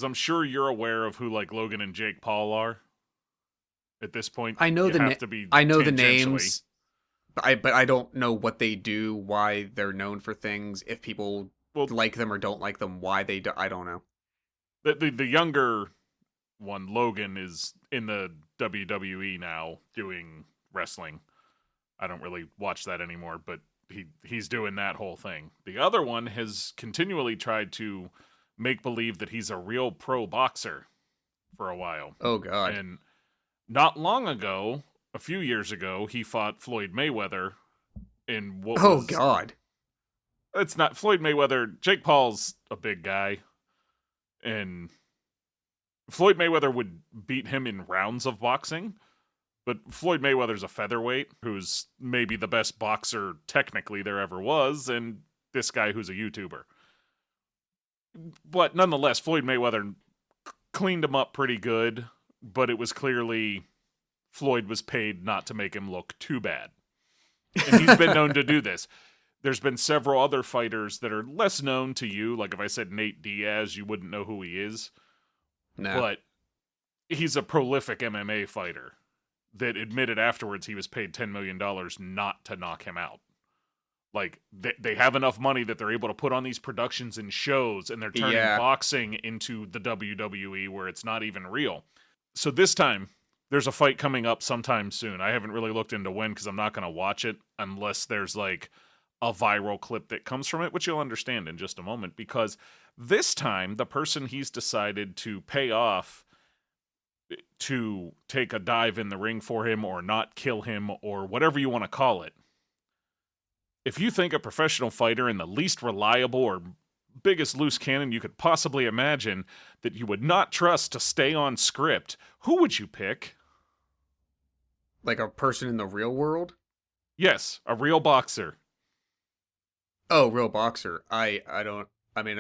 I'm sure you're aware of who like Logan and Jake Paul are at this point. I know You the have to be I know the tangentially. names, but I don't know what they do, why they're known for things, if people Well, like them or don't like them, why they do. I don't know. the younger one, Logan, is in the WWE now doing wrestling. I don't really watch that anymore, but he's doing that whole thing. The other one has continually tried to make believe that he's a real pro boxer for a while. Oh God. And not long ago, a few years ago, he fought Floyd Mayweather in what Oh was God. it's not Floyd Mayweather. Jake Paul's a big guy, and Floyd Mayweather would beat him in rounds of boxing. But Floyd Mayweather's a featherweight who's maybe the best boxer technically there ever was, and this guy who's a YouTuber. But nonetheless, Floyd Mayweather cleaned him up pretty good, but it was clearly Floyd was paid not to make him look too bad. And he's been known to do this. There's been several other fighters that are less known to you. Like if I said Nate Diaz, you wouldn't know who he is. No. But he's a prolific MMA fighter that admitted afterwards he was paid $10 million not to knock him out. Like, they have enough money that they're able to put on these productions and shows, and they're turning Yeah. boxing into the WWE where it's not even real. So this time, there's a fight coming up sometime soon. I haven't really looked into when because I'm not going to watch it unless there's like a viral clip that comes from it, which you'll understand in just a moment, because this time the person he's decided to pay off to take a dive in the ring for him or not kill him or whatever you want to call it. If you think a professional fighter and the least reliable or biggest loose cannon you could possibly imagine that you would not trust to stay on script, who would you pick? Like a person in the real world? Yes, a real boxer. Oh, real boxer. I don't. I mean,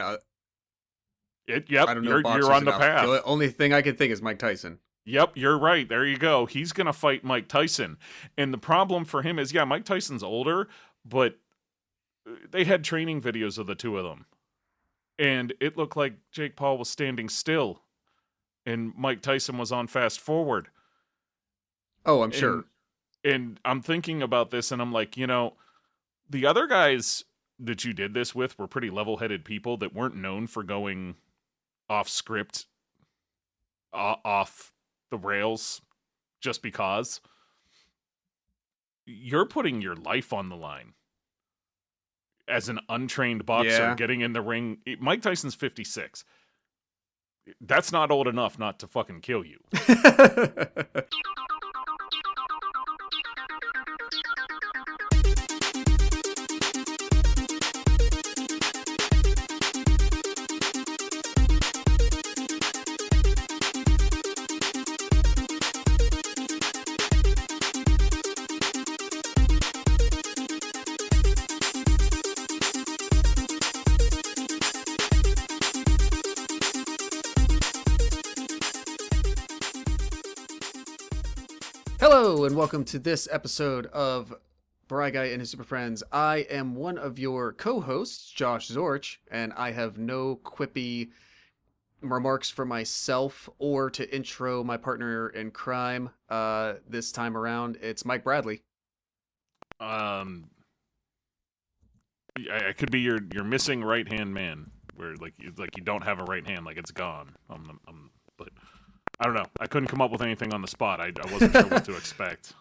Yep, I don't know you're boxers on the enough. path. The only thing I can think is Mike Tyson. Yep, you're right. There you go. He's going to fight Mike Tyson. And the problem for him is, yeah, Mike Tyson's older, but they had training videos of the two of them. And it looked like Jake Paul was standing still and Mike Tyson was on fast forward. Oh, I'm sure. And I'm thinking about this and I'm like, the other guys that you did this with were pretty level-headed people that weren't known for going off script, off the rails just because. You're putting your life on the line as an untrained boxer getting in the ring. Mike Tyson's 56. That's not old enough not to fucking kill you. Hello, and welcome to this episode of Bry Guy and his Super Friends. I am one of your co-hosts, Josh Zorch, and I have no quippy remarks for myself or to intro my partner in crime. This time around, it's Mike Bradley. I could be your missing right hand man, where like you don't have a right hand, like it's gone. But I don't know. I couldn't come up with anything on the spot. I wasn't sure what to expect.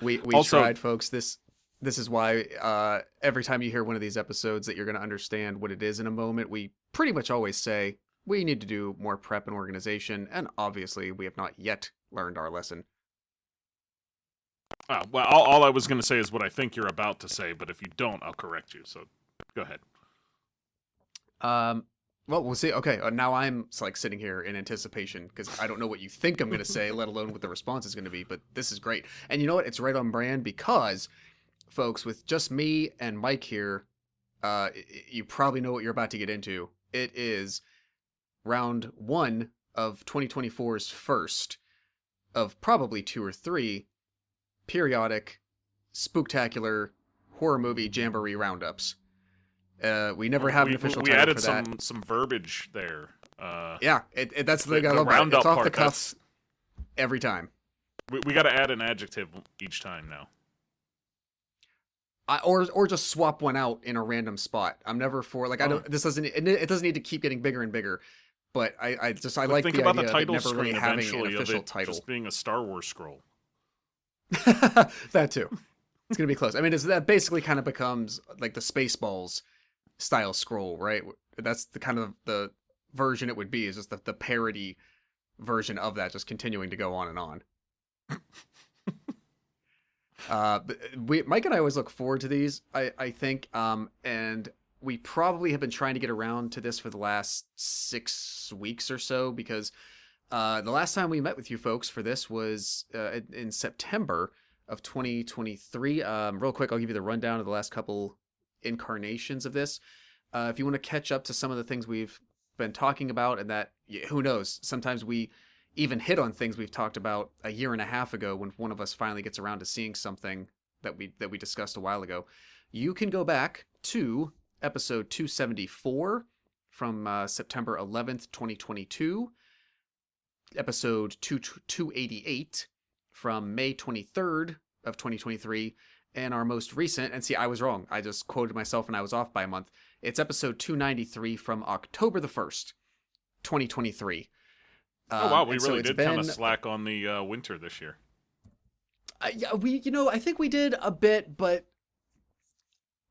We also tried, folks. This is why every time you hear one of these episodes that you're going to understand what it is in a moment. We pretty much always say we need to do more prep and organization, and obviously we have not yet learned our lesson. well, all I was going to say is what I think you're about to say, but if you don't, I'll correct you. So go ahead. Well, we'll see. Okay, now I'm like sitting here in anticipation because I don't know what you think I'm going to say, let alone what the response is going to be. But this is great, and you know what? It's right on brand because, folks, with just me and Mike here, you probably know what you're about to get into. It is round one of 2024's first of probably two or three periodic, spooktacular horror movie jamboree roundups. We never have an official we title added for that. some verbiage there. Yeah, that's the thing I the love about it. It's roundup off part, the cuffs every time. we got to add an adjective each time now. Or just swap one out in a random spot. I'm never for like I Oh. don't. This doesn't. It doesn't need to keep getting bigger and bigger. But I like think the about the idea of it title never really screen having an eventually of official it title. just being a Star Wars scroll. That too. It's gonna be close. I mean, that basically kind of becomes like the Spaceballs style scroll, right? That's the kind of the version it would be. Is just the parody version of that, just continuing to go on and on. But Mike and I always look forward to these. I think, and we probably have been trying to get around to this for the last 6 weeks or so because the last time we met with you folks for this was in September of 2023. Real quick, I'll give you the rundown of the last couple incarnations of this. If you want to catch up to some of the things we've been talking about, and that who knows, sometimes we even hit on things we've talked about a year and a half ago when one of us finally gets around to seeing something that we discussed a while ago. You can go back to episode 274 from September 11th, 2022, episode 288 from May 23rd of 2023, and our most recent, and see, I was wrong. I just quoted myself and I was off by a month. It's episode 293 from October the 1st, 2023. Oh wow, we and so really it's did kind of slack on the winter this year. Yeah, I think we did a bit, but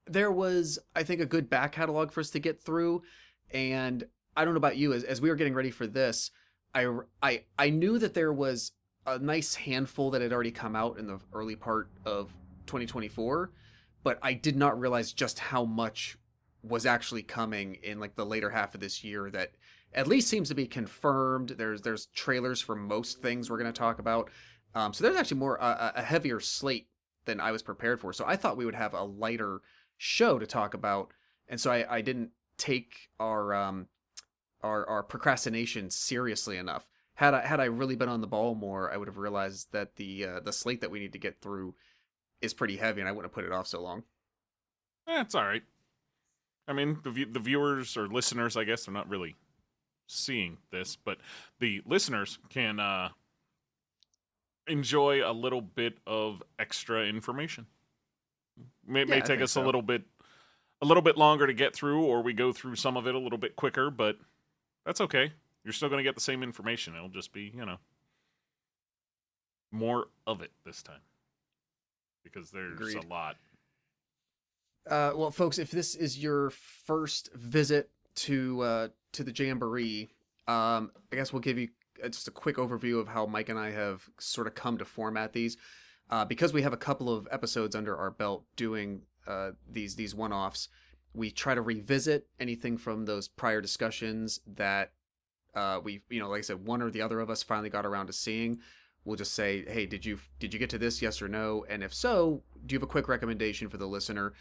there was, I think, a good back catalog for us to get through. And I don't know about you, as we were getting ready for this, I knew that there was a nice handful that had already come out in the early part of 2024, but I did not realize just how much was actually coming in like the later half of this year that at least seems to be confirmed. There's trailers for most things we're going to talk about. So there's actually more a heavier slate than I was prepared for. So I thought we would have a lighter show to talk about, and so I didn't take our procrastination seriously enough. Had I really been on the ball more, I would have realized that the slate that we need to get through is pretty heavy, and I wouldn't have put it off so long. It's all right. I mean, the viewers or listeners, I guess, they're not really seeing this, but the listeners can enjoy a little bit of extra information. May take us a little bit longer to get through, or we go through some of it a little bit quicker, but that's okay. You're still going to get the same information. It'll just be, more of it this time because there's Agreed. a lot. Well, folks, if this is your first visit to the Jamboree, I guess we'll give you just a quick overview of how Mike and I have sort of come to format these. Because we have a couple of episodes under our belt doing these one-offs, we try to revisit anything from those prior discussions that we, like I said, one or the other of us finally got around to seeing. We'll just say, hey, did you get to this? Yes or no? And if so, do you have a quick recommendation for the listener?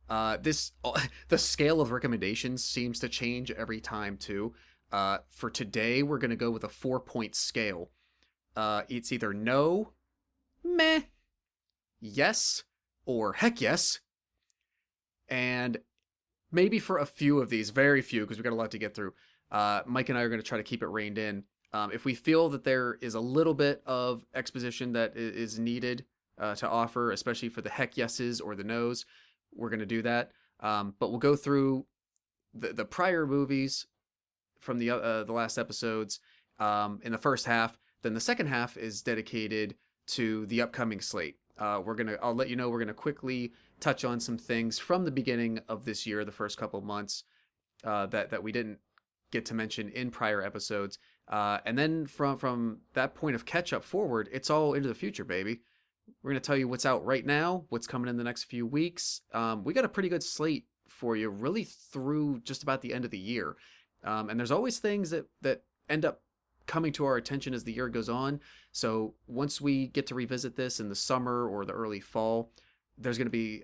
The scale of recommendations seems to change every time too. For today, we're going to go with a 4-point scale. It's either no, meh, yes, or heck yes. And maybe for a few of these, very few, because we've got a lot to get through, Mike and I are going to try to keep it reined in. If we feel that there is a little bit of exposition that is needed to offer, especially for the heck yeses or the nos, we're going to do that. But we'll go through the prior movies from the last episodes in the first half. Then the second half is dedicated to the upcoming slate. I'll let you know, we're going to quickly touch on some things from the beginning of this year, the first couple of months, that we didn't get to mention in prior episodes. And then from that point of catch up forward, it's all into the future, baby. We're going to tell you what's out right now, what's coming in the next few weeks. We got a pretty good slate for you, really through just about the end of the year. And there's always things that end up coming to our attention as the year goes on. So once we get to revisit this in the summer or the early fall, there's going to be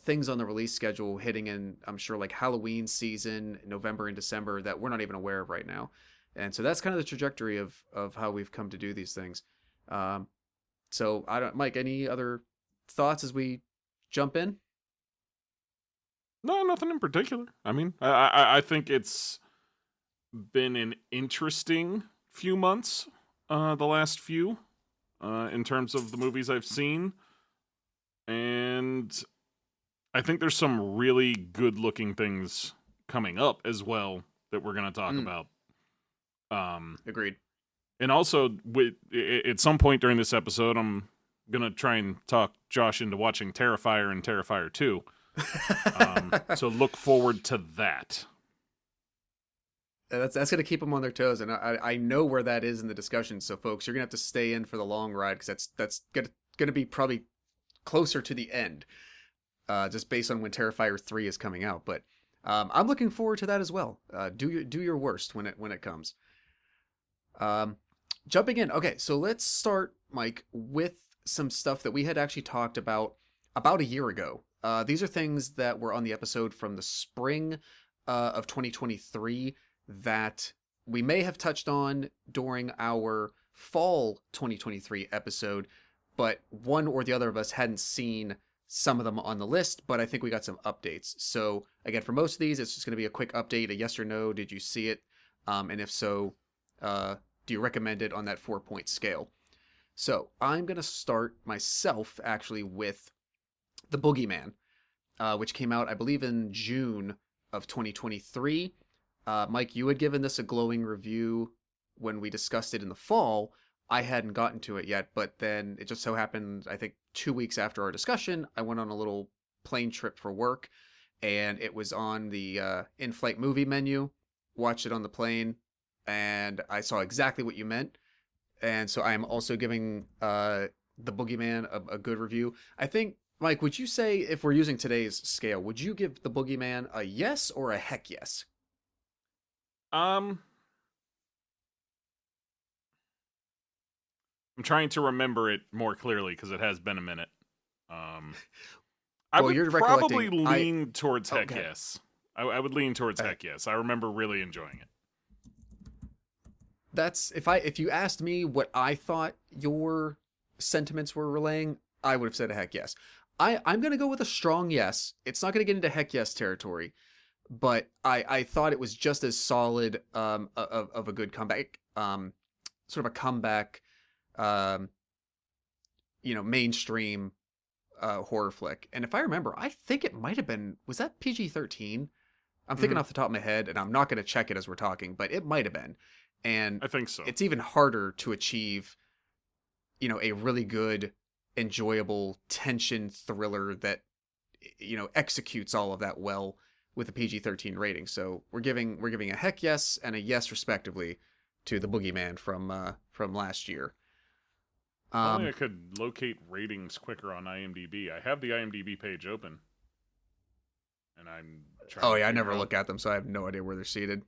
things on the release schedule hitting in, I'm sure, like Halloween season, November and December, that we're not even aware of right now. And so that's kind of the trajectory of how we've come to do these things. So Mike, any other thoughts as we jump in? No, nothing in particular. I mean, I think it's been an interesting few months, the last few, in terms of the movies I've seen. And I think there's some really good looking things coming up as well that we're going to talk Mm, about. Um, agreed. and also, at some point during this episode, I'm going to try and talk Josh into watching Terrifier and Terrifier 2. So look forward to that. That's gonna keep them on their toes, and I know where that is in the discussion. So, folks, you're gonna have to stay in for the long ride because that's gonna be probably closer to the end, just based on when Terrifier 3 is coming out. But I'm looking forward to that as well. Do your worst when it comes. Um, jumping in. Okay, so let's start, Mike, with some stuff that we had actually talked about a year ago. These are things that were on the episode from the spring of 2023 that we may have touched on during our fall 2023 episode, but one or the other of us hadn't seen some of them on the list, but I think we got some updates. So, again, for most of these, it's just going to be a quick update, a yes or no. Did you see it? And if so, do you recommend it on that 4-point scale? So, I'm going to start myself actually with The Boogeyman, which came out, I believe, in June of 2023. Mike, you had given this a glowing review when we discussed it in the fall. I hadn't gotten to it yet, but then it just so happened, I think 2 weeks after our discussion, I went on a little plane trip for work, and it was on the in-flight movie menu. Watched it on the plane, and I saw exactly what you meant. And so I am also giving The Boogeyman a good review. I think, Mike, would you say, if we're using today's scale, would you give The Boogeyman a yes or a heck yes? Um, I'm trying to remember it more clearly because it has been a minute. Um, I Well, would you're probably recollecting. I lean towards heck Okay. yes. I would lean towards heck yes. I remember really enjoying it. That's if you asked me what I thought your sentiments were relaying, I would have said a heck yes. I'm gonna go with a strong yes. It's not gonna get into heck yes territory, but I thought it was just as solid of a good comeback, sort of a comeback, um, mainstream horror flick. And if I remember, I think it might have been, was that PG-13? I'm thinking Hmm. off the top of my head, and I'm not going to check it as we're talking, but it might have been. And I think so. it's even harder to achieve, a really good, enjoyable tension thriller that, executes all of that well with a PG-13 rating. So we're giving a heck yes and a yes respectively to the Boogeyman from last year. If only I Um, could locate ratings quicker on IMDb. I have the IMDb page open, and I'm trying oh to yeah, I figure never out. look at them, so I have no idea where they're seated.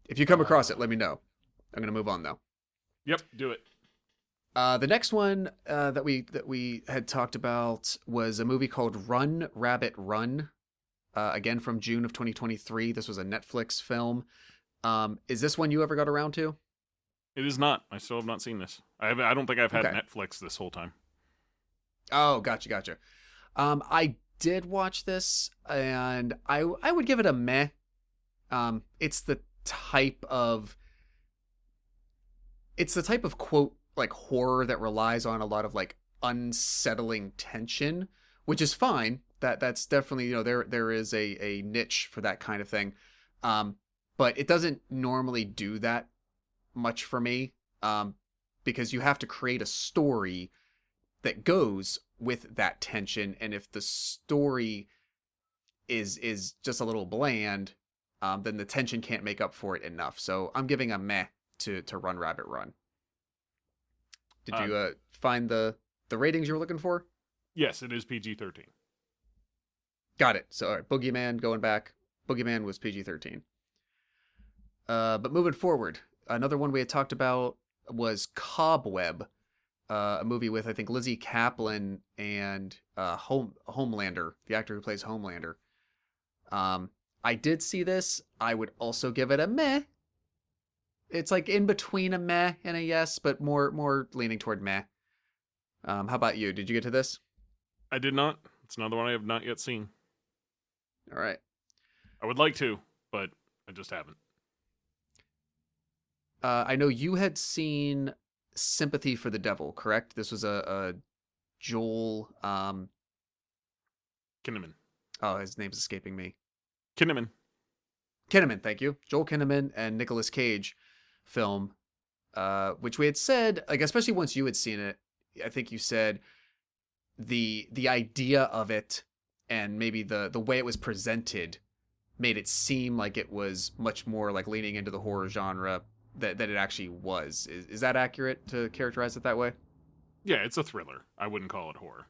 If you come across it, Uh, let me know. I'm gonna move on though. yep, do it. The next one that we had talked about was a movie called Run Rabbit Run. Again from June of 2023. This was a Netflix film. Is this one you ever got around to? It is not. I still have not seen this. I don't think I've had Okay. Netflix this whole time. Oh, gotcha. I did watch this, and I would give it a meh. It's the type of quote like horror that relies on a lot of like unsettling tension, which is fine. That's definitely, there is a niche for that kind of thing. Um, but it doesn't normally do that much for me. Because you have to create a story that goes with that tension, and if the story is just a little bland, then the tension can't make up for it enough. So I'm giving a meh to Run Rabbit Run. Did Uh, you find the ratings you were looking for? yes, it is PG-13. Got it. So all right, Boogeyman going back. Boogeyman was PG-13. But moving forward, another one we had talked about was Cobweb, a movie with I think Lizzie Kaplan and Homelander, the actor who plays Homelander. I did see this. I would also give it a meh. It's like in between a meh and a yes, but more leaning toward meh. How about you? Did you get to this? I did not. It's another one I have not yet seen. All right. I would like to, but I just haven't. I know you had seen Sympathy for the Devil, correct? This was a Joel. Kinnaman. Oh, his name's escaping me. Kinnaman. Kinnaman, thank you. Joel Kinnaman and Nicolas Cage film, which we had said, like, especially once you had seen it, I think you said the idea of it and maybe the way it was presented made it seem like it was much more like leaning into the horror genre that it actually was. Is that accurate to characterize it that way? Yeah, it's a thriller. I wouldn't call it horror.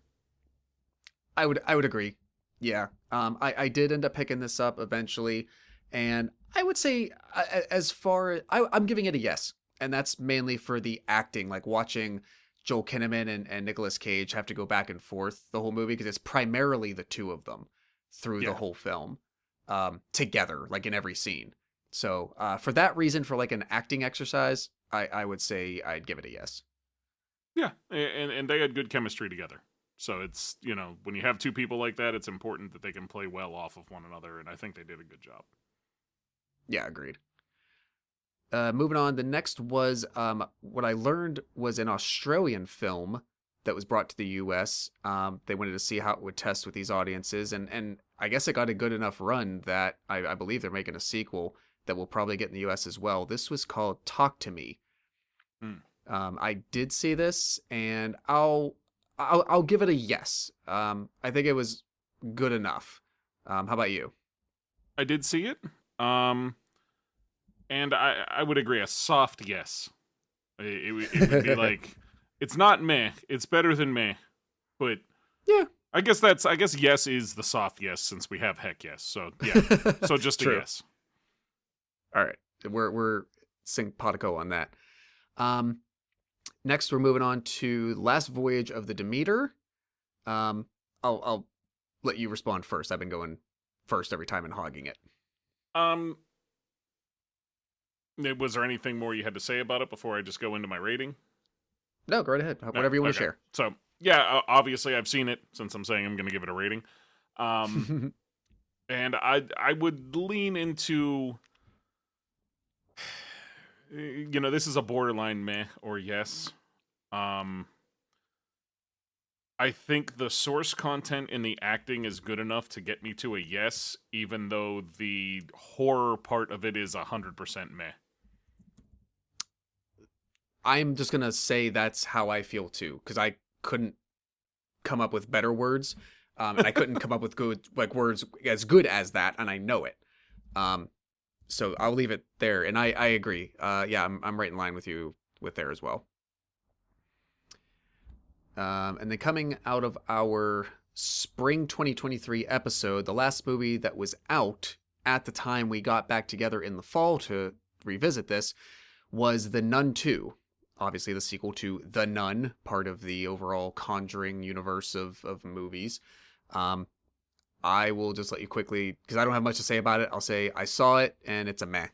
I would agree. Yeah. I did end up picking this up eventually, and I would say as far I'm giving it a yes, and that's mainly for the acting, like watching Joel Kinnaman and Nicolas Cage have to go back and forth the whole movie because it's primarily the two of them through the Yeah. whole film, together, like in every scene. So for that reason, for like an acting exercise, I would say I'd give it a yes. Yeah, and they had good chemistry together. So it's, when you have two people like that, it's important that they can play well off of one another, and I think they did a good job. Yeah, agreed. Moving on, the next was what I learned was an Australian film that was brought to the U.S. They wanted to see how it would test with these audiences, and I guess it got a good enough run that I believe they're making a sequel that will probably get in the U.S. as well. This was called Talk to Me. Hmm. I did see this, and I'll give it a yes. I think it was good enough. How about you? I did see it, and I would agree, a soft yes. It would be like, it's not meh, it's better than meh, but Yeah. I guess yes is the soft yes since we have heck yes. So yeah, so just a True. yes. All right, we're simpatico on that. Next, we're moving on to Last Voyage of the Demeter. I'll let you respond first. I've been going first every time and hogging it. Um, was there anything more you had to say about it before I just go into my rating? No, go right ahead. No? Whatever you want to Okay. share. So yeah, obviously I've seen it since I'm saying I'm going to give it a rating. And I would lean into, this is a borderline meh or yes. I think the source content in the acting is good enough to get me to a yes, even though the horror part of it is 100% meh. I'm just gonna say that's how I feel too, because I couldn't come up with better words, and I couldn't come up with good words as good as that, and I know it. So I'll leave it there, and I agree. Yeah, I'm right in line with you with there as well. And then coming out of our spring 2023 episode, the last movie that was out at the time we got back together in the fall to revisit this was The Nun 2. Obviously, the sequel to The Nun, part of the overall Conjuring universe of movies. I will just let you quickly, because I don't have much to say about it. I'll say I saw it, and it's a meh.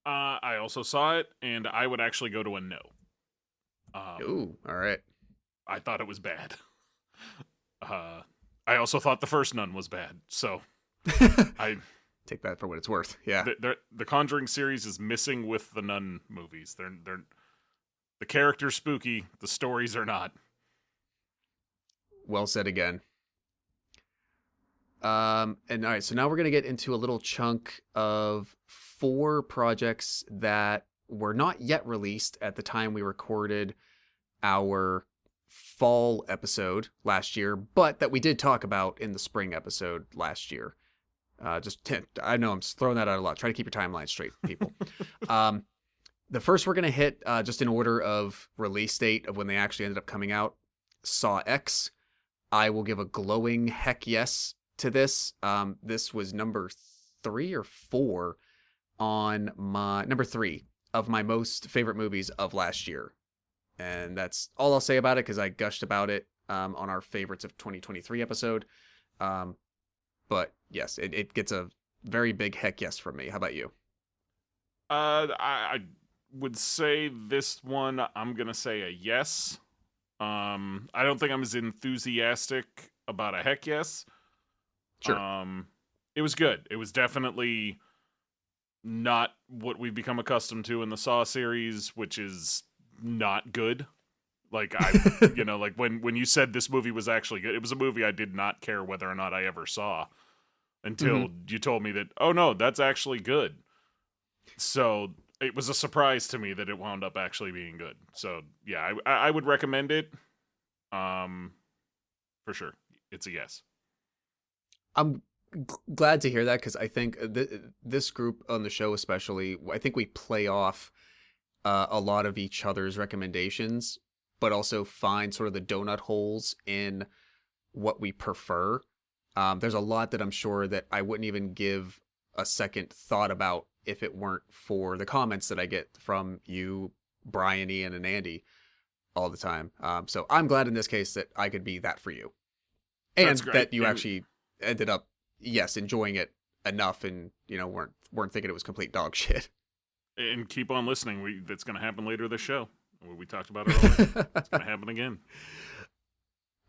I also saw it, and I would actually go to a no. Ooh, all right. I thought it was bad. I also thought the first Nun was bad, so I take that for what it's worth. Yeah. The Conjuring series is missing with the Nun movies. They're the characters spooky, the stories are not. Well said again. And all right, so now we're gonna get into a little chunk of 4 projects that were not yet released at the time we recorded our fall episode last year, but that we did talk about in the spring episode last year. I know I'm throwing that out a lot. Try to keep your timeline straight, people. The first we're going to hit, just in order of release date of when they actually ended up coming out, Saw X. I will give a glowing heck yes to this. This was number 3 or 4 on my number 3 of my most favorite movies of last year. And that's all I'll say about it because I gushed about it on our favorites of 2023 episode. But yes, it gets a very big heck yes from me. How about you? I would say this one, I'm going to say a yes. I don't think I'm as enthusiastic about a heck yes. Sure. It was good. It was definitely not what we've become accustomed to in the Saw series, which is not good. Like like when you said this movie was actually good, it was a movie I did not care whether or not I ever saw Hmm. until you told me that, oh no, that's actually good. So it was a surprise to me that it wound up actually being good. So yeah, I would recommend it. Um, for sure, it's a yes. I'm glad to hear that because I think this group on the show, especially, I think we play off a lot of each other's recommendations, but also find sort of the donut holes in what we prefer. There's a lot that I'm sure that I wouldn't even give a second thought about if it weren't for the comments that I get from you, Brian, Ian, and Andy all the time. So I'm glad in this case that I could be that for you, That's and great. that you actually ended up, yes, enjoying it enough, and weren't thinking it was complete dog shit. And keep on listening. That's going to happen later this show. We talked about it already. It's going to happen again.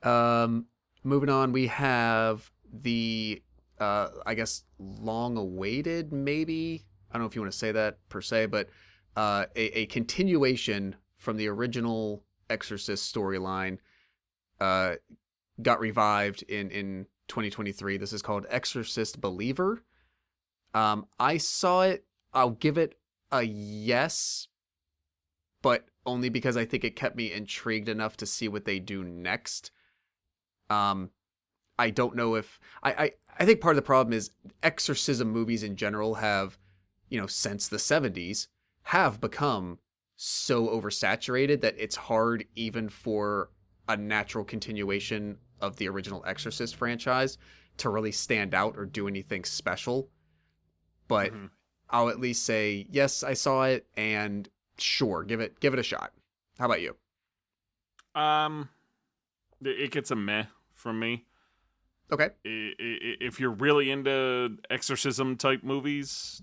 Um, moving on, we have the I guess long awaited, maybe, I don't know if you want to say that per se, but a continuation from the original Exorcist storyline uh got revived in 2023. This is called Exorcist Believer. I saw it. I'll give it a yes, but only because I think it kept me intrigued enough to see what they do next. Um, I don't know if I think part of the problem is exorcism movies in general have, since the 70s, have become so oversaturated that it's hard even for a natural continuation of the original Exorcist franchise to really stand out or do anything special. But Hmm. I'll at least say yes, I saw it, and sure, give it a shot. How about you? Um, it gets a meh from me. Okay. If you're really into exorcism type movies,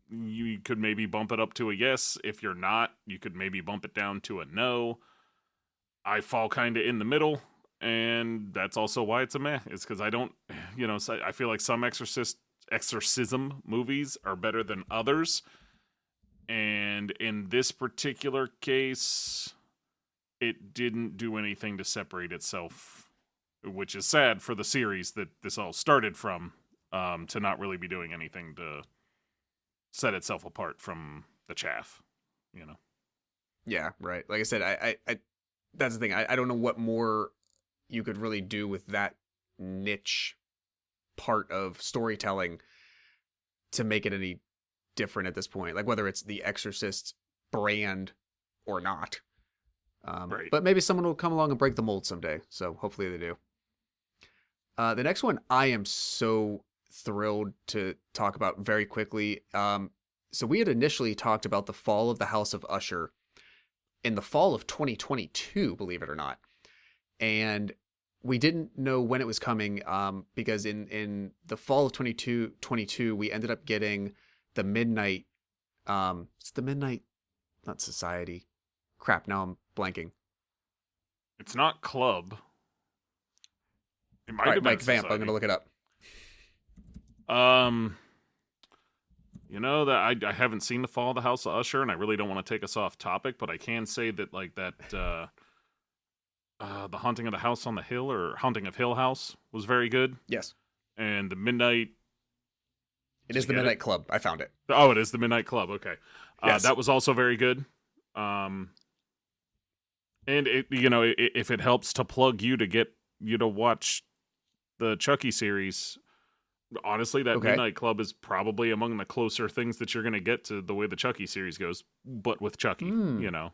you could maybe bump it up to a yes. If you're not, you could maybe bump it down to a no. I fall kind of in the middle, and that's also why it's a meh. It's because I don't, I feel like some exorcism movies are better than others, and in this particular case, it didn't do anything to separate itself, which is sad for the series that this all started from. To not really be doing anything to set itself apart from the chaff, you know. Yeah, right. Like I said, I that's the thing. I don't know what more you could really do with that niche part of storytelling to make it any different at this point. Like whether it's the Exorcist brand or not. Right. But maybe someone will come along and break the mold someday. So hopefully they do. The next one I am so thrilled to talk about very quickly. So we had initially talked about the fall of the House of Usher in the fall of 2022, believe it or not. And we didn't know when it was coming because in the fall of 22, we ended up getting the Midnight, it's the Midnight, not Society. Crap, now I'm blanking. It's not Club. It All might right, have been Mike Vamp, I'm going Society. to look it up. Um, that I haven't seen the Fall of the House of Usher, and I really don't want to take us off topic, but I can say that like that, the Haunting of the House on the Hill or Haunting of Hill House was very good, Yes, and the Midnight. it Did is you the get it? Midnight Club. I found it. Oh, it is the Midnight Club. Okay, Yes. that was also very good. Um, and if it helps to plug you to get you to watch the Chucky series, honestly, that Okay. Midnight Club is probably among the closer things that you're going to get to the way the Chucky series goes, but with Chucky. Hmm. It's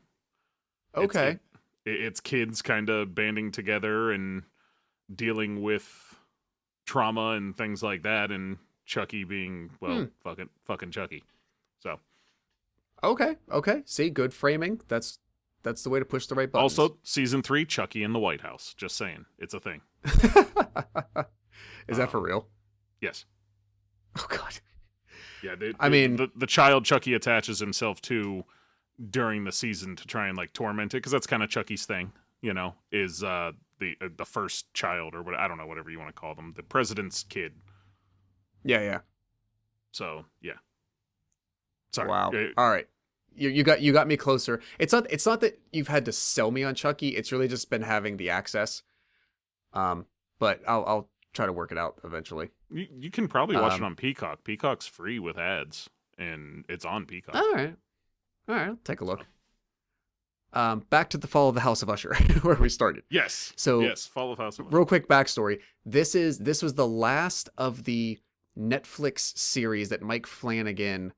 Okay. it's kids kind of banding together and dealing with trauma and things like that, and Chucky being Hmm. fucking Chucky. So Okay. Okay. See, good framing. That's the way to push the right buttons. also season 3, Chucky in the White House. Just saying, it's a thing. Is that for real? Yes. Oh God. Yeah, I mean, the child Chucky attaches himself to during the season to try and like torment it, because that's kind of Chucky's thing, is the first child, or what, I don't know, whatever you want to call them, the president's kid. yeah. So yeah, Sorry. Wow. All right. You got me closer. It's not that you've had to sell me on Chucky. It's really just been having the access. But I'll try to work it out eventually. You can probably watch it Um, on Peacock. Peacock's free with ads, and it's on Peacock. all right. All right. I'll take a look. Back to the fall of the House of Usher, where we started. Yes. So yes, Fall of House of Usher. real quick backstory. This was the last of the Netflix series that Mike Flanagan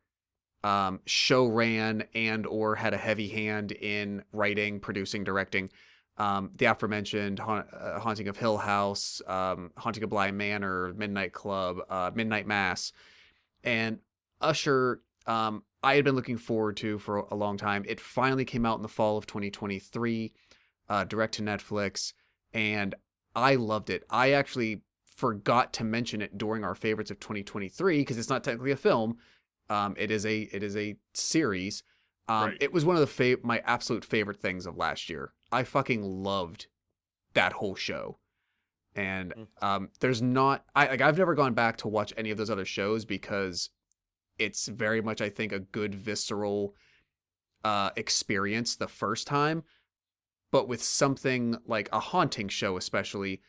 show ran and or had a heavy hand in writing, producing, directing. The aforementioned Haunting of Hill House, Haunting of Bly Manor, Midnight Club, Midnight Mass, and Usher. I had been looking forward to for a long time. It finally came out in the fall of 2023, direct to Netflix, and I loved it. I actually forgot to mention it during our favorites of 2023 because it's not technically a film. It is a series. Right. It was one of the my absolute favorite things of last year. I fucking loved that whole show. And there's not I've never gone back to watch any of those other shows because it's very much, I think, a good visceral experience the first time. But with something like a haunting show especially,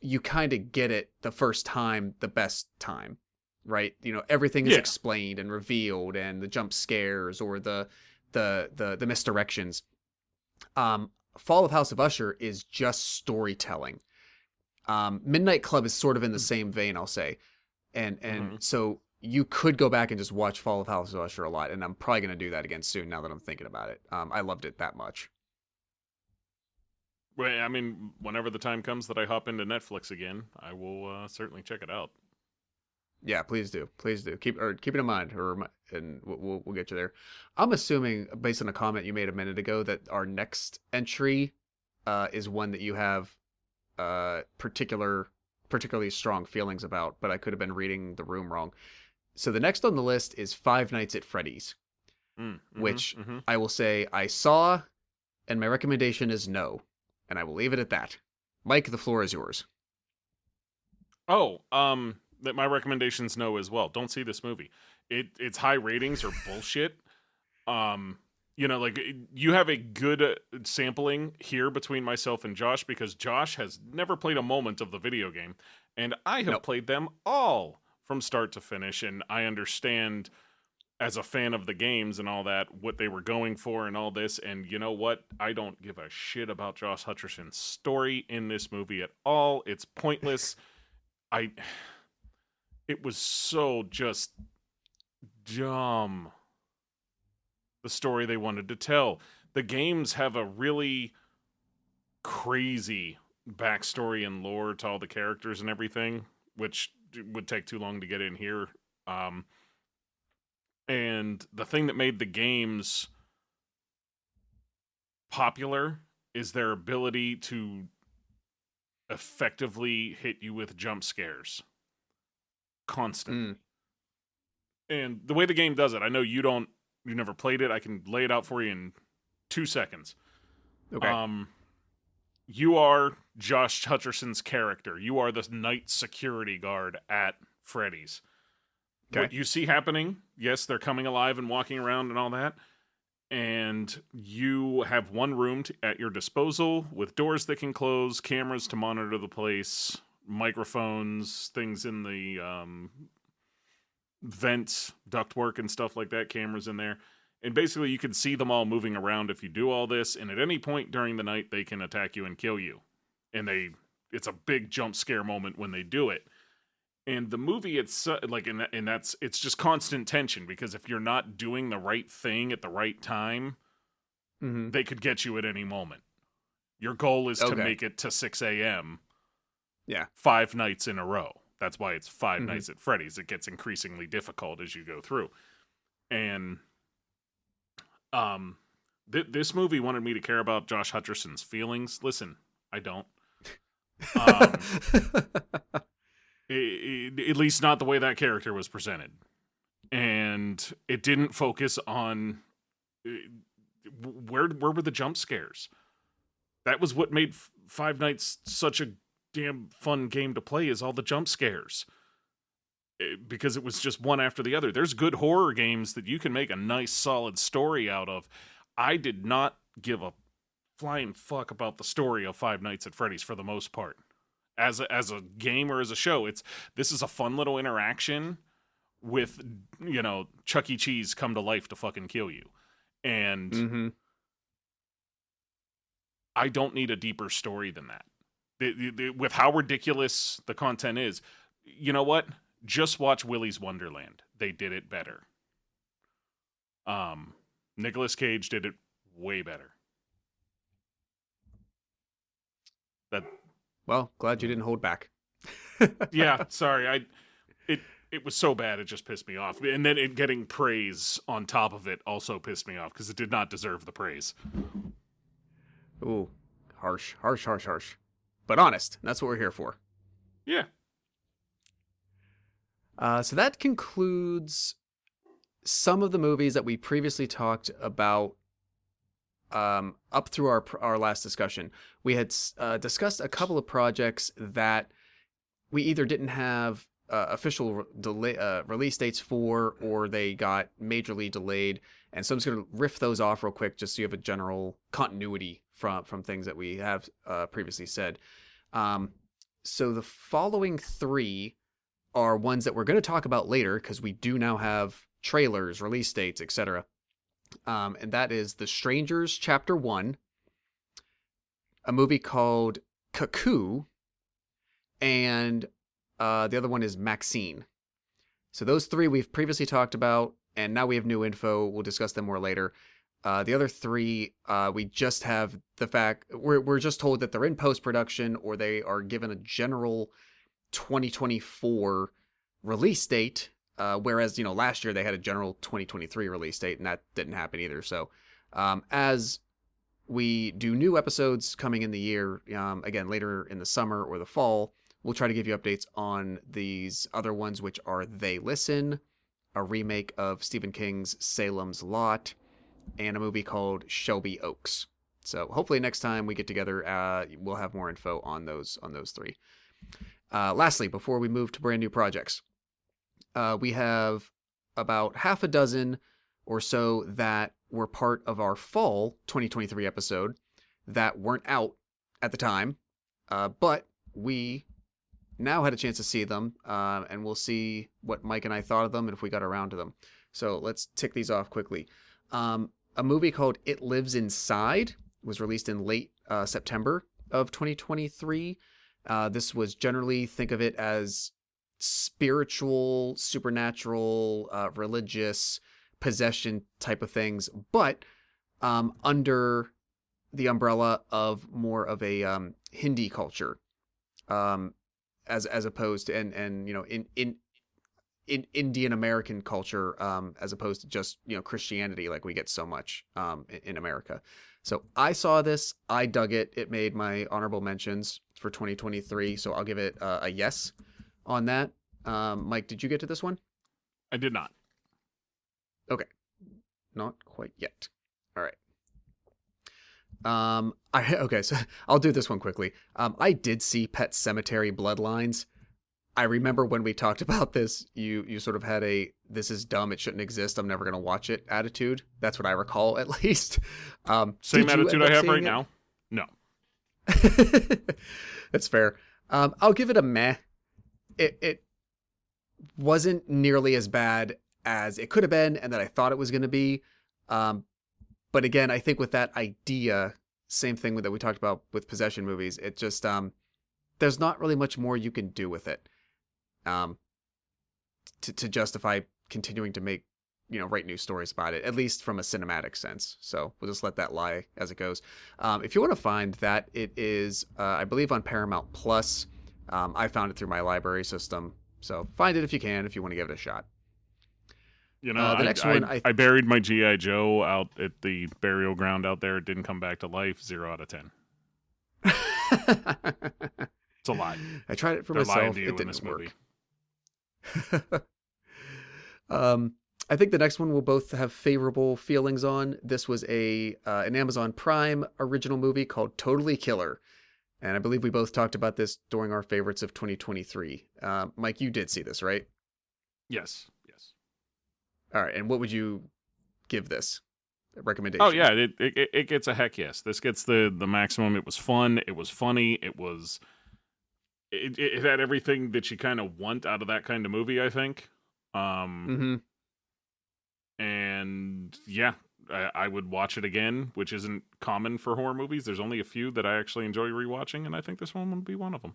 you kind of get it the first time, the best time. Right? You know, everything is Yeah. explained and revealed, and the jump scares or the misdirections. Fall of House of Usher is just storytelling. Midnight Club is sort of in the same vein, I'll say. And so you could go back and just watch Fall of House of Usher a lot, and I'm probably going to do that again soon now that I'm thinking about it. I loved it that much. Well, I mean, whenever the time comes that I hop into Netflix again, I will certainly check it out. Yeah, please do. Please do. Keep it in mind, and we'll get you there. I'm assuming, based on a comment you made a minute ago, that our next entry is one that you have particularly strong feelings about, but I could have been reading the room wrong. So the next on the list is Five Nights at Freddy's, which I will say I saw, and my recommendation is no, and I will leave it at that. Mike, the floor is yours. Oh, that my recommendations no as well. Don't see this movie. Its high ratings are bullshit. You know, like you have a good sampling here between myself and Josh because Josh has never played a moment of the video game, and I have played them all from start to finish, and I understand as a fan of the games and all that what they were going for and all this. And you know what? I don't give a shit about Josh Hutcherson's story in this movie at all. It's pointless. It was so just dumb. The story they wanted to tell. The games have a really crazy backstory and lore to all the characters and everything, which would take too long to get in here. And the thing that made the games popular is their ability to effectively hit you with jump scares constantly. And the way the game does it, I know you never played it. I can lay it out for you in 2 seconds. Okay. You are Josh Hutcherson's character. You are the night security guard at Freddy's. Okay. What you see happening, yes, they're coming alive and walking around and all that. And you have one room at your disposal with doors that can close, cameras to monitor the place, microphones, things in the vents, ductwork and stuff like that, cameras in there. And basically you can see them all moving around if you do all this, and at any point during the night they can attack you and kill you. And it's a big jump scare moment when they do it. And the movie, it's like, and it's just constant tension because if you're not doing the right thing at the right time, they could get you at any moment. Your goal is to make it to 6 a.m. Yeah. 5 nights in a row. That's why it's Five Nights at Freddy's. It gets increasingly difficult as you go through. And this movie wanted me to care about Josh Hutcherson's feelings. Listen, I don't. At least not the way that character was presented. And it didn't focus on where were the jump scares. That was what made Five Nights such a damn fun game to play, is all the jump scares. because it was just one after the other. There's good horror games that you can make a nice solid story out of. I did not give a flying fuck about the story of Five Nights at Freddy's for the most part. As a game or as a show, this is a fun little interaction with, Chuck E. Cheese come to life to fucking kill you. And I don't need a deeper story than that. With how ridiculous the content is, you know what? Just watch Willy's Wonderland. They did it better. Nicolas Cage did it way better. Well, glad you didn't hold back. Yeah, sorry. It was so bad it just pissed me off. And then it getting praise on top of it also pissed me off because it did not deserve the praise. Ooh, harsh. But honest. That's what we're here for. Yeah. So that concludes some of the movies that we previously talked about up through our last discussion. We had discussed a couple of projects that we either didn't have official release dates for, or they got majorly delayed. And so I'm just going to riff those off real quick just so you have a general continuity from things that we have previously said. So the following three are ones that we're going to talk about later because we do now have trailers, release dates, etc. And that is The Strangers Chapter 1, a movie called Cuckoo, and the other one is Maxine. So those three we've previously talked about, and now we have new info. We'll discuss them more later. The other three, we just have the fact we're just told that they're in post-production, or they are given a general 2024 release date. Whereas, last year they had a general 2023 release date, and that didn't happen either. So, as we do new episodes coming in the year, again, later in the summer or the fall, we'll try to give you updates on these other ones, which are They Listen, a remake of Stephen King's Salem's Lot, and a movie called Shelby Oaks. So hopefully next time we get together, we'll have more info on those three. Lastly, before we move to brand new projects, we have about half a dozen or so that were part of our fall 2023 episode that weren't out at the time, but we now had a chance to see them, and we'll see what Mike and I thought of them and if we got around to them. So let's tick these off quickly. A movie called It Lives Inside was released in late September of 2023. This was generally, think of it as spiritual, supernatural, religious, possession type of things, but under the umbrella of more of a Hindi culture, as opposed to and in Indian American culture, as opposed to just Christianity like we get so much in America. So I saw this, I dug it. It made my honorable mentions for 2023, so I'll give it a yes on that. Mike, did you get to this one? I did not. Okay. Not quite yet. All right. Okay, so I'll do this one quickly. I did see Pet Sematary Bloodlines. I remember when we talked about this, you sort of had a "this is dumb, it shouldn't exist, I'm never going to watch it" attitude. That's what I recall, at least. Same attitude I have right now? No. That's fair. I'll give it a meh. It wasn't nearly as bad as it could have been and that I thought it was going to be. But again, I think with that idea, same thing that we talked about with possession movies, it just, there's not really much more you can do with it to justify continuing to make, write new stories about it, at least from a cinematic sense. So we'll just let that lie as it goes. If you want to find that, it is, I believe, on Paramount Plus. I found it through my library system. So find it if you can, if you want to give it a shot. The next one, one, I buried my G.I. Joe out at the burial ground out there. It didn't come back to life. 0 out of 10. It's a lie. I tried it for They're lying myself. to you It in didn't this work. movie. I think the next one we'll both have favorable feelings on. This was an Amazon Prime original movie called Totally Killer. And I believe we both talked about this during our favorites of 2023. Mike, you did see this, right? Yes. Yes. All right, and what would you give this Oh recommendation? yeah, it gets a heck yes. This gets the maximum. It was fun. It was funny. It had everything that you kind of want out of that kind of movie. I think. Mm-hmm. And yeah, I would watch it again, which isn't common for horror movies. There's only a few that I actually enjoy rewatching, and I think this one would be one of them.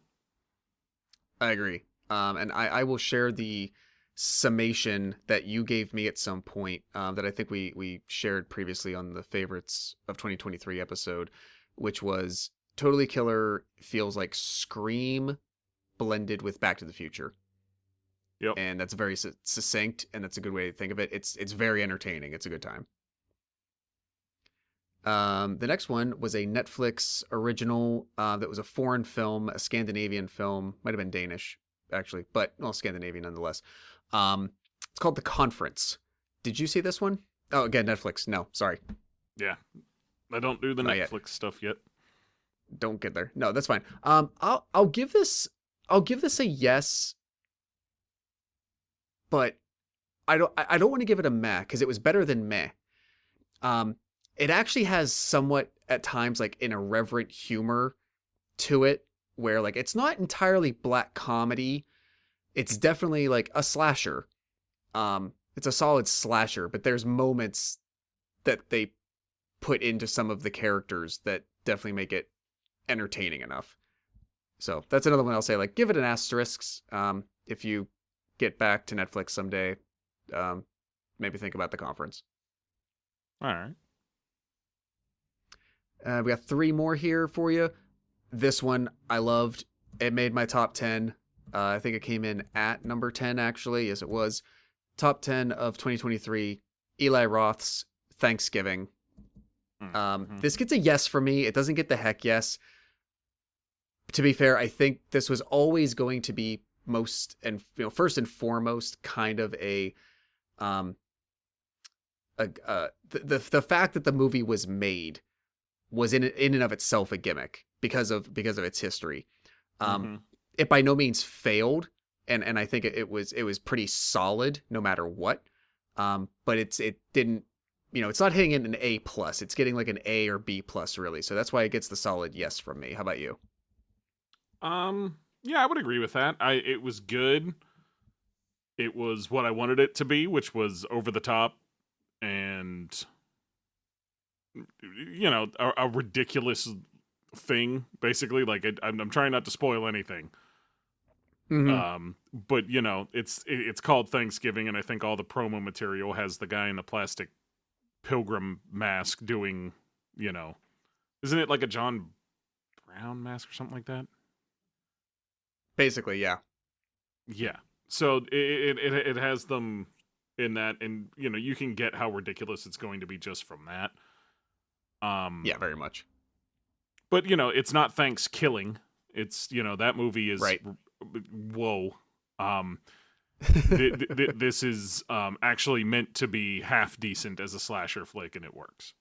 I agree. And I will share the summation that you gave me at some point that I think we shared previously on the favorites of 2023 episode, which was Totally Killer feels like Scream blended with Back to the Future. Yep. And that's very succinct, and that's a good way to think of it. It's very entertaining. It's a good time. The next one was a Netflix original that was a foreign film, a Scandinavian film, might have been Danish actually, but well, Scandinavian nonetheless. It's called The Conference. Did you see this one? Oh, again, Netflix. No, sorry, Yeah. I don't do the not yet. Netflix stuff yet. Don't get there. No, that's fine. I'll give this a yes, but I don't want to give it a meh because it was better than meh. It actually has somewhat at times like an irreverent humor to it where like it's not entirely black comedy. It's definitely like a slasher. It's a solid slasher, but there's moments that they put into some of the characters that definitely make it entertaining enough. So that's another one I'll say, like, give it an asterisk. If you get back to Netflix someday, maybe think about The Conference. All right. We got three more here for you. This one I loved. It made my top 10. I think it came in at number 10, actually. Yes, it was. Top 10 of 2023. Eli Roth's Thanksgiving. Mm-hmm. This gets a yes for me. It doesn't get the heck yes. To be fair, I think this was always going to be first and foremost kind of the fact that the movie was made was in and of itself a gimmick because of its history. Mm-hmm. It by no means failed, and I think it was pretty solid no matter what. But it didn't, it's not hitting it an A plus. It's getting like an A or B plus really. So that's why it gets the solid yes from me. How about you? Yeah, I would agree with that. It was good. It was what I wanted it to be, which was over the top and a ridiculous thing basically. Like I'm trying not to spoil anything. Mm-hmm. But it's called Thanksgiving, and I think all the promo material has the guy in the plastic pilgrim mask doing, isn't it like a John Brown mask or something like that? Basically, yeah. Yeah. So it has them in that, and you can get how ridiculous it's going to be just from that. Yeah, very much. But it's not Thanksgiving. It's that movie is right. Whoa. This is actually meant to be half decent as a slasher flick, and it works.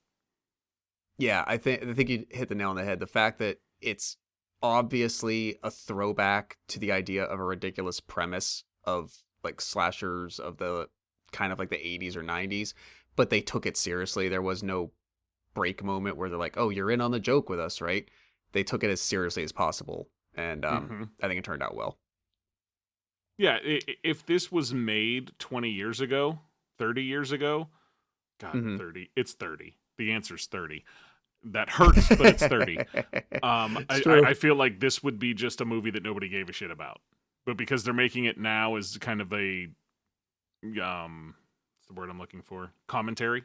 Yeah, I think you hit the nail on the head. The fact that it's obviously a throwback to the idea of a ridiculous premise of like slashers of the kind of like the 80s or 90s, but they took it seriously. There was no break moment where they're like, "Oh, you're in on the joke with us," right? They took it as seriously as possible, and I think it turned out well. Yeah, if this was made 20 years ago, 30 years ago, God, 30, it's 30. The answer's 30. That hurts, but it's 30. I feel like this would be just a movie that nobody gave a shit about. But because they're making it now as kind of a, what's the word I'm looking for? Commentary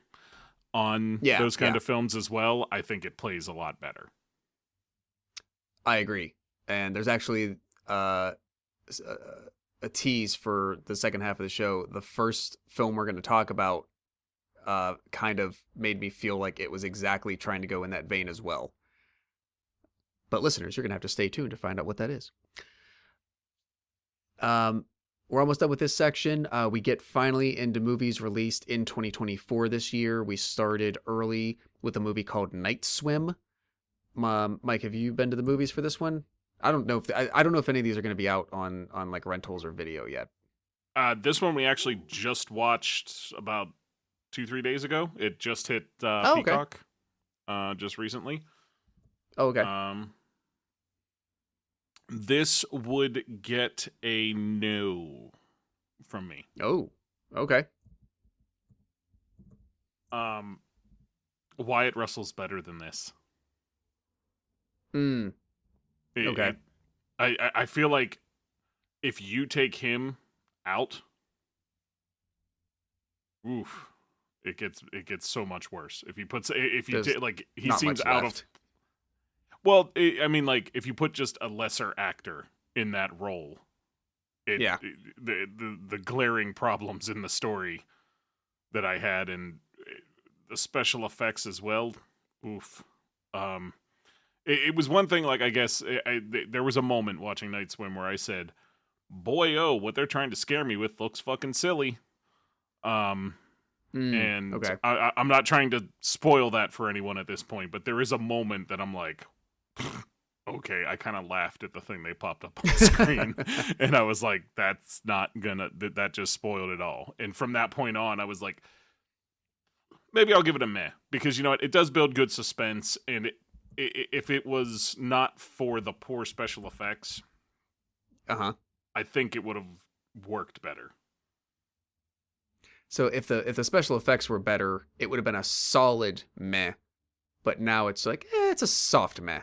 on those kind of films as well, I think it plays a lot better. I agree. And there's actually a tease for the second half of the show. The first film we're going to talk about kind of made me feel like it was exactly trying to go in that vein as well. But listeners, you're going to have to stay tuned to find out what that is. We're almost done with this section. We get finally into movies released in 2024 this year. We started early with a movie called Night Swim. Mike, have you been to the movies for this one? I don't know if any of these are going to be out on like rentals or video yet. This one we actually just watched about 2-3 days ago. It just hit Oh, okay. Peacock just recently. Oh, okay. This would get a no from me. Oh, okay. Wyatt Russell's better than this. Hmm. Okay. I feel like if you take him out, oof, it gets so much worse. If you There's like he not seems much out left. of. Well, I mean, like if you put just a lesser actor in that role, Yeah. The glaring problems in the story that I had and the special effects as well. Oof. It was one thing. Like I guess there was a moment watching Night Swim where I said, "Boy, oh, what they're trying to scare me with looks fucking silly." And Okay. I'm not trying to spoil that for anyone at this point, but there is a moment that I'm like, okay, I kind of laughed at the thing they popped up on the screen, and I was like, that's not gonna, that just spoiled it all. And from that point on, I was like, maybe I'll give it a meh, because you know what, it does build good suspense, and if it was not for the poor special effects, Uh-huh. I think it would have worked better. So if the special effects were better, it would have been a solid meh. But now it's like, it's a soft meh.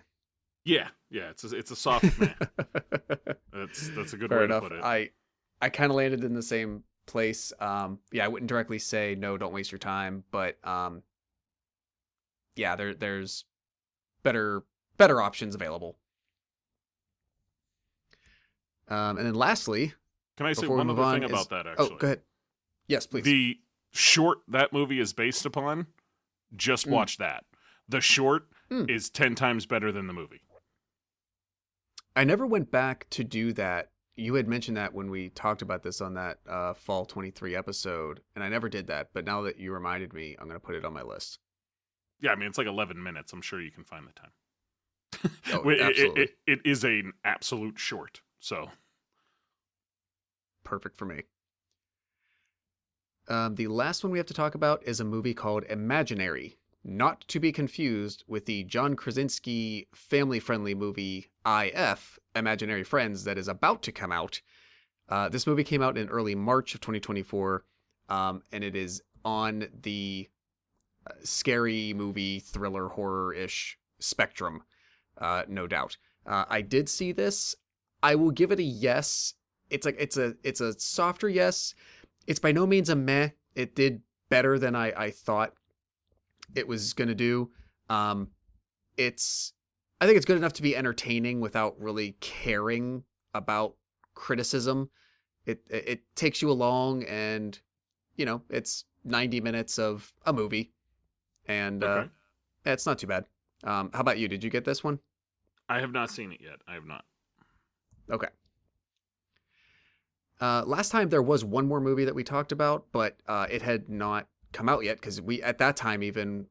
Yeah, it's a soft meh. That's a good Fair way enough. to put it. I kind of landed in the same place. Yeah, I wouldn't directly say no, don't waste your time, but yeah, there's better options available. And then lastly, Can I say before we one move other on, thing about that, oh, actually? go ahead. Yes, please. The short that movie is based upon, just watch that. The short is 10 times better than the movie. I never went back to do that. You had mentioned that when we talked about this on that Fall 23 episode, and I never did that. But now that you reminded me, I'm going to put it on my list. Yeah, I mean, it's like 11 minutes. I'm sure you can find the time. Oh, absolutely. It is an absolute short, so. Perfect for me. The last one we have to talk about is a movie called Imaginary, not to be confused with the John Krasinski family-friendly movie IF, Imaginary Friends, that is about to come out. This movie came out in early March of 2024, and it is on the scary movie, thriller, horror-ish spectrum, no doubt. I did see this. I will give it a yes. It's a softer yes. It's by no means a meh. It did better than I thought it was going to do. I think it's good enough to be entertaining without really caring about criticism. It takes you along, and you know, it's 90 minutes of a movie, and Okay. it's not too bad. How about you? Did you get this one? I have not seen it yet. I have not. Okay. Last time there was one more movie that we talked about, but it had not come out yet because at that time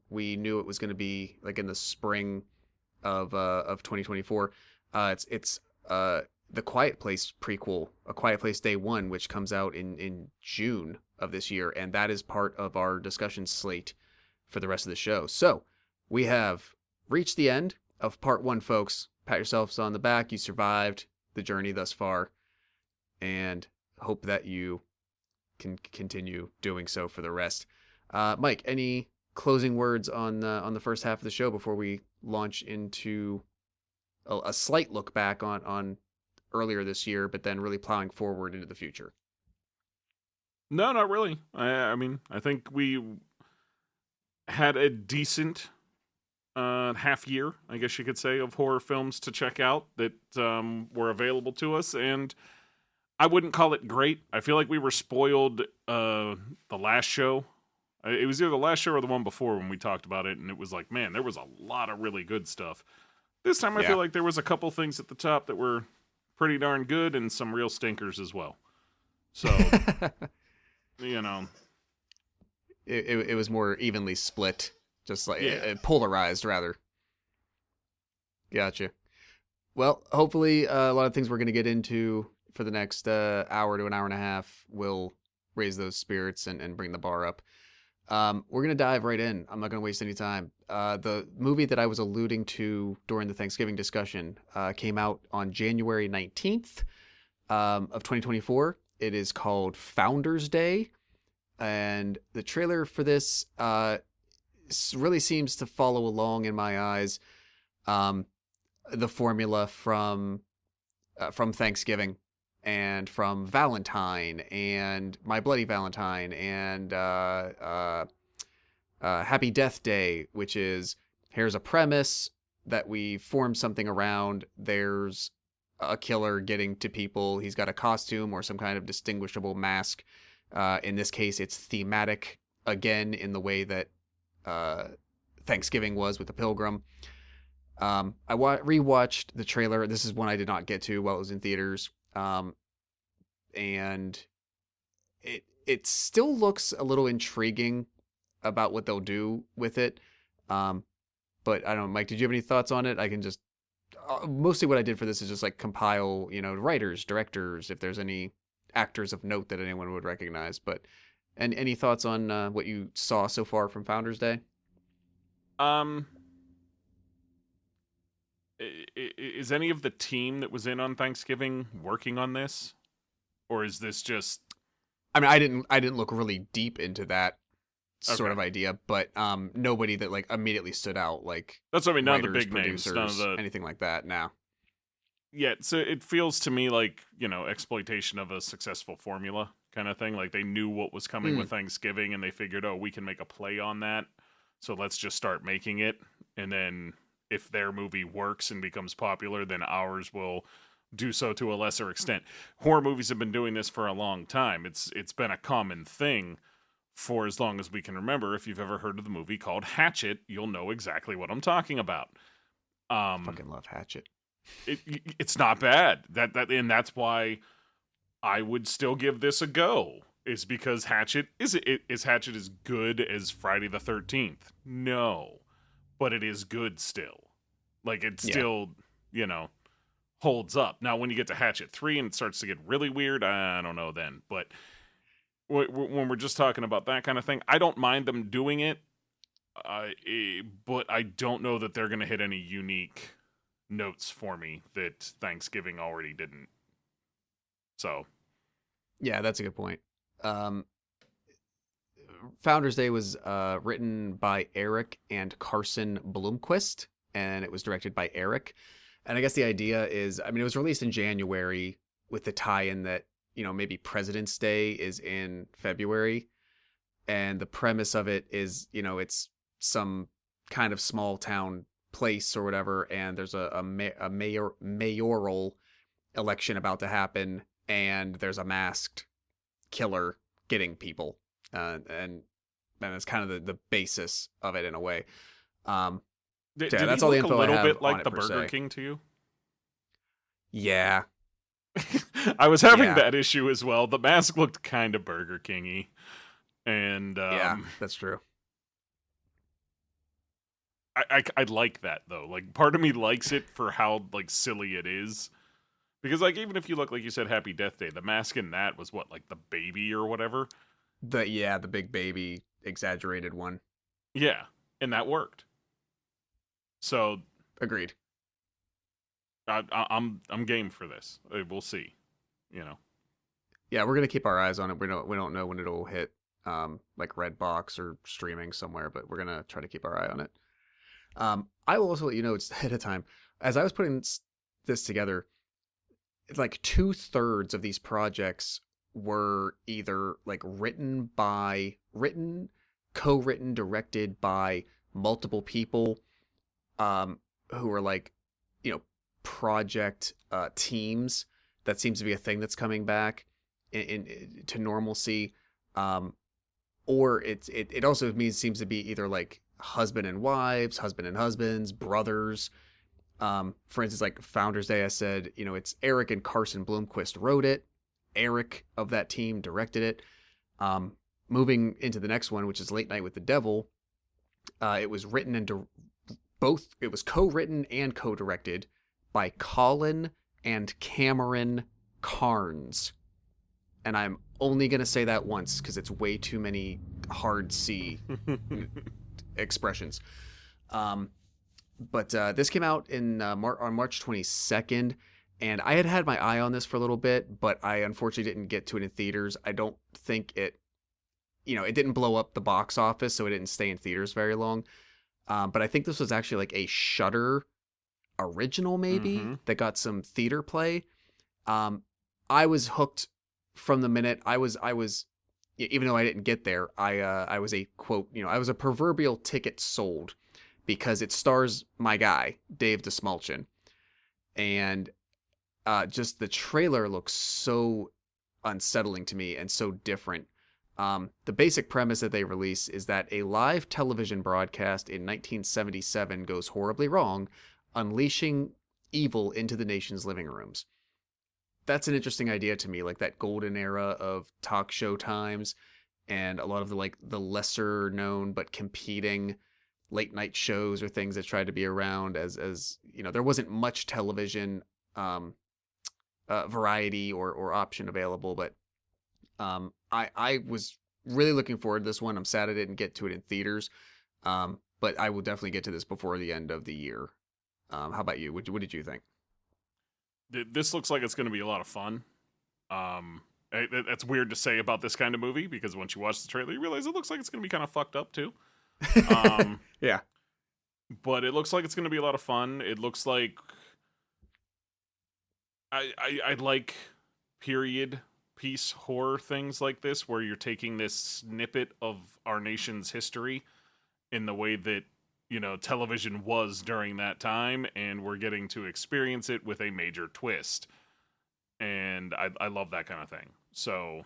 we knew it was going to be like in the spring of 2024. It's the Quiet Place prequel, A Quiet Place Day One, which comes out in June of this year, and that is part of our discussion slate for the rest of the show. So we have reached the end of part one, folks. Pat yourselves on the back. You survived the journey thus far, and hope that you can continue doing so for the rest. Mike, any closing words on the first half of the show before we launch into a slight look back on earlier this year, but then really plowing forward into the future? No, not really. I mean, I think we had a decent half year, I guess you could say, of horror films to check out that were available to us, and I wouldn't call it great. I feel like we were spoiled the last show. It was either the last show or the one before when we talked about it, and it was like, man, there was a lot of really good stuff. This time I feel like there was a couple things at the top that were pretty darn good and some real stinkers as well. So, you know. It was more evenly split, just like polarized, rather. Gotcha. Well, hopefully a lot of things we're going to get into for the next hour to an hour and a half will raise those spirits and bring the bar up. We're going to dive right in. I'm not going to waste any time. The movie that I was alluding to during the Thanksgiving discussion came out on January 19th of 2024. It is called Founders Day. And the trailer for this really seems to follow along, in my eyes, the formula from Thanksgiving and from Valentine and My Bloody Valentine and Happy Death Day, which is, here's a premise that we form something around. There's a killer getting to people. He's got a costume or some kind of distinguishable mask. In this case, it's thematic, again, in the way that Thanksgiving was with the Pilgrim. I rewatched the trailer. This is one I did not get to while it was in theaters. And it still looks a little intriguing about what they'll do with it. But I don't know, Mike, did you have any thoughts on it? I can just, mostly what I did for this is just like compile, writers, directors, if there's any actors of note that anyone would recognize. But, and any thoughts on what you saw so far from Founders Day? Is any of the team that was in on Thanksgiving working on this, or is this just? I mean, I didn't look really deep into that sort of idea, but nobody that like immediately stood out. Like, that's what I mean. None of the writers, big names, none of the anything like that. Now, yeah. So it feels to me like exploitation of a successful formula kind of thing. Like they knew what was coming with Thanksgiving, and they figured, oh, we can make a play on that. So let's just start making it, and then if their movie works and becomes popular, then ours will do so to a lesser extent. Horror movies have been doing this for a long time. It's been a common thing for as long as we can remember. If you've ever heard of the movie called Hatchet, you'll know exactly what I'm talking about. Fucking love Hatchet. It's not bad. And that's why I would still give this a go. Is because Hatchet is Hatchet as good as Friday the 13th? No. But it is good still. Like, it still, holds up. Now, when you get to Hatchet 3 and it starts to get really weird, I don't know then. But when we're just talking about that kind of thing, I don't mind them doing it. But I don't know that they're going to hit any unique notes for me that Thanksgiving already didn't. So. Yeah, that's a good point. Founders Day was written by Eric and Carson Blomquist, and it was directed by Eric. And I guess the idea is, I mean, it was released in January with the tie-in that, maybe President's Day is in February. And the premise of it is, it's some kind of small town place or whatever, and there's a mayoral election about to happen, and there's a masked killer getting people. And that's kind of the basis of it in a way. Did that's he all the look info a little I have bit like on the it, per Burger se. King to you? Yeah. I was having that issue as well. The mask looked kind of Burger King-y. And yeah, that's true. I like that though. Like, part of me likes it for how like silly it is. Because like, even if you look, like you said, Happy Death Day, the mask in that was what, like the baby or whatever? The big baby exaggerated one. Yeah, and that worked. So agreed. I'm game for this. We'll see. Yeah, we're gonna keep our eyes on it. We don't know when it'll hit, like Redbox or streaming somewhere, but we're gonna try to keep our eye on it. I will also let you know it's ahead of time. As I was putting this together, like 2/3 of these projects were either like co-written, directed by multiple people, who are like, project teams. That seems to be a thing that's coming back to normalcy. Or it also seems to be either like husband and husbands, brothers. For instance, like Founders Day, I said, it's Eric and Carson Blomquist wrote it. Eric of that team directed it. Moving into the next one, which is Late Night with the Devil, it was written and it was co-written and co-directed by Colin and Cameron Carnes. And I'm only going to say that once because it's way too many hard C expressions. But this came out in on March 22nd, and I had my eye on this for a little bit, but I unfortunately didn't get to it in theaters. I don't think it, it didn't blow up the box office, so it didn't stay in theaters very long. But I think this was actually like a Shudder original, maybe, that got some theater play. I was hooked from the minute I was, even though I didn't get there, I was a quote, I was a proverbial ticket sold because it stars my guy, Dave Dastmalchian. And just the trailer looks so unsettling to me and so different. The basic premise that they release is that a live television broadcast in 1977 goes horribly wrong, unleashing evil into the nation's living rooms. That's an interesting idea to me, like that golden era of talk show times and a lot of the lesser known but competing late night shows or things that tried to be around as there wasn't much television variety or option available, but I was really looking forward to this one. I'm sad I didn't get to it in theaters, but I will definitely get to this before the end of the year. How about you? What did you think? This looks like it's going to be a lot of fun. That's weird to say about this kind of movie because once you watch the trailer, you realize it looks like it's going to be kind of fucked up too. Yeah. But it looks like it's going to be a lot of fun. It looks like I like period piece horror things like this where you're taking this snippet of our nation's history in the way that television was during that time, and we're getting to experience it with a major twist. And I love that kind of thing. So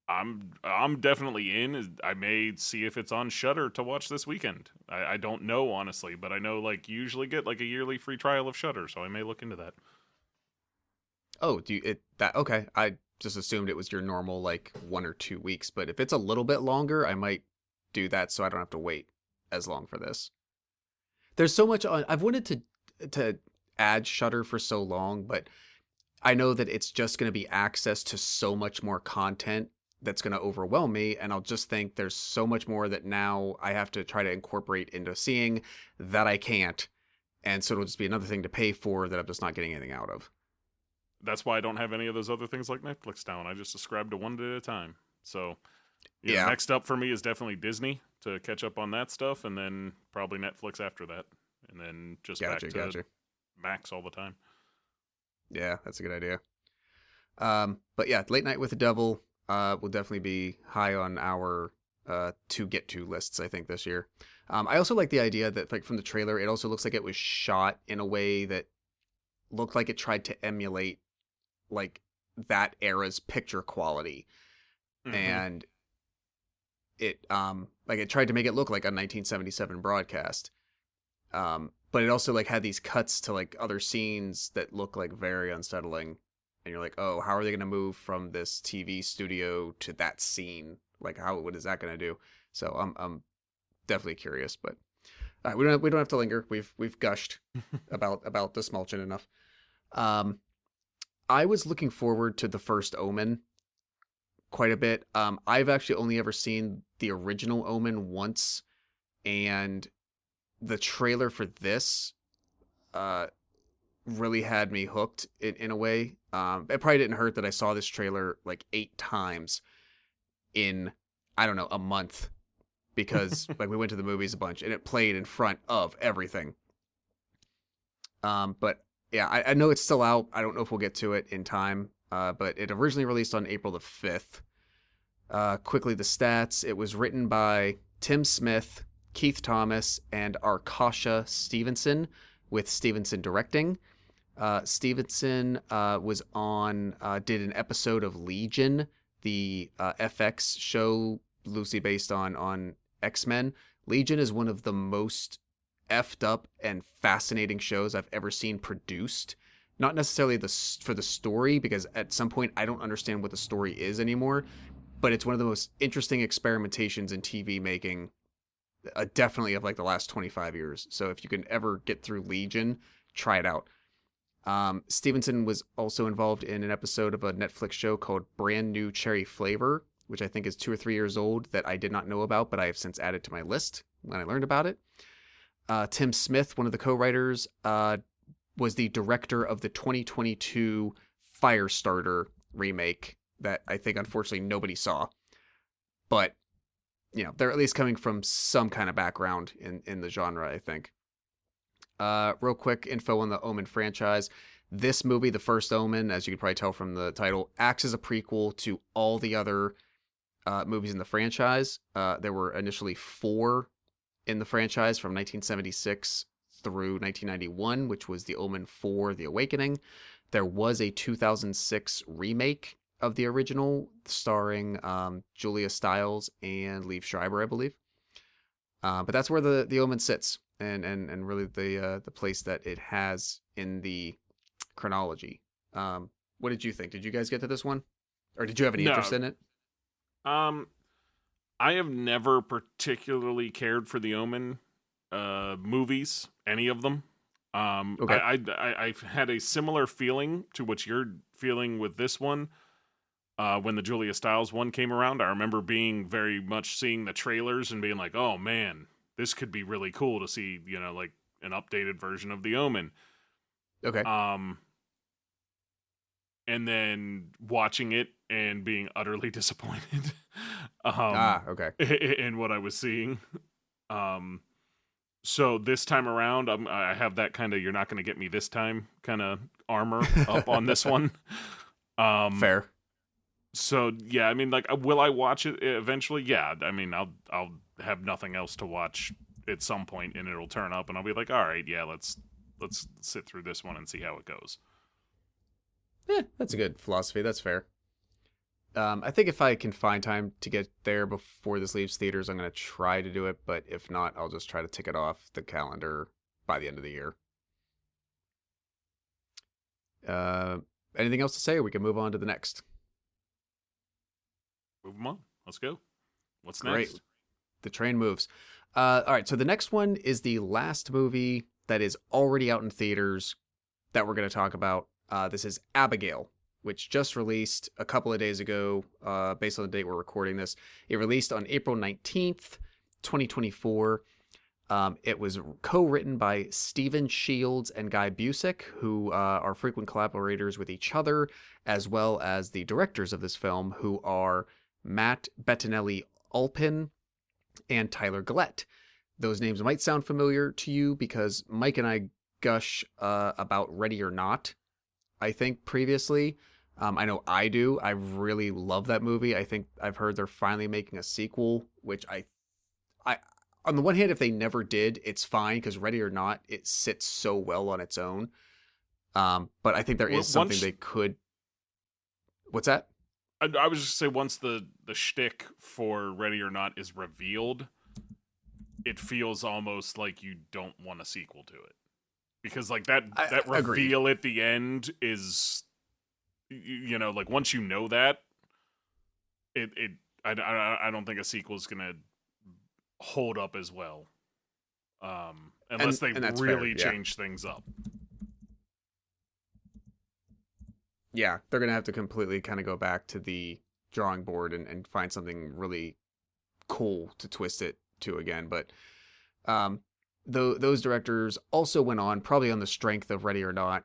I'm definitely in. I may see if it's on Shudder to watch this weekend. I don't know, honestly, but I know you usually get a yearly free trial of Shudder, so I may look into that. Oh, okay. I just assumed it was your normal 1 or 2 weeks, but if it's a little bit longer, I might do that so I don't have to wait as long for this. There's so much on. I've wanted to add Shudder for so long, but I know that it's just going to be access to so much more content that's going to overwhelm me, and I'll just think there's so much more that now I have to try to incorporate into seeing that I can't, and so it'll just be another thing to pay for that I'm just not getting anything out of. That's why I don't have any of those other things like Netflix down. I just subscribe to one at a time. So yeah. Next up for me is definitely Disney to catch up on that stuff, and then probably Netflix after that, and then just back to Max all the time. Yeah, that's a good idea. But yeah, Late Night with the Devil will definitely be high on our to get to lists, I think, this year. I also like the idea that from the trailer, it also looks like it was shot in a way that looked like it tried to emulate that era's picture quality. Mm-hmm. And it it tried to make it look like a 1977 broadcast. But it also had these cuts to other scenes that look very unsettling, and you're like, oh, how are they going to move from this TV studio to that scene? What is that going to do? So I'm definitely curious, but we don't have to linger. We've gushed about Dastmalchian enough. I was looking forward to The First Omen quite a bit. I've actually only ever seen the original Omen once, and the trailer for this really had me hooked in a way. It probably didn't hurt that I saw this trailer 8 times in, I don't know, a month, because we went to the movies a bunch and it played in front of everything. But yeah, I know it's still out. I don't know if we'll get to it in time, but it originally released on April the 5th. Quickly, the stats. It was written by Tim Smith, Keith Thomas, and Arkasha Stevenson, with Stevenson directing. Stevenson did an episode of Legion, the FX show loosely based on X-Men. Legion is one of the most effed up and fascinating shows I've ever seen produced. Not necessarily for the story, because at some point I don't understand what the story is anymore, but it's one of the most interesting experimentations in TV making, definitely of the last 25 years. So if you can ever get through Legion, try it out. Stevenson was also involved in an episode of a Netflix show called Brand New Cherry Flavor, which I think is 2 or 3 years old, that I did not know about, but I have since added to my list when I learned about it. Tim Smith, one of the co-writers, was the director of the 2022 Firestarter remake that I think unfortunately nobody saw. But, they're at least coming from some kind of background in the genre, I think. Real quick info on the Omen franchise. This movie, The First Omen, as you can probably tell from the title, acts as a prequel to all the other movies in the franchise. There were initially 4 in the franchise from 1976 through 1991, which was The Omen 4, The Awakening. There was a 2006 remake of the original starring Julia Stiles and Liev Schreiber, I believe. But that's where the Omen sits, and really the place that it has in the chronology. What did you think? Did you guys get to this one? Or did you have any interest in it? I have never particularly cared for the Omen movies, any of them. Okay. I've had a similar feeling to what you're feeling with this one. When the Julia Stiles one came around, I remember being very much seeing the trailers and being like, oh man, this could be really cool to see, like an updated version of the Omen. Okay. And then watching it and being utterly disappointed. Okay. In what I was seeing. So this time around, I have that kind of "you're not going to get me this time" kind of armor up on this one. Fair. So yeah, I mean, like, will I watch it eventually? Yeah, I mean, I'll have nothing else to watch at some point, and it'll turn up, and I'll be like, all right, yeah, let's sit through this one and see how it goes. Yeah, that's a good philosophy. That's fair. I think if I can find time to get there before this leaves theaters, I'm going to try to do it. But if not, I'll just try to tick it off the calendar by the end of the year. Anything else to say, or we can move on to the next? Move them on. Let's go. What's Great. next? The train moves. All right, so the next one is the last movie that is already out in theaters that we're going to talk about. This is Abigail, which just released a couple of days ago, based on the date we're recording this. It released on April 19th, 2024. It was co-written by Stephen Shields and Guy Busick, who are frequent collaborators with each other, as well as the directors of this film, who are Matt Bettinelli-Olpin and Tyler Gillett. Those names might sound familiar to you because Mike and I gush about Ready or Not, I think, previously. I know I do. I really love that movie. I think I've heard they're finally making a sequel, which I on the one hand, if they never did, it's fine, because Ready or Not, it sits so well on its own. But I think there is something they could... What's that? I was just say, once the shtick for Ready or Not is revealed, it feels almost like you don't want a sequel to it, because like that reveal at the end is, like, once you know that, I don't think a sequel is gonna hold up as well, unless they really change things up. Yeah, they're going to have to completely kind of go back to the drawing board and find something really cool to twist it to again. But those directors also went on, probably on the strength of Ready or Not.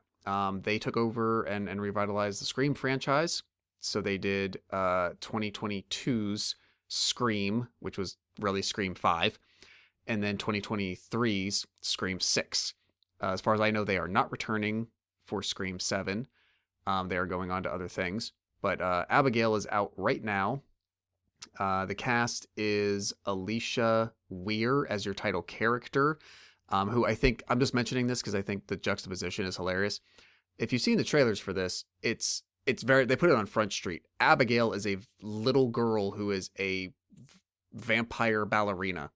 They took over and revitalized the Scream franchise. So they did 2022's Scream, which was really Scream 5, and then 2023's Scream 6. As far as I know, they are not returning for Scream 7. They are going on to other things. But Abigail is out right now. The cast is Alicia Weir as your title character, who I think, I'm just mentioning this because I think the juxtaposition is hilarious. If you've seen the trailers for this, it's very, they put it on Front Street. Abigail is a little girl who is a vampire ballerina.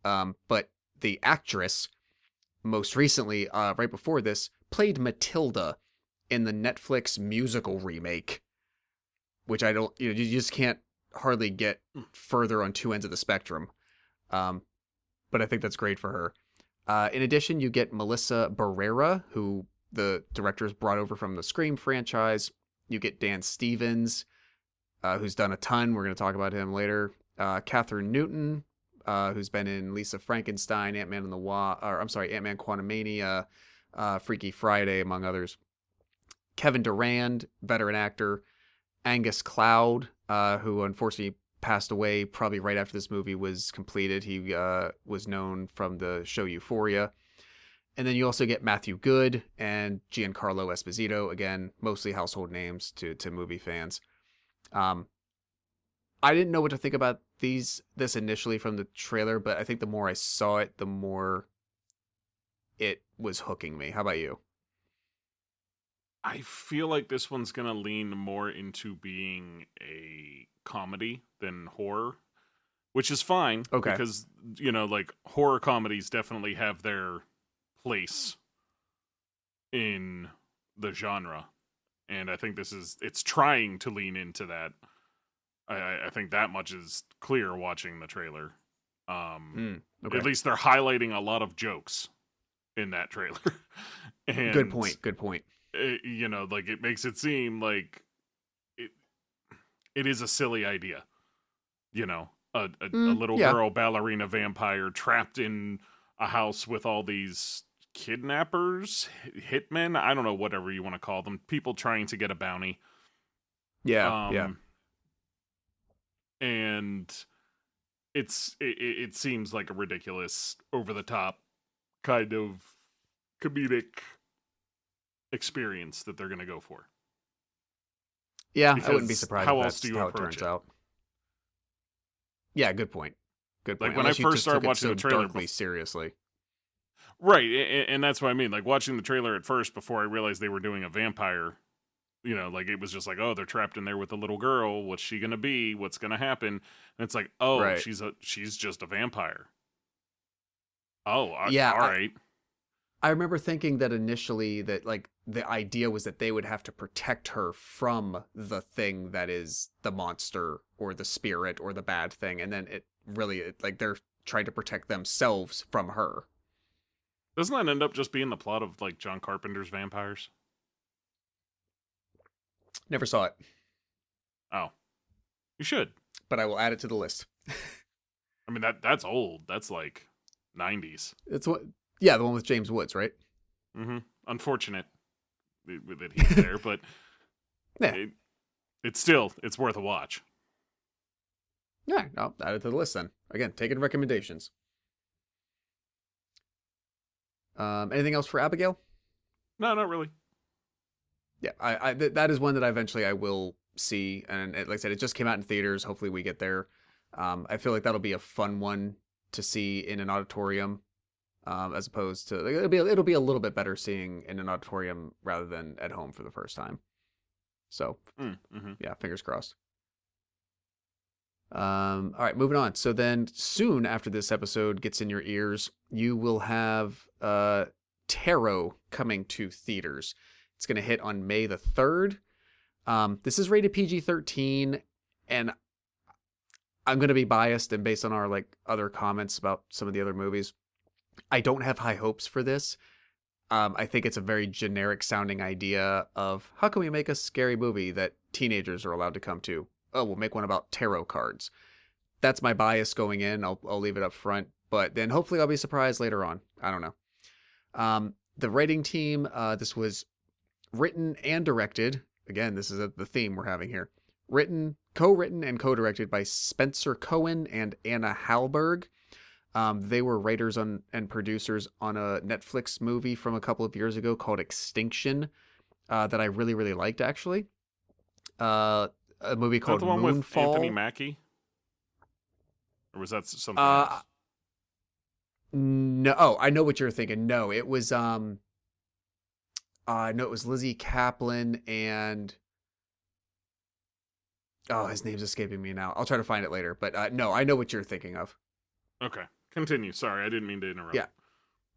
But the actress, most recently, right before this, played Matilda in the Netflix musical remake, which I don't, you just can't hardly get further on two ends of the spectrum. But I think that's great for her. In addition, you get Melissa Barrera, who the directors brought over from the Scream franchise. You get Dan Stevens, who's done a ton. We're going to talk about him later. Catherine Newton, who's been in Lisa Frankenstein, Ant-Man and the Ant-Man Quantumania, Freaky Friday, among others. Kevin Durand, veteran actor. Angus Cloud, who unfortunately passed away probably right after this movie was completed. He was known from the show Euphoria. And then you also get Matthew Good and Giancarlo Esposito, again, mostly household names to movie fans. I didn't know what to think about this initially from the trailer, but I think the more I saw it, the more it was hooking me. How about you? I feel like this one's going to lean more into being a comedy than horror, which is fine. Okay. Because, like, horror comedies definitely have their place in the genre. And I think it's trying to lean into that. I think that much is clear watching the trailer. Okay. At least they're highlighting a lot of jokes in that trailer. And Good point. Like, it makes it seem like it is a silly idea. A little girl ballerina vampire trapped in a house with all these kidnappers, hitmen, I don't know, whatever you want to call them, people trying to get a bounty. Yeah. And it seems like a ridiculous, over the top kind of comedic experience that they're going to go for. Yeah, Because I wouldn't be surprised how if else that's do you how it approach turns it? out. Yeah, good point. Like, when Unless I you first started took it watching so the trailer darkly seriously. Right, and that's what I mean. Like, watching the trailer at first before I realized they were doing a vampire, like, it was just like, oh, they're trapped in there with a little girl. What's she gonna be? What's gonna happen? And it's like, oh, Right. she's just a vampire. Oh, Yeah, all right. I remember thinking that initially that, like, the idea was that they would have to protect her from the thing that is the monster or the spirit or the bad thing, and then like, they're trying to protect themselves from her. Doesn't that end up just being the plot of, like, John Carpenter's Vampires? Never saw it, Oh, you should. but I will add it to the list. I mean, that's old. That's like 90s. It's the one with James Woods, right? Mm-hmm. Unfortunate that he's there, but Yeah. it's worth a watch. Yeah, I'll add it to the list then. Again, taking recommendations. Anything else for Abigail? No, not really. Yeah, that is one that I will see, and like I said, it just came out in theaters. Hopefully, we get there. I feel like that'll be a fun one to see in an auditorium, as opposed to, like, it'll be a little bit better seeing in an auditorium rather than at home for the first time. So, Mm-hmm. yeah, fingers crossed. All right, moving on. So then, soon after this episode gets in your ears, you will have Tarot coming to theaters. It's going to hit on May the 3rd. This is rated PG-13, and I'm going to be biased, and based on our, like, other comments about some of the other movies, I don't have high hopes for this. I think it's a very generic sounding idea of, how can we make a scary movie that teenagers are allowed to come to? Oh, we'll make one about tarot cards. That's my bias going in. I'll leave it up front, but then hopefully I'll be surprised later on. I don't know. The writing team, this was written and directed. Again, this is the theme we're having here. Co-written and co-directed by Spencer Cohen and Anna Hallberg. They were writers and producers on a Netflix movie from a couple of years ago called Extinction, that I really, really liked, actually. A movie called the one Moonfall. with Anthony Mackie? Or was that something else? No. Oh, I know what you're thinking. No, it was no, it was Lizzie Kaplan and, oh, his name's escaping me now. I'll try to find it later. But no, I know what you're thinking of. Okay, continue. Sorry, I didn't mean to interrupt. Yeah.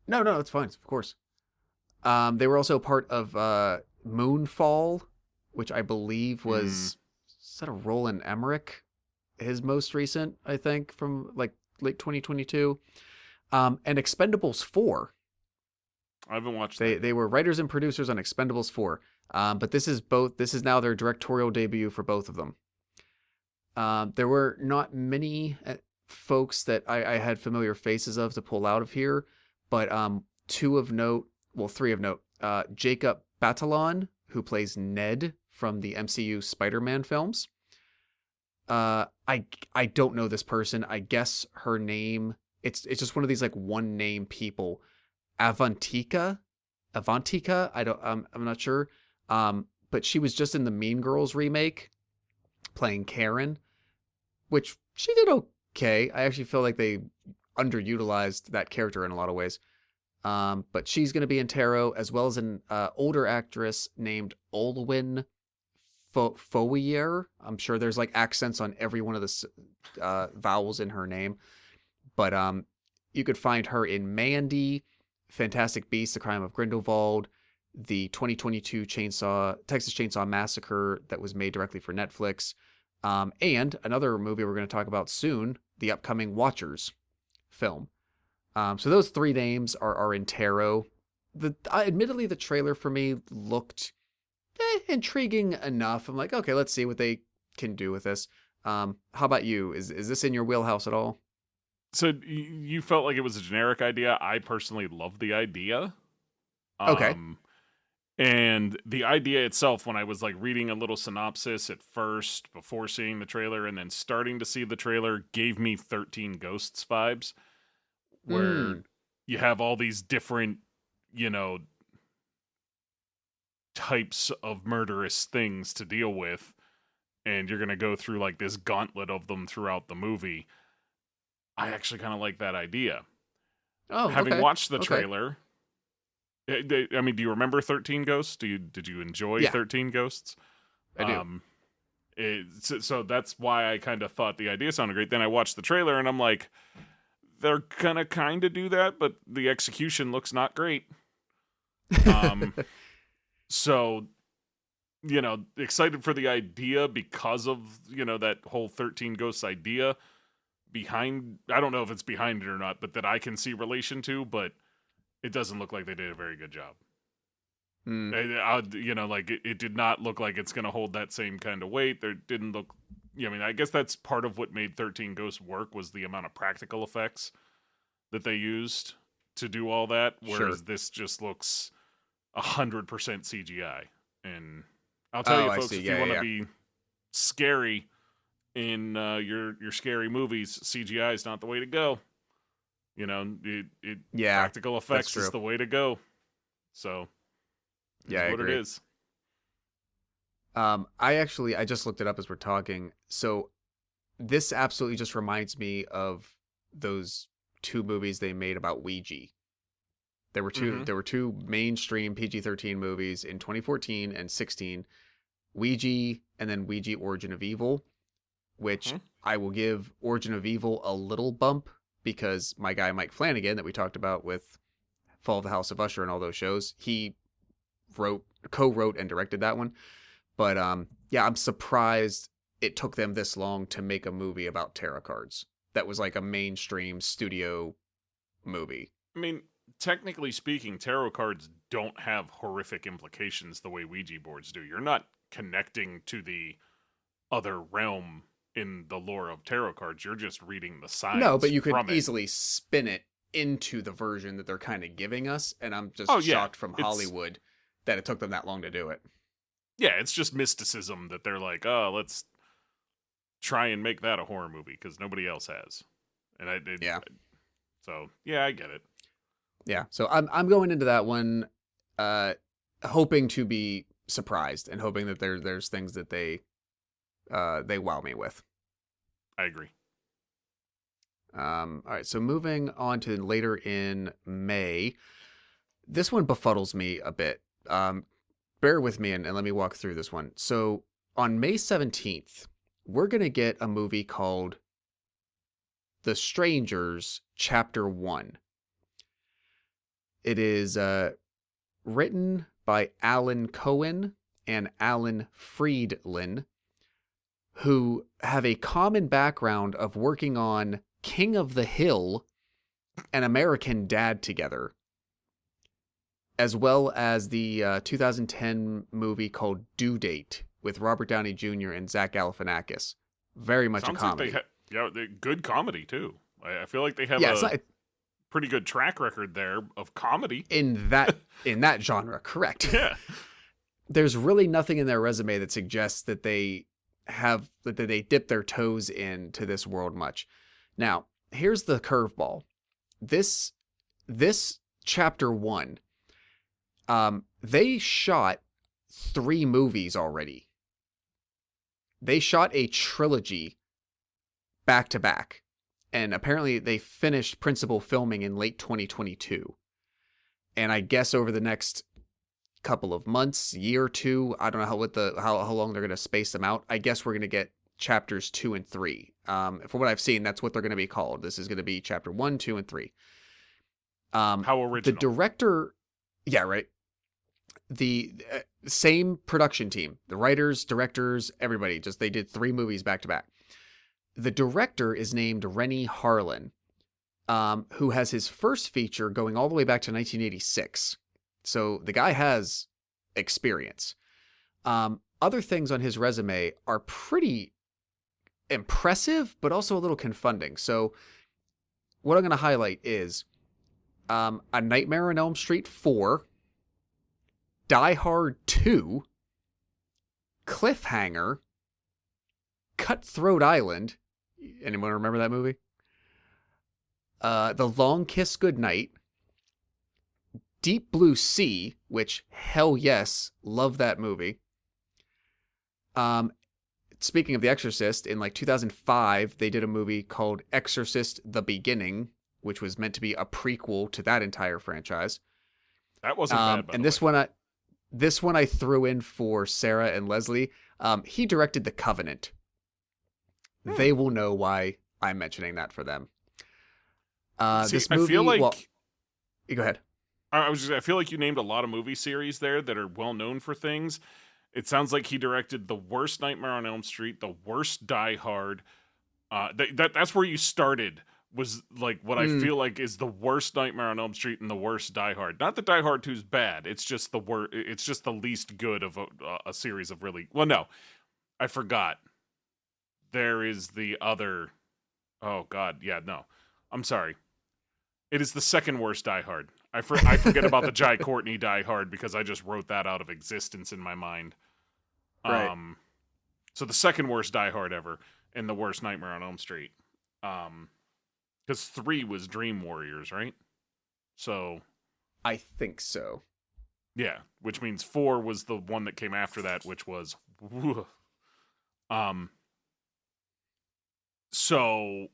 No, it's fine. Of course. They were also part of Moonfall, which I believe was, is that a Roland Emmerich? His most recent, I think, from, like, late 2022. And Expendables 4. I haven't watched They that. they were writers and producers on Expendables 4. But this is now their directorial debut for both of them. There were not many folks that I had familiar faces of to pull out of here, but two of note, well, three of note. Jacob Batalon, who plays Ned from the MCU Spider-Man films. I don't know this person. I guess her name. It's just one of these like one name people. Avantika. I'm not sure. But she was just in the Mean Girls remake, playing Karen, which she did okay. I actually feel like they underutilized that character in a lot of ways. But she's going to be in Tarot, as well as an older actress named Olwyn Fowier. I'm sure there's like accents on every one of the vowels in her name. But you could find her in Mandy, Fantastic Beasts: The Crime of Grindelwald, the 2022 Texas Chainsaw Massacre that was made directly for Netflix, and another movie we're going to talk about soon, the upcoming Watchers film. So those three names are in Tarot. Admittedly, the trailer for me looked intriguing enough. I'm like, okay, let's see what they can do with this. How about you? Is this in your wheelhouse at all? So you felt like it was a generic idea. I personally love the idea. Okay. And the idea itself, when I was like reading a little synopsis at first before seeing the trailer and then starting to see the trailer, gave me 13 Ghosts vibes, where you have all these different, types of murderous things to deal with, and you're going to go through like this gauntlet of them throughout the movie. I actually kind of like that idea. Oh, Having okay. watched the trailer, I mean, do you remember 13 Ghosts? Did you enjoy 13 Ghosts? I do. So that's why I kind of thought the idea sounded great. Then I watched the trailer and I'm like, they're gonna kind of do that, but the execution looks not great. So, excited for the idea because of, that whole 13 Ghosts idea behind. I don't know if it's behind it or not, but that I can see relation to, but it doesn't look like they did a very good job. It did not look like it's going to hold that same kind of weight. There didn't look. I guess that's part of what made 13 Ghosts work was the amount of practical effects that they used to do all that. Whereas this just looks 100% CGI. And I'll tell you, folks, if you want to be scary in your scary movies, CGI is not the way to go. Practical effects is the way to go. So, I what agree. it is. I just looked it up as we're talking. So this absolutely just reminds me of those two movies they made about Ouija. There were two mainstream PG-13 movies in 2014 and 16, Ouija and then Ouija Origin of Evil, which I will give Origin of Evil a little bump because my guy Mike Flanagan that we talked about with Fall of the House of Usher and all those shows, he co-wrote and directed that one. But I'm surprised it took them this long to make a movie about tarot cards. That was like a mainstream studio movie. I mean, technically speaking, tarot cards don't have horrific implications the way Ouija boards do. You're not connecting to the other realm in the lore of tarot cards. You're just reading the signs. No, but you could easily spin it into the version that they're kind of giving us, and I'm just shocked from Hollywood that it took them that long to do it. Yeah, it's just mysticism that they're like, oh, let's try and make that a horror movie because nobody else has. And I get it. Yeah, so I'm going into that one hoping to be surprised and hoping that there's things that they wow me with. I agree. All right, so moving on to later in May, this one befuddles me a bit. Bear with me and let me walk through this one. So on May 17th, we're going to get a movie called The Strangers, Chapter 1. It is written by Alan Cohen and Alan Friedland, who have a common background of working on King of the Hill and American Dad together. as well as the 2010 movie called Due Date with Robert Downey Jr. and Zach Galifianakis. Very much Sounds a comedy. like good comedy too. I feel like they have Yeah, pretty good track record there of comedy in that genre, correct? Yeah. There's really nothing in their resume that suggests that they dip their toes into this world much. Now, here's the curveball. This chapter 1, they shot 3 movies already. They shot a trilogy back to back. And apparently they finished principal filming in late 2022. And I guess over the next couple of months, year or two, I don't know how long they're going to space them out. I guess we're going to get chapters 2 and 3. From what I've seen, that's what they're going to be called. This is going to be chapter 1, 2, and 3. How original. The director, yeah, right. The same production team, the writers, directors, everybody, just they did 3 movies back to back. The director is named Renny Harlin, who has his first feature going all the way back to 1986. So the guy has experience. Other things on his resume are pretty impressive, but also a little confunding. So what I'm going to highlight is A Nightmare on Elm Street 4, Die Hard 2, Cliffhanger, Cutthroat Island. Anyone remember that movie? The Long Kiss Goodnight, Deep Blue Sea, which hell yes, love that movie. Speaking of The Exorcist, in like 2005, they did a movie called Exorcist: The Beginning, which was meant to be a prequel to that entire franchise. That wasn't bad. And this one I threw in for Sarah and Leslie. He directed The Covenant. They will know why I'm mentioning that for them. This movie, I feel like go ahead. I feel like you named a lot of movie series there that are well known for things. It sounds like he directed the worst Nightmare on Elm Street, the worst Die Hard. That's where you started. Was like what I feel like is the worst Nightmare on Elm Street and the worst Die Hard. Not that Die Hard 2 is bad. It's just It's just the least good of a series of really. Well, no, I forgot. There is the other. Oh God, yeah, no, I'm sorry. It is the second worst Die Hard. I forget about the Jai Courtney Die Hard because I just wrote that out of existence in my mind. Right. So the second worst Die Hard ever and the worst Nightmare on Elm Street. Because 3 was Dream Warriors, right? So I think so. Yeah, which means 4 was the one that came after that, which was So,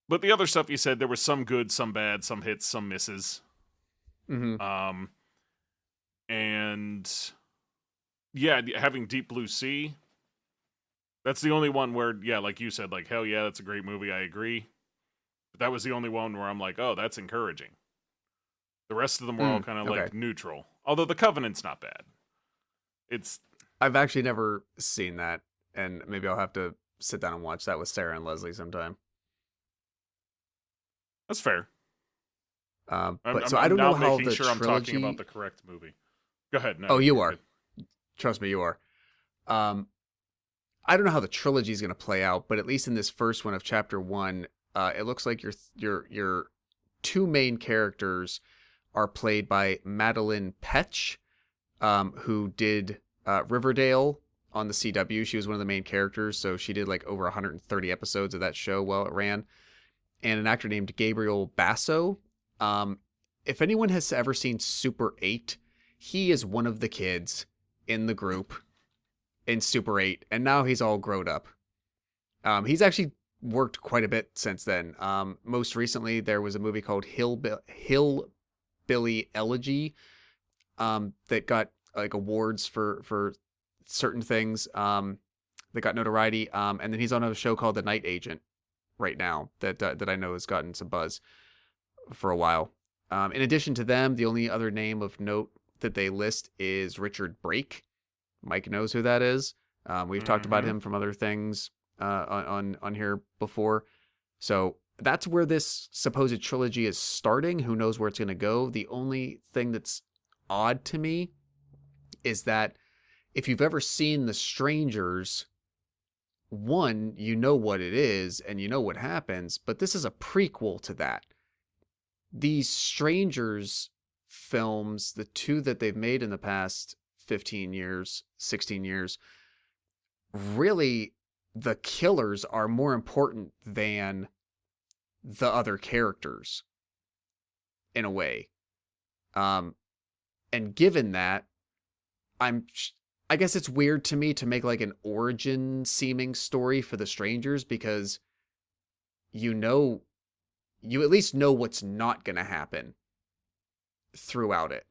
but the other stuff you said, there was some good, some bad, some hits, some misses. Mm-hmm. And yeah, having Deep Blue Sea, that's the only one where, yeah, like you said, like, hell yeah, that's a great movie, I agree. But that was the only one where I'm like, oh, that's encouraging. The rest of them were all kind of like neutral. Although The Covenant's not bad. I've actually never seen that, and maybe I'll have to sit down and watch that with Sarah and Leslie sometime. That's fair. I don't know how the trilogy... I'm talking about the correct movie. Go ahead. No, you are. Trust me, you are. I don't know how the trilogy is going to play out, but at least in this first one of chapter 1, it looks like your 2 main characters are played by Madeline Petch, who did Riverdale on the CW. She was one of the main characters, so she did like over 130 episodes of that show while it ran. And an actor named Gabriel Basso. If anyone has ever seen Super 8, he is one of the kids in the group in Super 8, and now he's all grown up. He's actually worked quite a bit since then. Most recently, there was a movie called Hillbilly Elegy that got like awards for certain things that got notoriety. And then he's on a show called The Night Agent right now that I know has gotten some buzz for a while. In addition to them, the only other name of note that they list is Richard Brake. Mike knows who that is. We've talked about him from other things on here before. So that's where this supposed trilogy is starting. Who knows where it's going to go? The only thing that's odd to me is that if you've ever seen The Strangers, one, you know what it is and you know what happens, but this is a prequel to that. These Strangers films, the two that they've made in the past 15 years, 16 years, really the killers are more important than the other characters in a way. And given that, I guess it's weird to me to make like an origin seeming story for the Strangers, because you at least know what's not going to happen throughout it.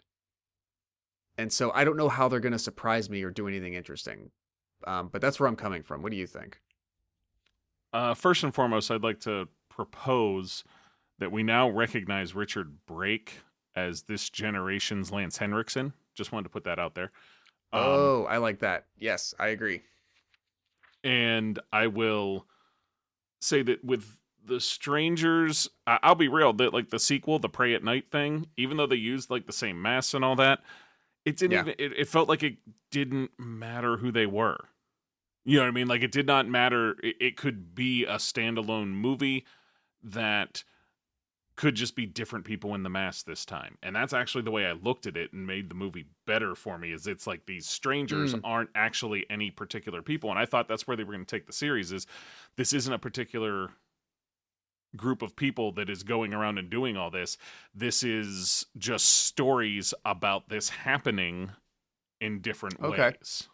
And so I don't know how they're going to surprise me or do anything interesting. But that's where I'm coming from. What do you think? First and foremost, I'd like to propose that we now recognize Richard Brake as this generation's Lance Henriksen. Just wanted to put that out there. I like that. Yes, I agree. And I will say that with The Strangers, I'll be real, that like the sequel, the Prey at Night thing, even though they used like the same masks and all that, it didn't even, it felt like it didn't matter who they were. You know what I mean? Like, it did not matter. It could be a standalone movie that could just be different people in the mask this time. And that's actually the way I looked at it and made the movie better for me, is it's like these strangers aren't actually any particular people. And I thought that's where they were going to take the series, is this isn't a particular group of people that is going around and doing all this. This is just stories about this happening in different ways.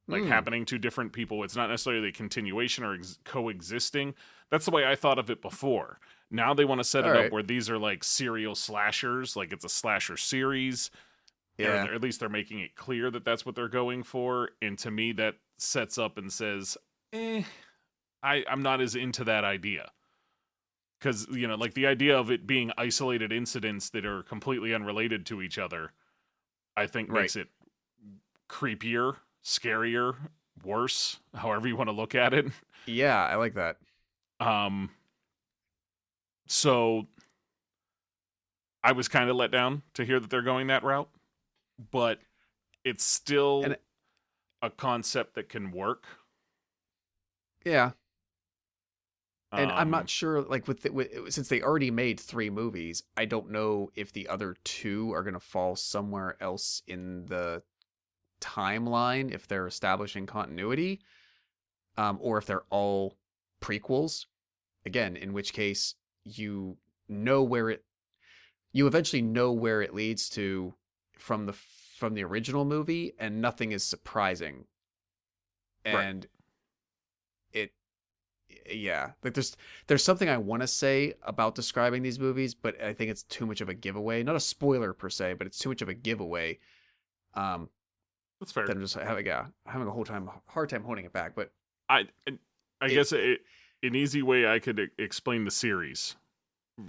Like happening to different people. It's not necessarily a continuation or coexisting. That's the way I thought of it before. Now they want to set it up where these are like serial slashers, like it's a slasher series. Yeah. Or at least they're making it clear that that's what they're going for. And to me, that sets up and says, I'm not as into that idea. Because, you know, like the idea of it being isolated incidents that are completely unrelated to each other, I think makes it creepier, scarier, worse, however you want to look at it. Yeah, I like that. So I was kind of let down to hear that they're going that route, but it's still a concept that can work. Yeah. And I'm not sure, like, since they already made 3 movies, I don't know if the other 2 are going to fall somewhere else in the timeline, if they're establishing continuity, or if they're all prequels. Again, in which case you eventually know where it leads to from the original movie, and nothing is surprising. And like there's something I want to say about describing these movies, but I think it's too much of a giveaway. Not a spoiler per se, but it's too much of a giveaway. That's fair. That I'm just having a hard time holding it back. But I guess an easy way I could explain the series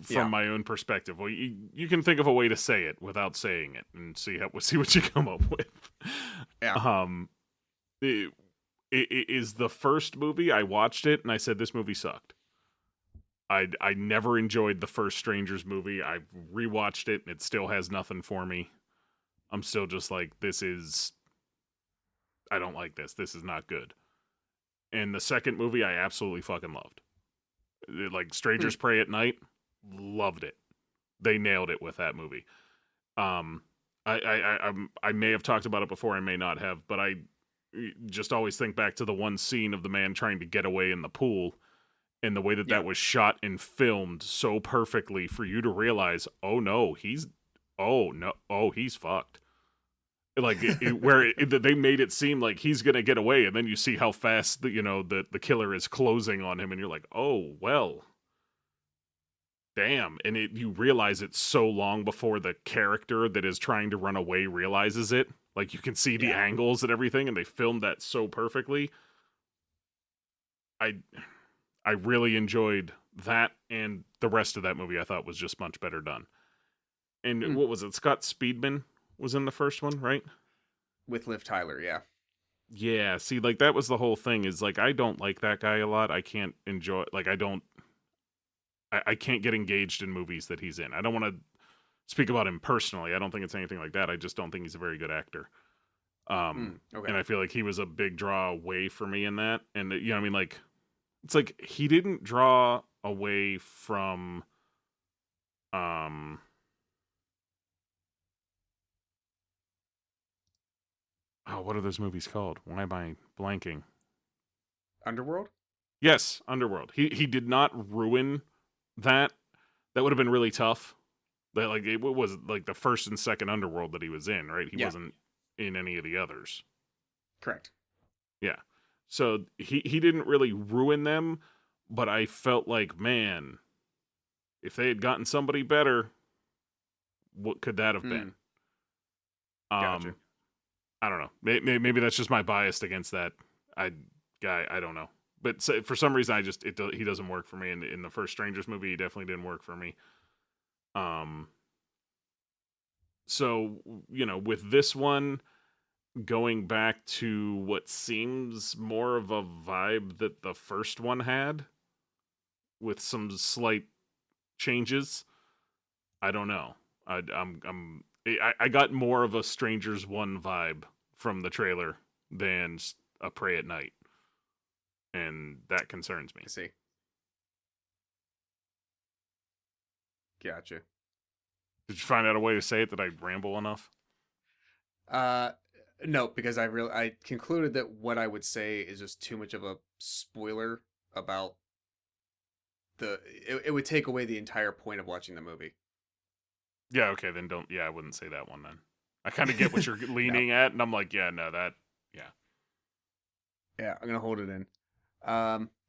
from my own perspective. Well, you can think of a way to say it without saying it, and see what you come up with. Yeah. It is the first movie. I watched it and I said, this movie sucked. I never enjoyed the first Strangers movie. I rewatched it and it still has nothing for me. I'm still just like, I don't like this. This is not good. And the second movie I absolutely fucking loved. Like Strangers Prey at Night, loved it. They nailed it with that movie. I may have talked about it before, I may not have, but I just always think back to the one scene of the man trying to get away in the pool, and the way that was shot and filmed so perfectly for you to realize, he's fucked. Like they made it seem like he's gonna get away, and then you see how fast the killer is closing on him, and you're like, oh well, damn. And you realize it's so long before the character that is trying to run away realizes it. Like, you can see the angles and everything, and they filmed that so perfectly. I really enjoyed that, and the rest of that movie I thought was just much better done. And what was it? Scott Speedman was in the first one, right? With Liv Tyler, yeah. Yeah, see, like, that was the whole thing, is, like, I don't like that guy a lot. I can't enjoy, like, I can't get engaged in movies that he's in. I don't want to speak about him personally. I don't think it's anything like that. I just don't think he's a very good actor. Okay. And I feel like he was a big draw away for me in that. And you know, what I mean, like, it's like he didn't draw away from, um, oh, what are those movies called? Why am I blanking? Underworld? Yes, Underworld. He did not ruin that. That would have been really tough. That, like, it was like the first and second Underworld that he was in, right? He Yeah. wasn't in any of the others. Correct. Yeah. So he didn't really ruin them, but I felt like, man, if they had gotten somebody better, what could that have been? Gotcha. I don't know. Maybe that's just my bias against that guy. I don't know. But for some reason, he doesn't work for me. In the first Strangers movie, he definitely didn't work for me. So, you know, with this one, going back to what seems more of a vibe that the first one had, with some slight changes, I don't know. I got more of a Strangers 1 vibe from the trailer than a Prey at Night, and that concerns me. I see. Gotcha. Did you find out a way to say it that I ramble enough? No, because I concluded that what I would say is just too much of a spoiler about it would take away the entire point of watching the movie. Yeah, okay, then don't. Yeah, I wouldn't say that one then. I kind of get what you're leaning at, and I'm like, yeah, no, that, yeah. Yeah, I'm gonna hold it in.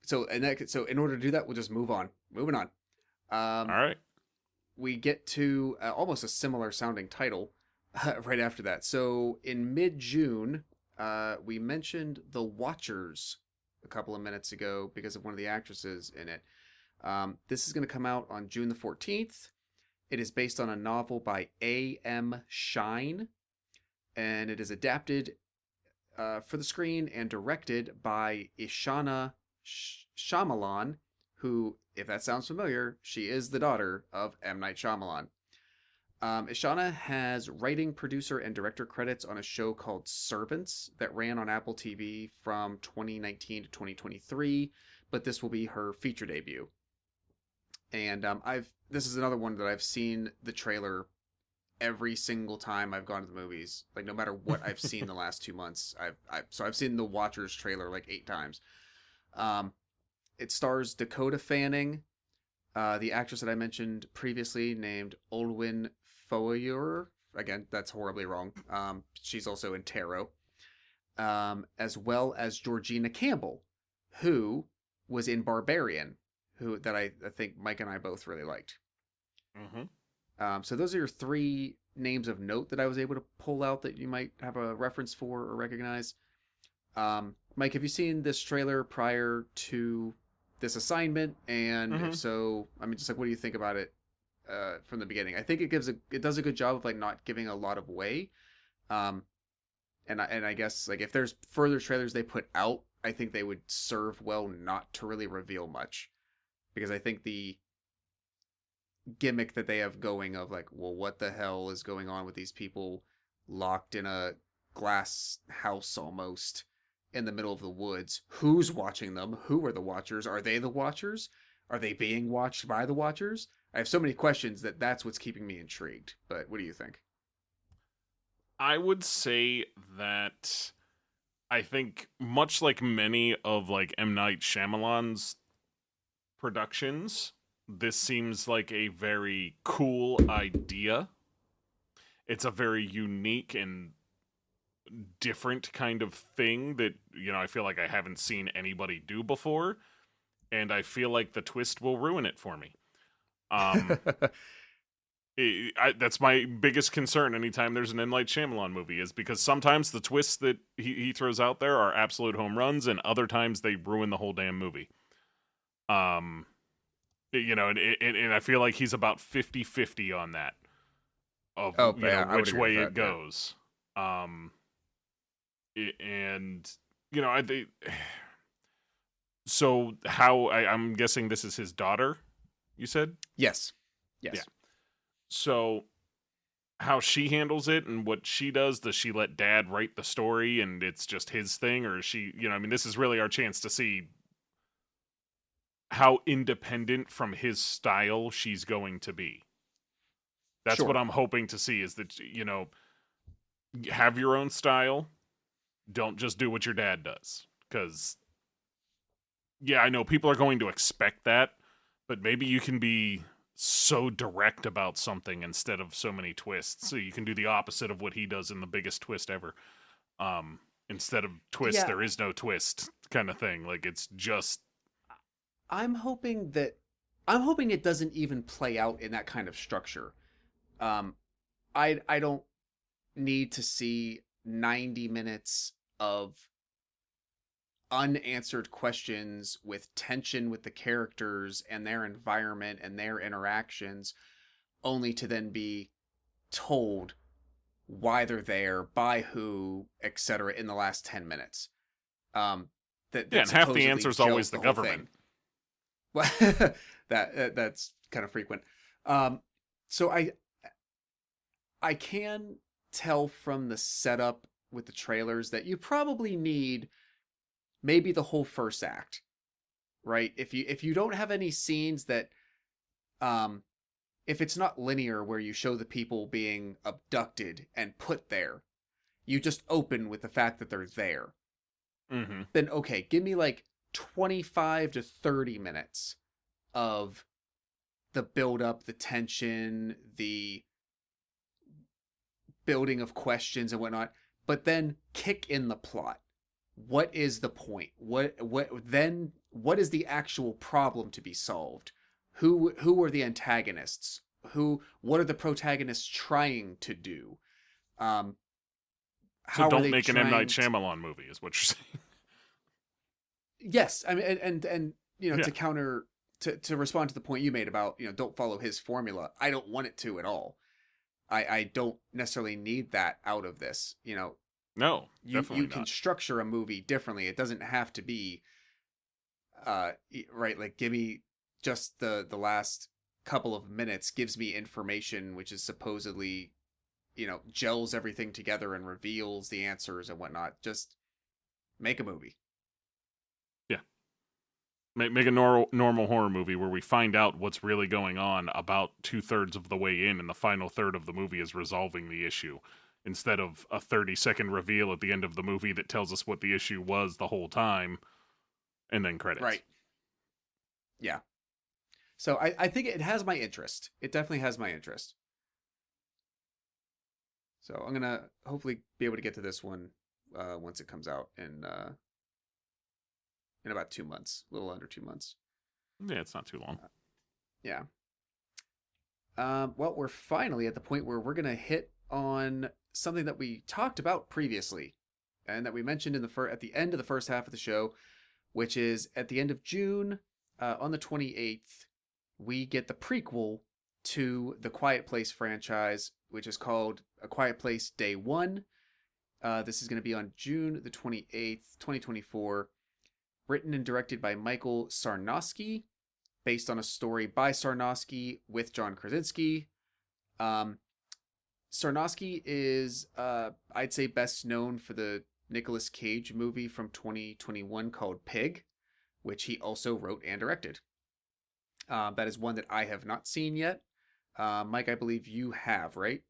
So in order to do that, we'll just move on. Moving on. All right. We get to almost a similar sounding title right after that. So in mid-June, we mentioned The Watchers a couple of minutes ago because of one of the actresses in it. This is going to come out on June the 14th. It is based on a novel by A.M. Shine, and it is adapted for the screen and directed by Ishana Shyamalan, who, if that sounds familiar, she is the daughter of M. Night Shyamalan. Ishana has writing, producer, and director credits on a show called Servants that ran on Apple TV from 2019 to 2023, but this will be her feature debut. And this is another one that I've seen the trailer every single time I've gone to the movies. Like, no matter what I've seen the last 2 months, I've seen the Watchers trailer like 8 times. It stars Dakota Fanning, the actress that I mentioned previously, named Olwen Foyer. Again, that's horribly wrong. She's also in Tarot. As well as Georgina Campbell, who was in Barbarian, that I think Mike and I both really liked. Mm-hmm. So those are your 3 names of note that I was able to pull out that you might have a reference for or recognize. Mike, have you seen this trailer prior to this assignment? And if so, I mean, just like, what do you think about it from the beginning? I think it does a good job of like not giving a lot of away. And I guess like if there's further trailers they put out, I think they would serve well not to really reveal much, because I think the gimmick that they have going of like, well, what the hell is going on with these people locked in a glass house almost in the middle of the woods? Who's watching them? Who are the Watchers? Are they the Watchers? Are they being watched by the Watchers? I have so many questions that's what's keeping me intrigued. But what do you think? I would say that I think much like many of like M. Night Shyamalan's productions, this seems like a very cool idea. It's a very unique and different kind of thing that, you know, I feel like I haven't seen anybody do before, and I feel like the twist will ruin it for me. That's my biggest concern anytime there's an M. Night Shyamalan movie, is because sometimes the twists that he throws out there are absolute home runs, and other times they ruin the whole damn movie. You know, and I feel like he's about 50-50 on that, of which way it goes. Yeah. And you know, so how I'm guessing this is his daughter, you said? Yes. Yeah. So how she handles it and what she does. Does she let dad write the story and it's just his thing, or is she, I mean, this is really our chance to see how independent from his style she's going to be. That's what Sure. I'm hoping to see, is that, have your own style. Don't just do what your dad does. Because, yeah, I know people are going to expect that, but maybe you can be so direct about something instead of so many twists. So you can do the opposite of what he does in the biggest twist ever. Instead of twist, Yeah, there is no twist kind of thing. Like, it's just, I'm hoping that I'm hoping it doesn't even play out in that kind of structure. Um, I don't need to see 90 minutes of unanswered questions with tension with the characters and their environment and their interactions, only to then be told why they're there, by who, etc. in the last 10 minutes. Um, yeah, that and half the supposedly answer is always gels the the whole government. thing. Well, that's kind of frequent. Um, so I can tell from the setup with the trailers that you probably need maybe the whole first act, right? If you don't have any scenes that um if it's not linear where you show the people being abducted and put there, you just open with the fact that they're there. Mm-hmm. Then okay, give me like 25 to 30 minutes of the build up, the tension, the building of questions and whatnot, but then kick in the plot. What is the point? What is the actual problem to be solved? Who are the antagonists? What are the protagonists trying to do? Um, So how are don't they make an M. Night trying to, Shyamalan movie, is what you're saying. yes, I mean, and Yeah. to counter to respond to the point you made about don't follow his formula. I don't want it to at all. I don't necessarily need that out of this. No, You definitely can not. structure a movie differently. It doesn't have to be right, like give me just the last couple of minutes gives me information which is supposedly gels everything together and reveals the answers and whatnot. Just make a movie. Yeah. Make a normal horror movie where we find out what's really going on about 2/3 of the way in, and the final third of the movie is resolving the issue, instead of a 30-second reveal at the end of the movie that tells us what the issue was the whole time, and then credits. Right. Yeah. So I think it has my interest. It definitely has my interest. So I'm gonna hopefully be able to get to this one once it comes out in about 2 months, a little under 2 months. Yeah, it's not too long. Yeah. Well, we're finally at the point where we're gonna hit on something that we talked about previously, and that we mentioned at the end of the first half of the show, which is at the end of June, on the 28th, we get the prequel to the Quiet Place franchise, which is called A Quiet Place Day One. This is going to be on June the 28th, 2024. Written and directed by Michael Sarnowski, based on a story by Sarnowski with John Krasinski. Um, Sarnowski is, I'd say, best known for the Nicolas Cage movie from 2021 called Pig, which he also wrote and directed. That is one that I have not seen yet. Mike, I believe you have, right?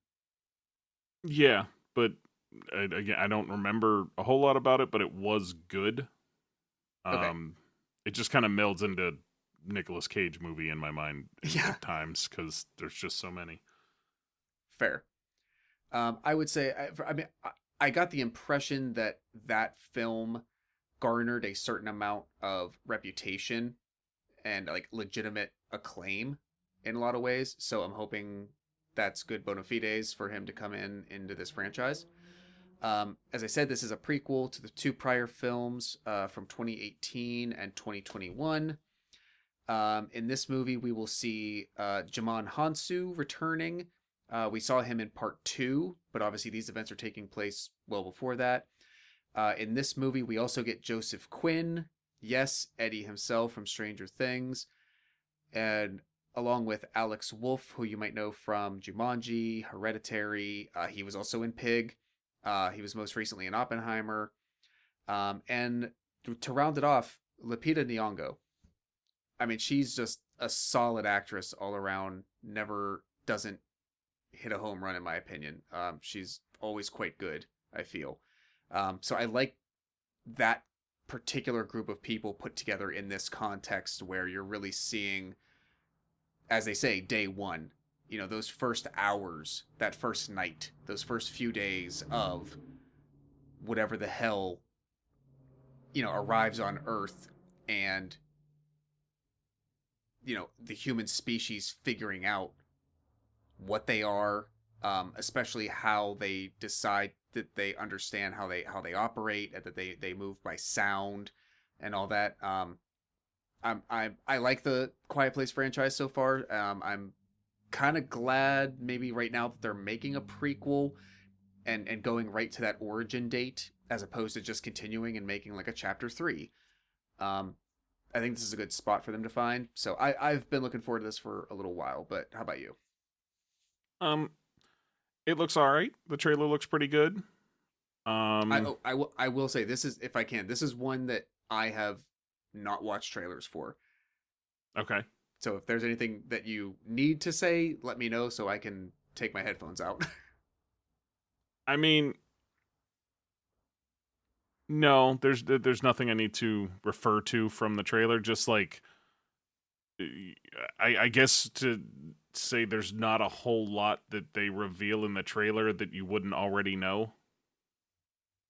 Yeah, but again, I don't remember a whole lot about it, but it was good. Okay. It just kind of melds into Nicolas Cage movie in my mind Yeah, at times, because there's just so many. fair. I would say, I got the impression that that film garnered a certain amount of reputation and like legitimate acclaim in a lot of ways. So I'm hoping that's good bona fides for him to come into this franchise. As I said, this is a prequel to the two prior films from 2018 and 2021. In this movie, we will see Djimon Hounsou returning. We saw him in part two, but obviously these events are taking place well before that. In this movie, we also get Joseph Quinn. Yes, Eddie himself from Stranger Things. And along with Alex Wolff, who you might know from Jumanji, Hereditary. He was also in Pig. He was most recently in Oppenheimer. And to round it off, Lupita Nyong'o. I mean, she's just a solid actress all around. Never doesn't hit a home run, in my opinion. She's always quite good, I feel. So I like that particular group of people put together in this context where you're really seeing, as they say, day one. You know, those first hours, that first night, those first few days of whatever the hell, arrives on Earth, and, the human species figuring out what they are, especially how they decide that they understand how they operate, and that they move by sound and all that. I like the Quiet Place franchise so far. I'm kind of glad maybe right now that they're making a prequel and going right to that origin date as opposed to just continuing and making like a chapter 3. I think this is a good spot for them to find. So I've been looking forward to this for a little while, but how about you? It looks all right. The trailer looks pretty good. I will say, this is, if I can, this is one that I have not watched trailers for. Okay. So if there's anything that you need to say, let me know so I can take my headphones out. I mean, no, there's nothing I need to refer to from the trailer. Just like, I guess to say there's not a whole lot that they reveal in the trailer that you wouldn't already know.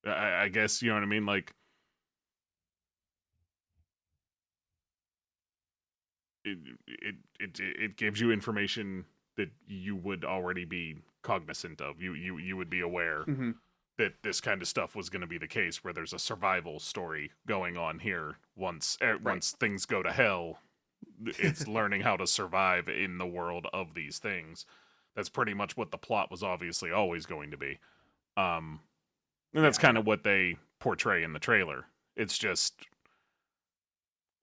I guess, you know what I mean? Like, it gives you information that you would already be cognizant of. You would be aware Mm-hmm. that this kind of stuff was going to be the case, where there's a survival story going on here. Once things go to hell, it's learning how to survive in the world of these things. That's pretty much what the plot was obviously always going to be. And that's kind of what they portray in the trailer. It's just,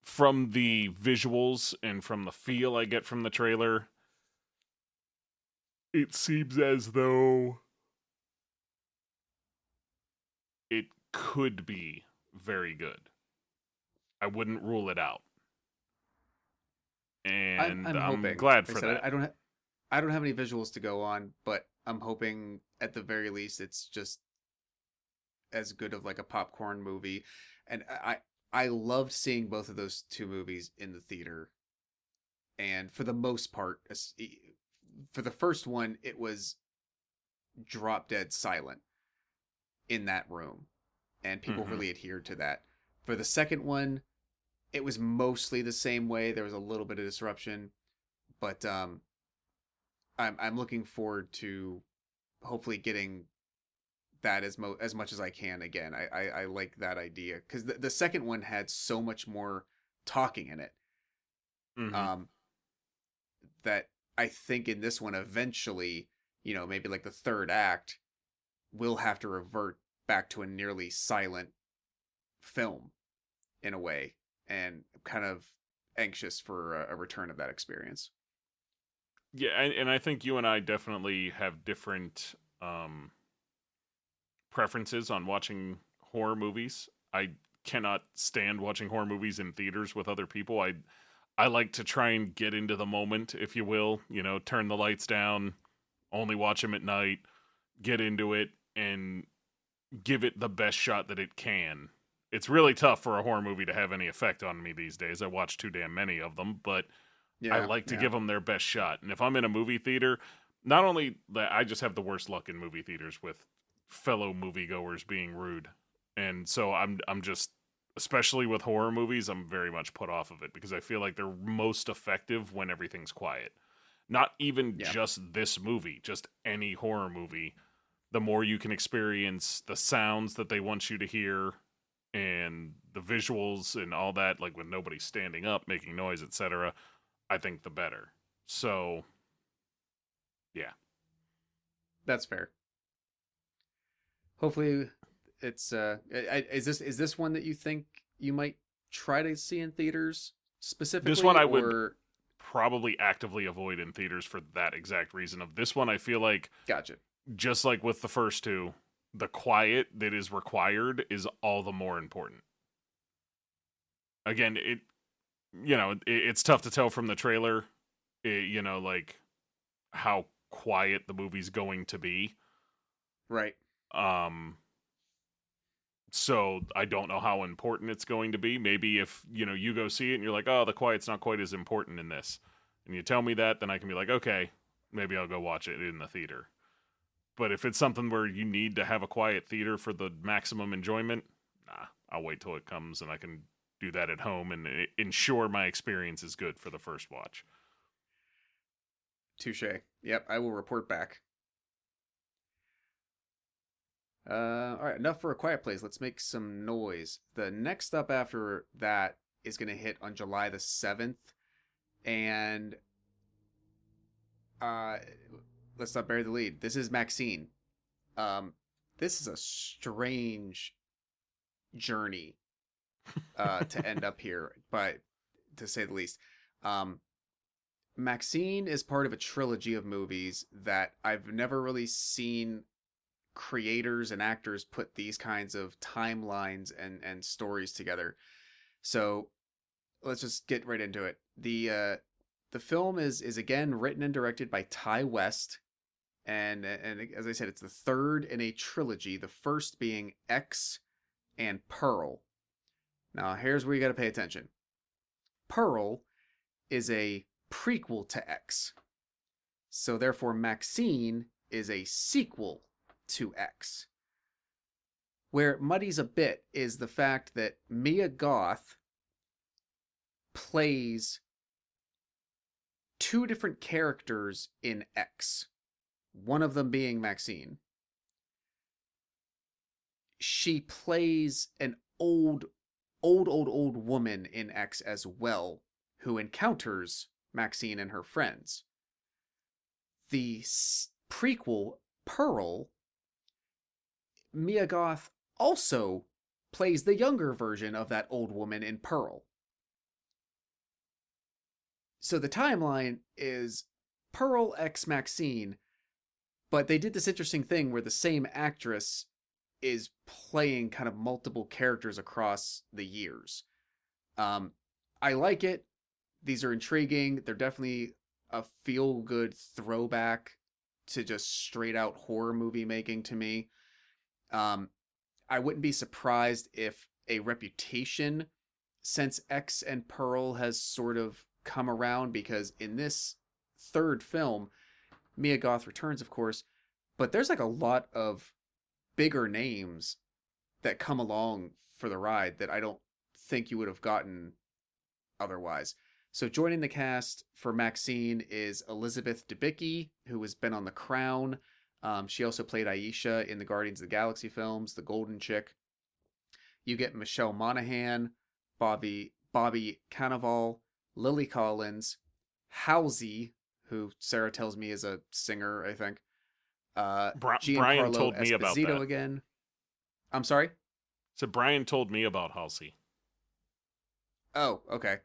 from the visuals and from the feel I get from the trailer, it seems as though it could be very good. I wouldn't rule it out. And I'm I'm hoping. glad Like for I said, that. I don't have any visuals to go on, but I'm hoping at the very least it's just as good of like a popcorn movie. And I loved seeing both of those two movies in the theater. And for the most part, for the first one, it was drop dead silent in that room, and people Mhm. really adhered to that. For the second one, it was mostly the same way. There was a little bit of disruption, but I'm looking forward to hopefully getting that as much as I can again. I like that idea because the second one had so much more talking in it. Mhm. Um, that I think in this one eventually, maybe like the third act, we'll have to revert back to a nearly silent film in a way, and I'm kind of anxious for a return of that experience. Yeah, and I think you and I definitely have different preferences on watching horror movies. I cannot stand watching horror movies in theaters with other people. I like to try and get into the moment, if you will. Turn the lights down, only watch them at night, get into it, and give it the best shot that it can. It's really tough for a horror movie to have any effect on me these days. I watch too damn many of them, but I Yeah, like to yeah. give them their best shot. And if I'm in a movie theater, not only that, I just have the worst luck in movie theaters with fellow moviegoers being rude. And so I'm just, especially with horror movies, I'm very much put off of it because I feel like they're most effective when everything's quiet. Not even Yeah. just this movie, just any horror movie. The more you can experience the sounds that they want you to hear and the visuals and all that, like with nobody standing up, making noise, etc., I think the better. So, yeah. That's fair. Hopefully, it's is this one that you think you might try to see in theaters This one specifically, I would or probably actively avoid in theaters for that exact reason. Of this one, I feel like, Gotcha. just like with the first two, the quiet that is required is all the more important. Again, it's tough to tell from the trailer, like how quiet the movie's going to be. Right. So I don't know how important it's going to be. Maybe if, you go see it and you're like, oh, the quiet's not quite as important in this, and you tell me that, then I can be like, okay, maybe I'll go watch it in the theater. But if it's something where you need to have a quiet theater for the maximum enjoyment, nah, I'll wait till it comes and I can do that at home and ensure my experience is good for the first watch. Touche. Yep, I will report back. All right, enough for A Quiet Place. Let's make some noise. The next up after that is going to hit on July the 7th. And let's not bury the lead. This is Maxine. This is a strange journey to end up here, but to say the least. Maxine is part of a trilogy of movies that I've never really seen creators and actors put these kinds of timelines and stories together. So let's just get right into it. The film is again written and directed by Ty West, and as I said, it's the third in a trilogy. The first being X and Pearl. Now here's where you got to pay attention. Pearl is a prequel to X, so therefore Maxine is a sequel to X. Where it muddies a bit is the fact that Mia Goth plays two different characters in X, one of them being Maxine. She plays an old woman in X as well, who encounters Maxine and her friends. The prequel, Pearl, Mia Goth also plays the younger version of that old woman in Pearl. So the timeline is Pearl x Maxine, but they did this interesting thing where the same actress is playing kind of multiple characters across the years. I like it. These are intriguing. They're definitely a feel-good throwback to just straight-out horror movie making to me. I wouldn't be surprised if a reputation since X and Pearl has sort of come around, because in this third film, Mia Goth returns, of course, but there's like a lot of bigger names that come along for the ride that I don't think you would have gotten otherwise. So joining the cast for Maxine is Elizabeth Debicki, who has been on The Crown. She also played Aisha in the Guardians of the Galaxy films, the Golden Chick. You get Michelle Monaghan, Bobby Cannavale, Lily Collins, Halsey, who Sarah tells me is a singer, I think. Brian told me about that. Again. I'm sorry? So Brian told me about Halsey. Oh, okay.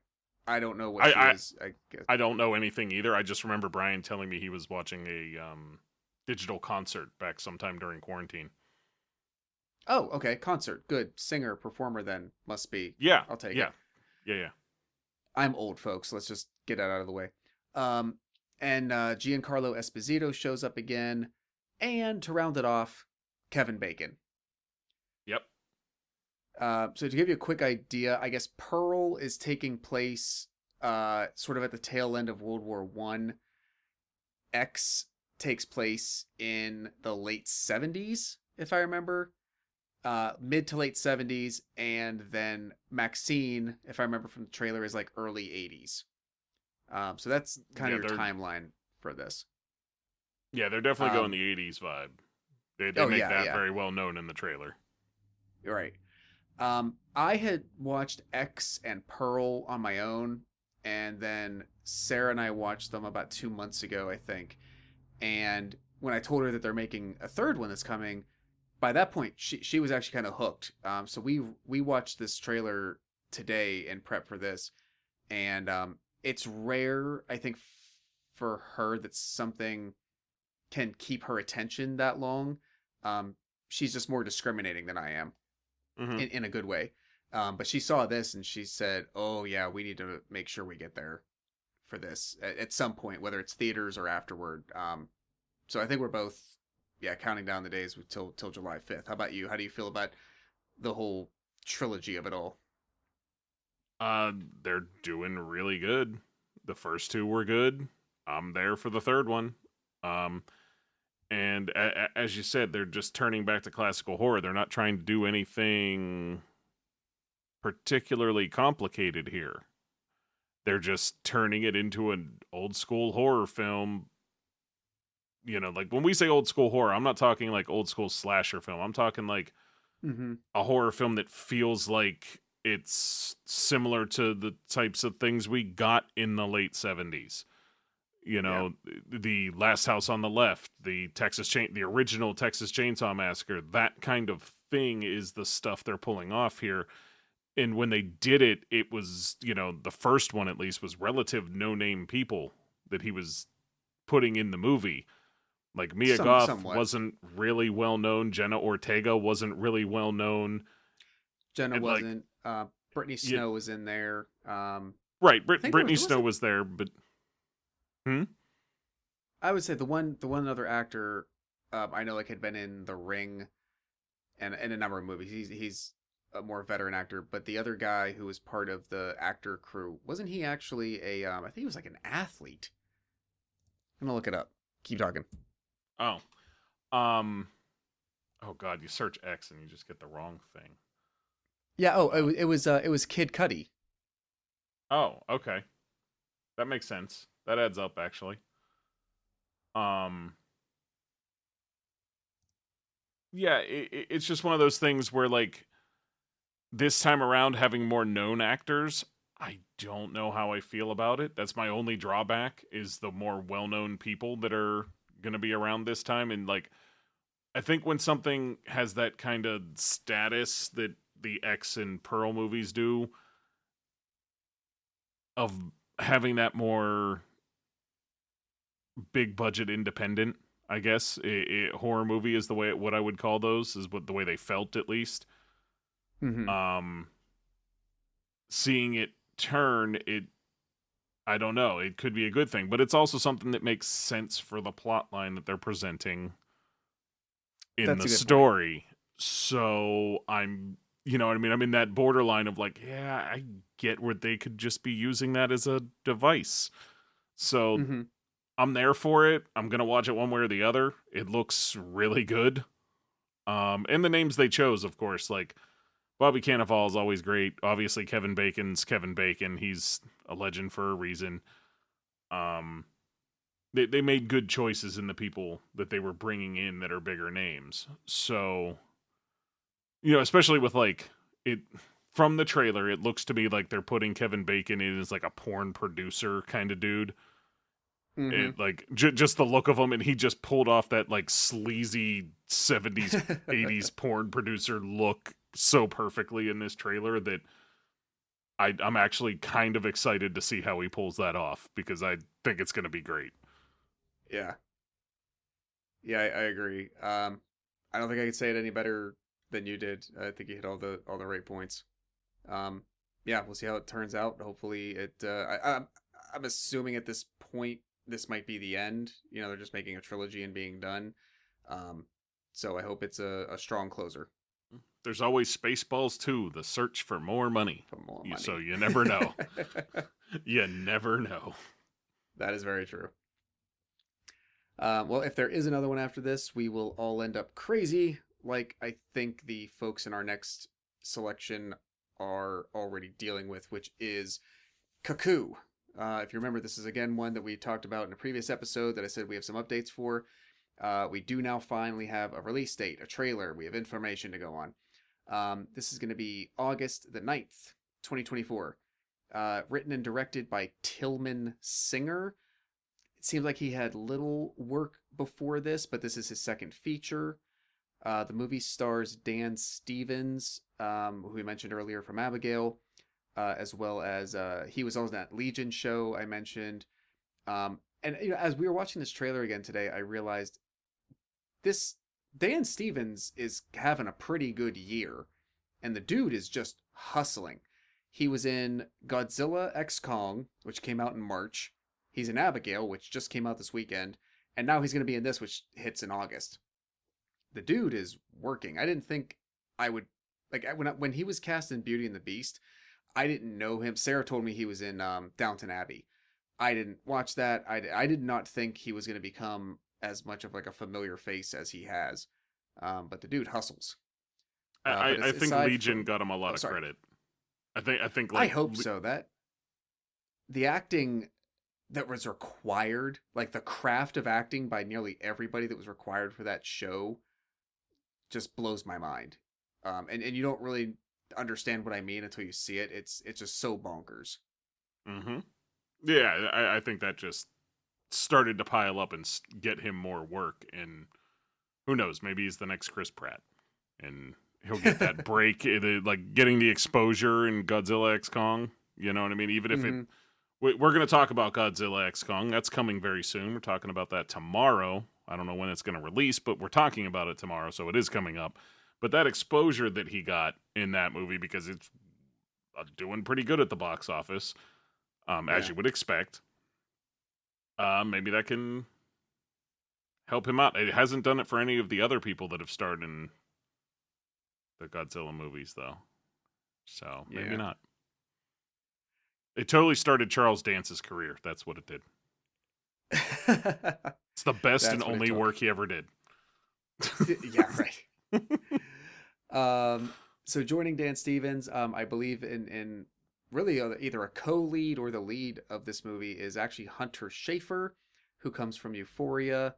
I don't know what she is, I guess. I don't know anything either. I just remember Brian telling me he was watching a digital concert back sometime during quarantine. Oh, okay. Concert. Good. Singer, performer then. Must be. Yeah. I'll take it. Yeah. I'm old, folks. Let's just get that out of the way. And Giancarlo Esposito shows up again. And to round it off, Kevin Bacon. Yep. So to give you a quick idea, I guess Pearl is taking place sort of at the tail end of World War I. X takes place in the late 70s, if I remember. Mid to late 70s, and then Maxine, if I remember from the trailer, is like early 80s. So that's kind of your timeline for this. Yeah, they're definitely going the 80s vibe. They make that very well known in the trailer. Right. I had watched X and Pearl on my own, and then Sarah and I watched them about 2 months ago, I think. And when I told her that they're making a third one that's coming, by that point, she was actually kind of hooked. So we watched this trailer today in prep for this, and it's rare, I think, for her that something can keep her attention that long. Um, she's just more discriminating than I am Hmm. in a good way. But she saw this and she said, "Oh yeah, we need to make sure we get there for this at some point, whether it's theaters or afterward." So I think we're both, yeah, counting down the days till July 5th. How about you? How do you feel about the whole trilogy of it all? They're doing really good. The first two were good. I'm there for the third one. Um, and as you said, they're just turning back to classical horror. They're not trying to do anything particularly complicated here. They're just turning it into an old school horror film. You know, like when we say old school horror, I'm not talking like old school slasher film. I'm talking like Mm-hmm. a horror film that feels like it's similar to the types of things we got in the late 70s. You Yeah. know, the Last House on the Left, the original Texas Chainsaw Massacre, that kind of thing is the stuff they're pulling off here. And when they did it, it was, you know, the first one at least was relative no-name people that he was putting in the movie. Like Mia Goth Somewhat. wasn't really well known, Jenna Ortega wasn't really well known, Jenna and like wasn't. Brittany you, Snow was in there. right, I think Brittany there was Snow was there, but hmm? I would say the one other actor I know like had been in The Ring and in a number of movies. He's a more veteran actor, but the other guy who was part of the actor crew wasn't he actually a I think he was like an athlete. I'm gonna look it up. Keep talking. Oh, um, oh God, you search X and you just get the wrong thing. Yeah. Oh, Uh, it was Kid Cudi. oh, okay, that makes sense. That adds up actually. Um, yeah, it's just one of those things where like this time around having more known actors, I don't know how I feel about it. That's my only drawback is the more well-known people that are going to be around this time. And like I think when something has that kind of status that the X and Pearl movies do, of having that more big budget independent, I guess horror movie is the way what I would call those, is what the way they felt at least. Mm-hmm. um Seeing it turn, it, I don't know, it could be a good thing, but it's also something that makes sense for the plot line that they're presenting in That's the a good point. story. So I'm, you know what I mean, I'm in that borderline of like, yeah, I get where they could just be using that as a device. So Mm-hmm. I'm there for it. I'm gonna watch it one way or the other. It looks really good. And the names they chose, of course, like Bobby Cannavale is always great. Obviously, Kevin Bacon's Kevin Bacon. He's a legend for a reason. Um, they made good choices in the people that they were bringing in that are bigger names. So, you know, especially with like it from the trailer, it looks to me like they're putting Kevin Bacon in as like a porn producer kind of dude. Mm-hmm. It like just the look of him, and he just pulled off that like sleazy 70s 80s porn producer look so perfectly in this trailer that I'm actually kind of excited to see how he pulls that off because I think it's going to be great. Yeah. Yeah, I agree. I don't think I could say it any better than you did. I think you hit all the right points. Um, yeah, we'll see how it turns out. Hopefully, I'm assuming at this point this might be the end. You know, they're just making a trilogy and being done. Um, so I hope it's a strong closer There's always Spaceballs 2, the search for more money. for more So money. you never know. You never know. That is very true. Well, if there is another one after this, we will all end up crazy, like I think the folks in our next selection are already dealing with, which is Cuckoo. If you remember, this is again one that we talked about in a previous episode that I said we have some updates for. We do now finally have a release date, a trailer. We have information to go on. This is going to be August the 9th, 2024. Written and directed by Tillman Singer. It seems like he had little work before this, but this is his second feature. The movie stars Dan Stevens, who we mentioned earlier from Abigail, as well as he was on that Legion show I mentioned. And as we were watching this trailer again today, I realized this Dan Stevens is having a pretty good year, and the dude is just hustling. He was in Godzilla X Kong, which came out in March. He's in Abigail, which just came out this weekend, and now he's going to be in this, which hits in August. The dude is working. I didn't think I would like when he was cast in Beauty and the Beast. I didn't know him. Sarah told me he was in Downton Abbey. I didn't watch that. I did not think he was going to become as much of like a familiar face as he has. But the dude hustles. I think Legion got him a lot of credit. I think like I hope so. That the acting that was required, like the craft of acting by nearly everybody that was required for that show, just blows my mind. And you don't really understand what I mean until you see it. It's just so bonkers. Mm-hmm. Yeah, I think that just started to pile up and get him more work, and who knows, maybe he's the next Chris Pratt, and he'll get that break, like getting the exposure in Godzilla X Kong. You know what I mean? Even if we're going to talk about Godzilla X Kong, that's coming very soon. We're talking about that tomorrow. I don't know when it's going to release, but we're talking about it tomorrow, so it is coming up. But that exposure that he got in that movie, because it's doing pretty good at the box office, as you would expect, maybe that can help him out. It hasn't done it for any of the other people that have starred in the Godzilla movies, though. So, maybe not. It totally started Charles Dance's career. That's what it did. It's the best and only work he ever did. Yeah, right. So joining Dan Stevens, I believe in really either a co-lead or the lead of this movie is actually Hunter Schafer, who comes from Euphoria.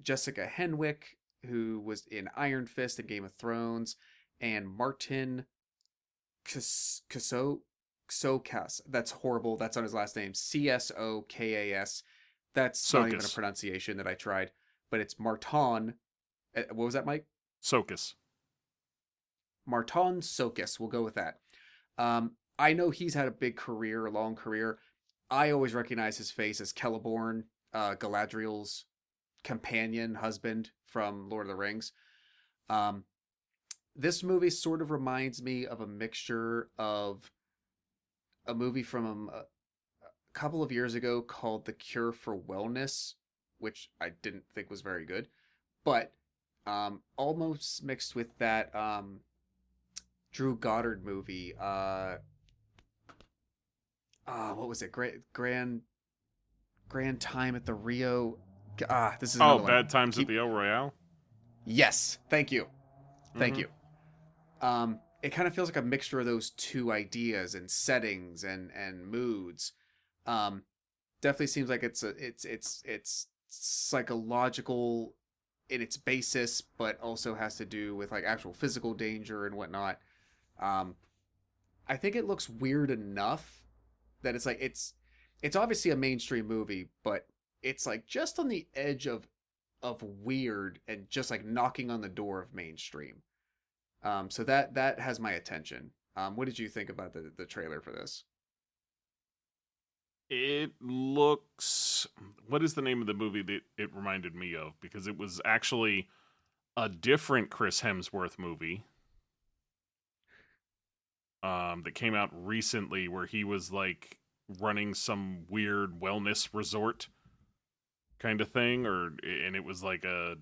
Jessica Henwick, who was in Iron Fist and Game of Thrones, and Martin Csokas. That's horrible. That's on his last name. Csokas. That's not even a pronunciation that I tried, but it's Marton. What was that, Mike? Sokas. Marton Sokas. We'll go with that. I know he's had a big career, a long career. I always recognize his face as Celeborn, Galadriel's companion, husband from Lord of the Rings. This movie sort of reminds me of a mixture of a movie from a couple of years ago called The Cure for Wellness, which I didn't think was very good, but almost mixed with that Drew Goddard movie. What was it? Grand Time at the Rio. This is another one. Bad Times at the El Royale. Yes, thank you. Thank you. It kind of feels like a mixture of those two ideas and settings and moods. Definitely seems like it's psychological in its basis, but also has to do with like actual physical danger and whatnot. I think it looks weird enough that it's like it's obviously a mainstream movie, but it's like just on the edge of weird and just like knocking on the door of mainstream. So that has my attention. What did you think about the trailer for this? It looks... What is the name of the movie that it reminded me of? Because it was actually a different Chris Hemsworth movie that came out recently where he was like running some weird wellness resort kind of thing, and it was like a...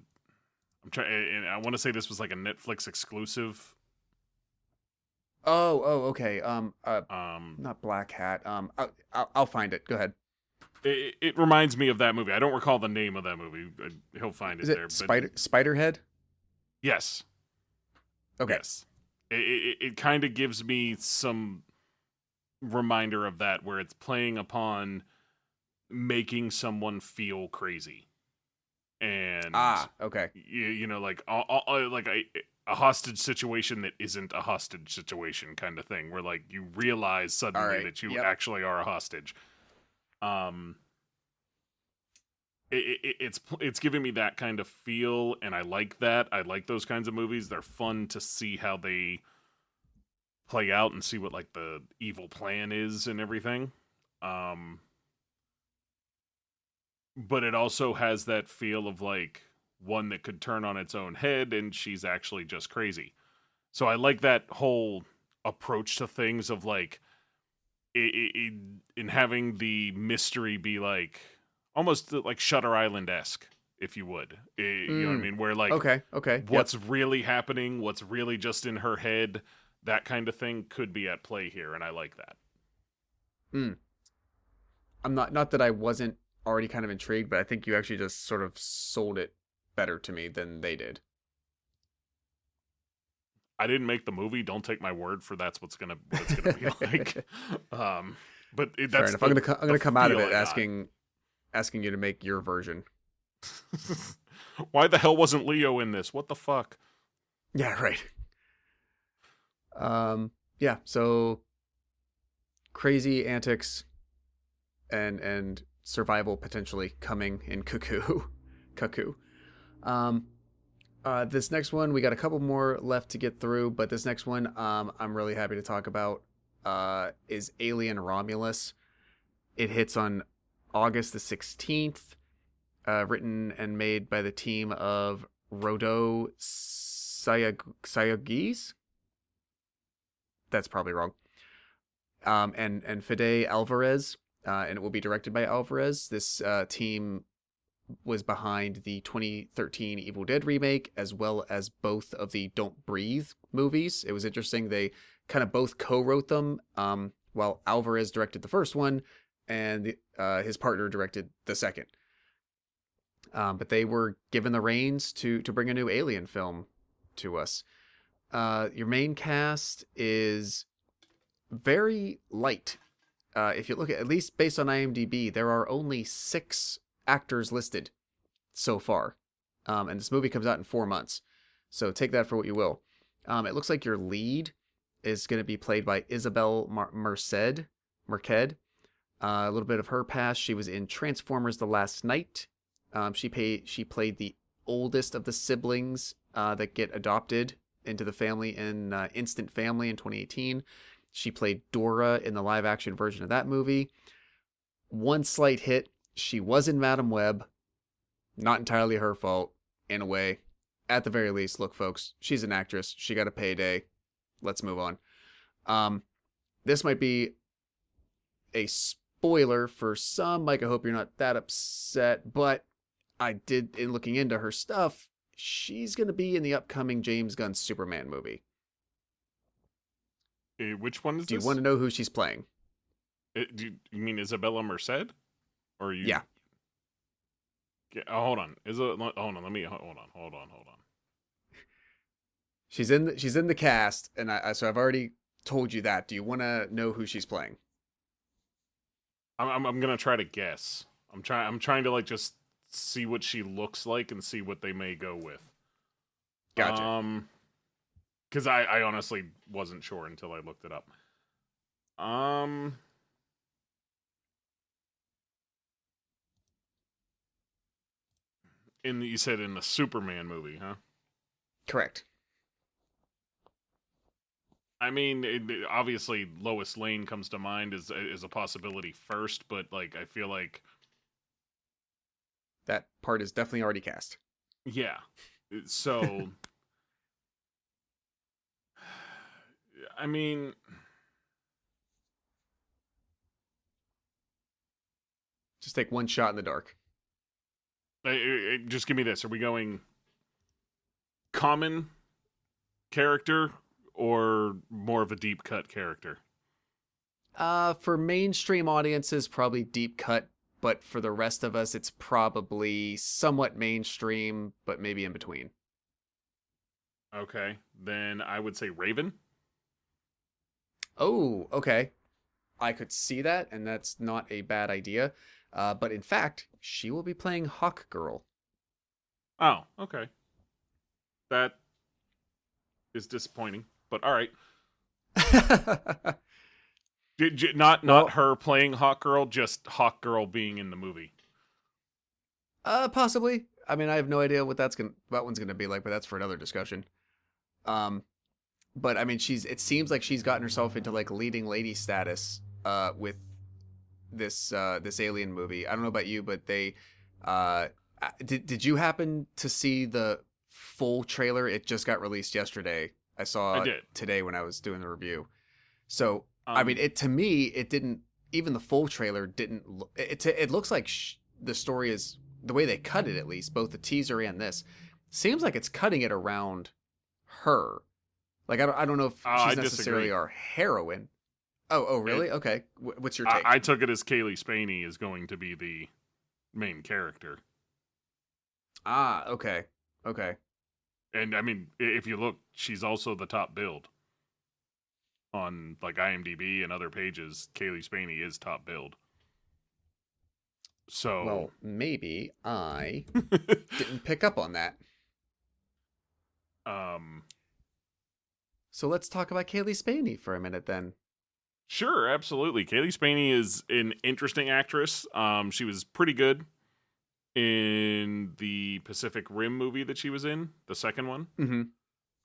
and I want to say this was like a Netflix exclusive. Okay. Not Black Hat. I'll find it. Go ahead. It reminds me of that movie. I don't recall the name of that movie. He'll find it there. Spiderhead? Yes. Okay. Yes. It kind of gives me some reminder of that, where it's playing upon making someone feel crazy. And okay. You know, like a hostage situation that isn't a hostage situation kind of thing, where like you realize suddenly that you actually are a hostage. It's giving me that kind of feel, and I like that. I like those kinds of movies. They're fun to see how they play out and see what like the evil plan is and everything. Um, but it also has that feel of like one that could turn on its own head and she's actually just crazy. So I like that whole approach to things of like in having the mystery be like almost like Shutter Island esque, if you would. You know what I mean? Where like Okay. what's really happening, what's really just in her head, that kind of thing could be at play here, and I like that. Mm. I'm not that I wasn't already kind of intrigued, but I think you actually just sort of sold it better to me than they did. I didn't make the movie. Don't take my word for what it's gonna be like. But Fair that's enough. I'm gonna come out of it feel I got. asking you to make your version. Why the hell wasn't Leo in this? What the fuck? Yeah, right. Yeah, so crazy antics and survival potentially coming in Cuckoo. Cuckoo. Um this next one, we got a couple more left to get through, but this next one I'm really happy to talk about is Alien Romulus. It hits on August the 16th, written and made by the team of Rodo Sayagis. That's probably wrong. And Fede Alvarez, and it will be directed by Alvarez. This team was behind the 2013 Evil Dead remake, as well as both of the Don't Breathe movies. It was interesting. They kind of both co-wrote them, while Alvarez directed the first one, and his partner directed the second. But they were given the reins to bring a new Alien film to us. Your main cast is very light. If you look at least based on IMDb, there are only 6 actors listed so far. And this movie comes out in 4 months. So take that for what you will. It looks like your lead is going to be played by Isabel Merced. A little bit of her past. She was in Transformers: The Last Knight. She played the oldest of the siblings that get adopted into the family in Instant Family in 2018. She played Dora in the live-action version of that movie. One slight hit. She was in Madam Web. Not entirely her fault, in a way. At the very least, look, folks, she's an actress. She got a payday. Let's move on. This might be a spoiler for some. Mike, I hope you're not that upset, but I did, in looking into her stuff, she's going to be in the upcoming James Gunn Superman movie. Which one is Do this? you want to know who she's playing? Do you mean Isabella Merced? Or you? Yeah. Hold on. Hold on. Hold on. She's in the cast, and so I've already told you that. Do you want to know who she's playing? I'm gonna try to guess. I'm trying to like just see what she looks like and see what they may go with. Gotcha. Because I honestly wasn't sure until I looked it up. You said in the Superman movie, huh? Correct. I mean, obviously Lois Lane comes to mind as a possibility first, but like I feel like That part is definitely already cast. yeah. So I mean, Just take one shot in the dark. just give me this. Are we going common character or more of a deep cut character? For mainstream audiences, probably deep cut, but for the rest of us, it's probably somewhat mainstream, but maybe in between. Okay, then I would say Raven. Oh, okay. I could see that, and that's not a bad idea. But in fact, she will be playing Hawk Girl. Oh, okay. That is disappointing, but all right. Not her playing Hawk Girl, just Hawk Girl being in the movie. Possibly. I mean, I have no idea what that one's gonna be like, but that's for another discussion. but I mean, it seems like she's gotten herself into like leading lady status with this alien movie. I don't know about you, but they did you happen to see the full trailer? It just got released yesterday. I I saw it did. today when I was doing the review. So, I mean, Um, it to me, it didn't even the full trailer didn't it looks like the story is the way they cut it, at least both the teaser and this seems like it's cutting it around her. Like I don't know if I she's necessarily disagree. our heroine. Oh, It, really? Okay. What's your take? I took it as Kaylee Spaney is going to be the main character. Ah, okay. Okay. And I mean, if you look, she's also the top build on like IMDb and other pages. Kaylee Spaney is top build. So, Well, maybe I didn't pick up on that. um, So let's talk about Kaylee Spaney for a minute then. sure, absolutely. Kaylee Spaney is an interesting actress. She was pretty good in the Pacific Rim movie that she was in, the second one. Mm-hmm.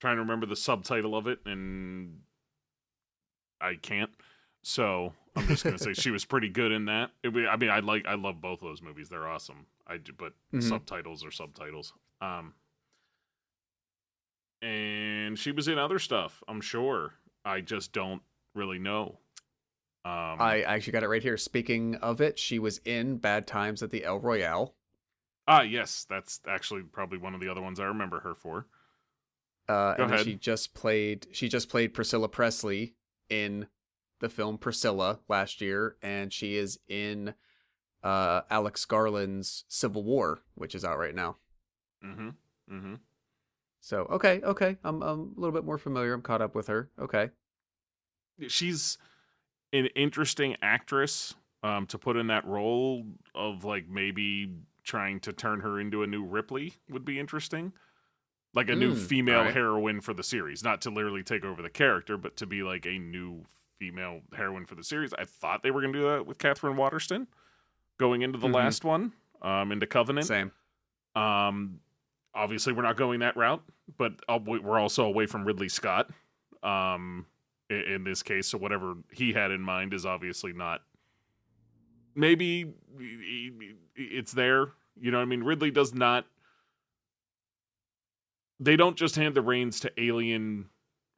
Trying to remember the subtitle of it, and I can't. So I'm just gonna say she was pretty good in that. I mean, I love both of those movies. They're awesome. I do, but Mm-hmm. subtitles are subtitles. And she was in other stuff. I'm sure. I just don't really know. Um, I actually got it right here. Speaking of it, she was in Bad Times at the El Royale. yes, that's actually probably one of the other ones I remember her for. Go And then ahead. she just played Priscilla Presley in the film Priscilla last year, and she is in Alex Garland's Civil War, which is out right now. Mm-hmm. Mm-hmm. So okay, I'm a little bit more familiar. I'm caught up with her. Okay. She's an interesting actress to put in that role of like maybe trying to turn her into a new Ripley would be interesting. Like a new All female right. heroine for the series, not to literally take over the character, but to be like a new female heroine for the series. I thought they were going to do that with Catherine Waterston going into the Mm-hmm. last one, into Covenant. Same. Um, Obviously, we're not going that route, but we're also away from Ridley Scott in this case. So whatever he had in mind is obviously not. Maybe it's there. You know what I mean? Ridley does not. They don't just hand the reins to Alien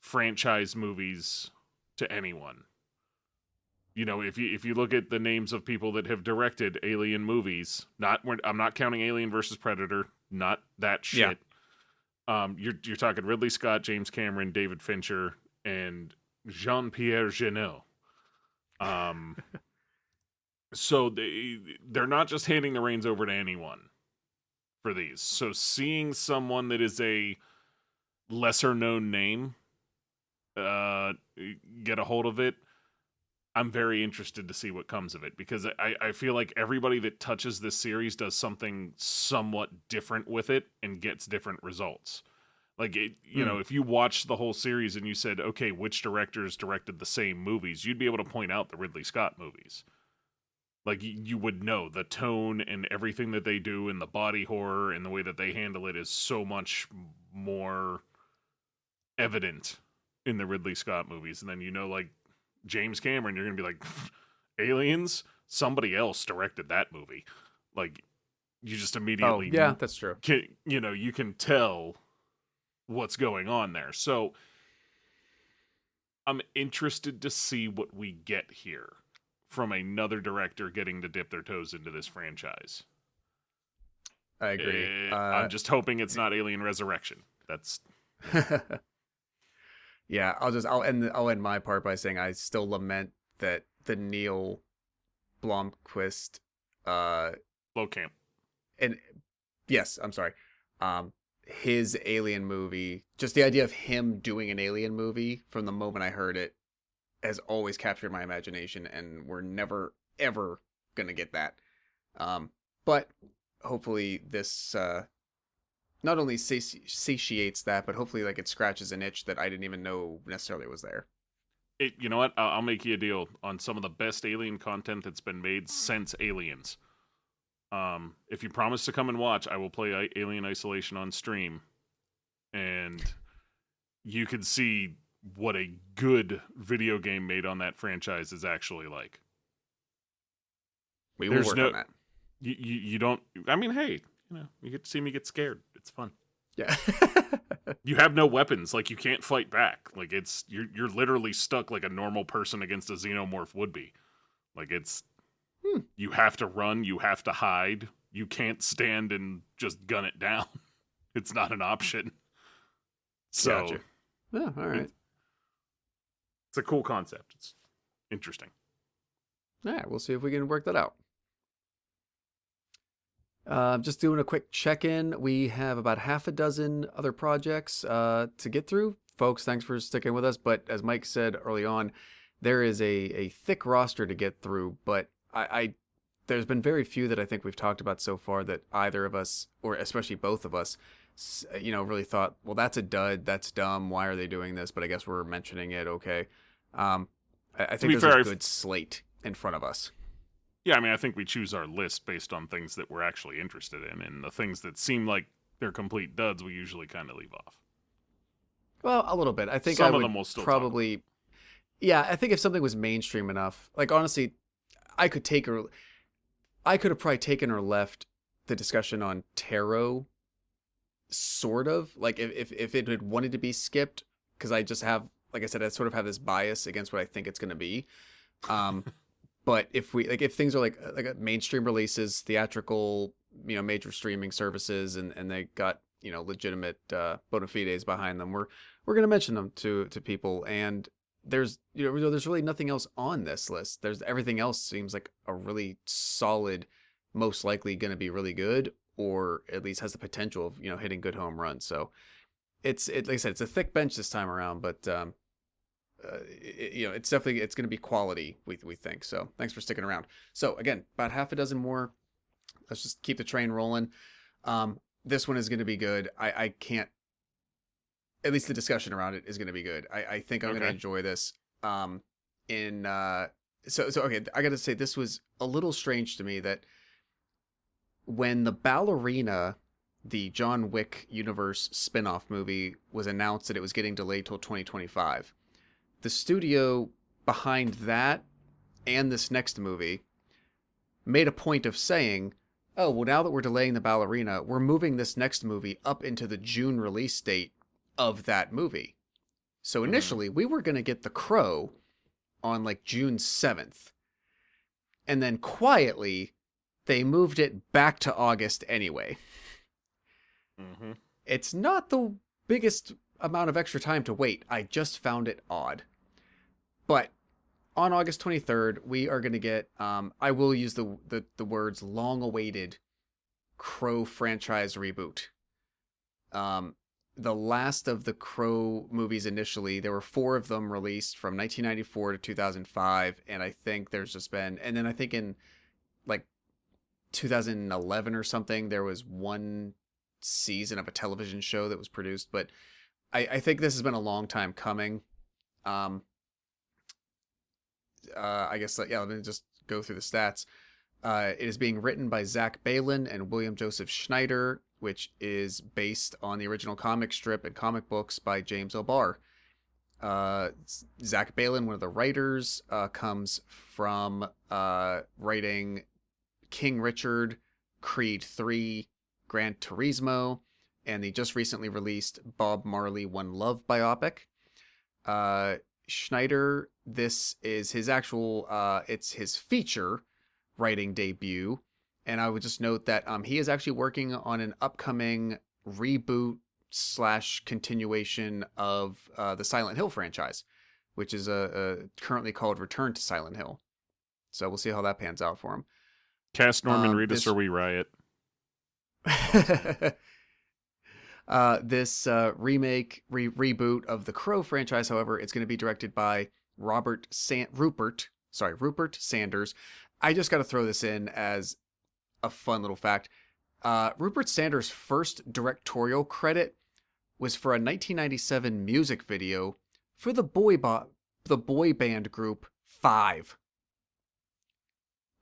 franchise movies to anyone. You know, if you look at the names of people that have directed Alien movies, I'm not counting Alien versus Predator, not that Yeah. shit. You're talking Ridley Scott, James Cameron, David Fincher, and Jean-Pierre Jeunet. Um, so they're not just handing the reins over to anyone for these. So seeing someone that is a lesser known name uh, get a hold of it, I'm very interested to see what comes of it because I feel like everybody that touches this series does something somewhat different with it and gets different results. Like, Hmm. if you watched the whole series and you said, okay, which directors directed the same movies, you'd be able to point out the Ridley Scott movies. Like, you would know the tone and everything that they do and the body horror and the way that they handle it is so much more evident in the Ridley Scott movies. And then, like, James Cameron, you're going to be like, Aliens? Somebody else directed that movie. Like, you just Oh, immediately, yeah, that's true. you can tell what's going on there. So I'm interested to see what we get here from another director getting to dip their toes into this franchise. I agree. I'm just hoping it's not Alien Resurrection. That's Yeah, I'll end my part by saying I still lament that the Neil Blomquist low camp. and yes, I'm sorry. His Alien movie, just the idea of him doing an Alien movie from the moment I heard it has always captured my imagination, and we're never ever gonna get that. But hopefully this not only satiates that, but hopefully like it scratches an itch that I didn't even know necessarily was there. You know what? I'll make you a deal on some of the best Alien content that's been made since Aliens. If you promise to come and watch, I will play Alien Isolation on stream, and you can see what a good video game made on that franchise is actually like. We will There's work no, on that. you don't. I mean, hey, you get to see me get scared. It's fun. Yeah. You have no weapons, like you can't fight back. Like you're literally stuck like a normal person against a xenomorph would be. Like it's you have to run, you have to hide. You can't stand and just gun it down. It's not an option. So Gotcha. Yeah, all right. it's a cool concept. It's interesting. All right, we'll see if we can work that out. Just doing a quick check-in. We have about half a dozen other projects to get through. Folks, thanks for sticking with us. But as Mike said early on, there is a thick roster to get through. But there's been very few that I think we've talked about so far that either of us, or especially both of us, really thought, well, that's a dud. That's dumb. Why are they doing this? But I guess we're mentioning it. Okay. I think there's a good slate in front of us. Yeah, I mean, I think we choose our list based on things that we're actually interested in, and the things that seem like they're complete duds, we usually kind of leave off. Well, a little bit. I think some of them will still probably. Yeah, I think if something was mainstream enough, like honestly, I could have probably taken or left the discussion on tarot. Sort of like if it had wanted to be skipped, because I just have, like I said, I sort of have this bias against what I think it's going to be. But if things are like mainstream releases, theatrical, major streaming services, and they got legitimate bona fides behind them, we're going to mention them to people. And there's there's really nothing else on this list. There's everything else seems like a really solid, most likely going to be really good, or at least has the potential of hitting good home runs. So it's like I said, it's a thick bench this time around, but it's definitely going to be quality. We think so. Thanks for sticking around. So again, about half a dozen more. Let's just keep the train rolling. This one is going to be good. I can't. At least the discussion around it is going to be good. I think I'm going to enjoy this. So okay, I got to say this was a little strange to me that when the Ballerina, the John Wick universe spin-off movie, was announced that it was getting delayed till 2025, the studio behind that and this next movie made a point of saying, oh, well, now that we're delaying the Ballerina, we're moving this next movie up into the June release date of that movie. So initially, we were going to get The Crow on like June 7th. And then quietly, they moved it back to August anyway. Mm-hmm. It's not the biggest amount of extra time to wait. I just found it odd. But on August 23rd, we are going to get, I will use the words long-awaited Crow franchise reboot. The last of the Crow movies initially, there were 4 of them released from 1994 to 2005, and I think there's just been, and then I think in like 2011 or something, there was 1 season of a television show that was produced, but I think this has been a long time coming. I guess, let me just go through the stats. It is being written by Zach Baylin and William Joseph Schneider, which is based on the original comic strip and comic books by James O'Barr. Zach Baylin, one of the writers, comes from writing King Richard, Creed 3, Gran Turismo, and the just recently released Bob Marley One Love biopic. Schneider, this is his actual, it's his feature writing debut. And I would just note that he is actually working on an upcoming reboot / continuation of the Silent Hill franchise, which is currently called Return to Silent Hill. So we'll see how that pans out for him. Cast Norman Reedus or we riot. This reboot of the Crow franchise, however, it's going to be directed by Rupert Sanders. I just got to throw this in as a fun little fact. Rupert Sanders' first directorial credit was for a 1997 music video for the boy band group Five,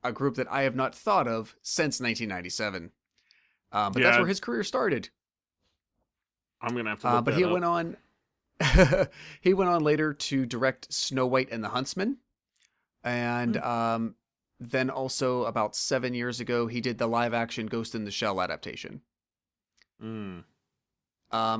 a group that I have not thought of since 1997. But that's where his career started. I'm gonna have to look but that he up. went on. he went on later to direct Snow White and the Huntsman, and then also about 7 years ago he did the live action Ghost in the Shell adaptation. Mm.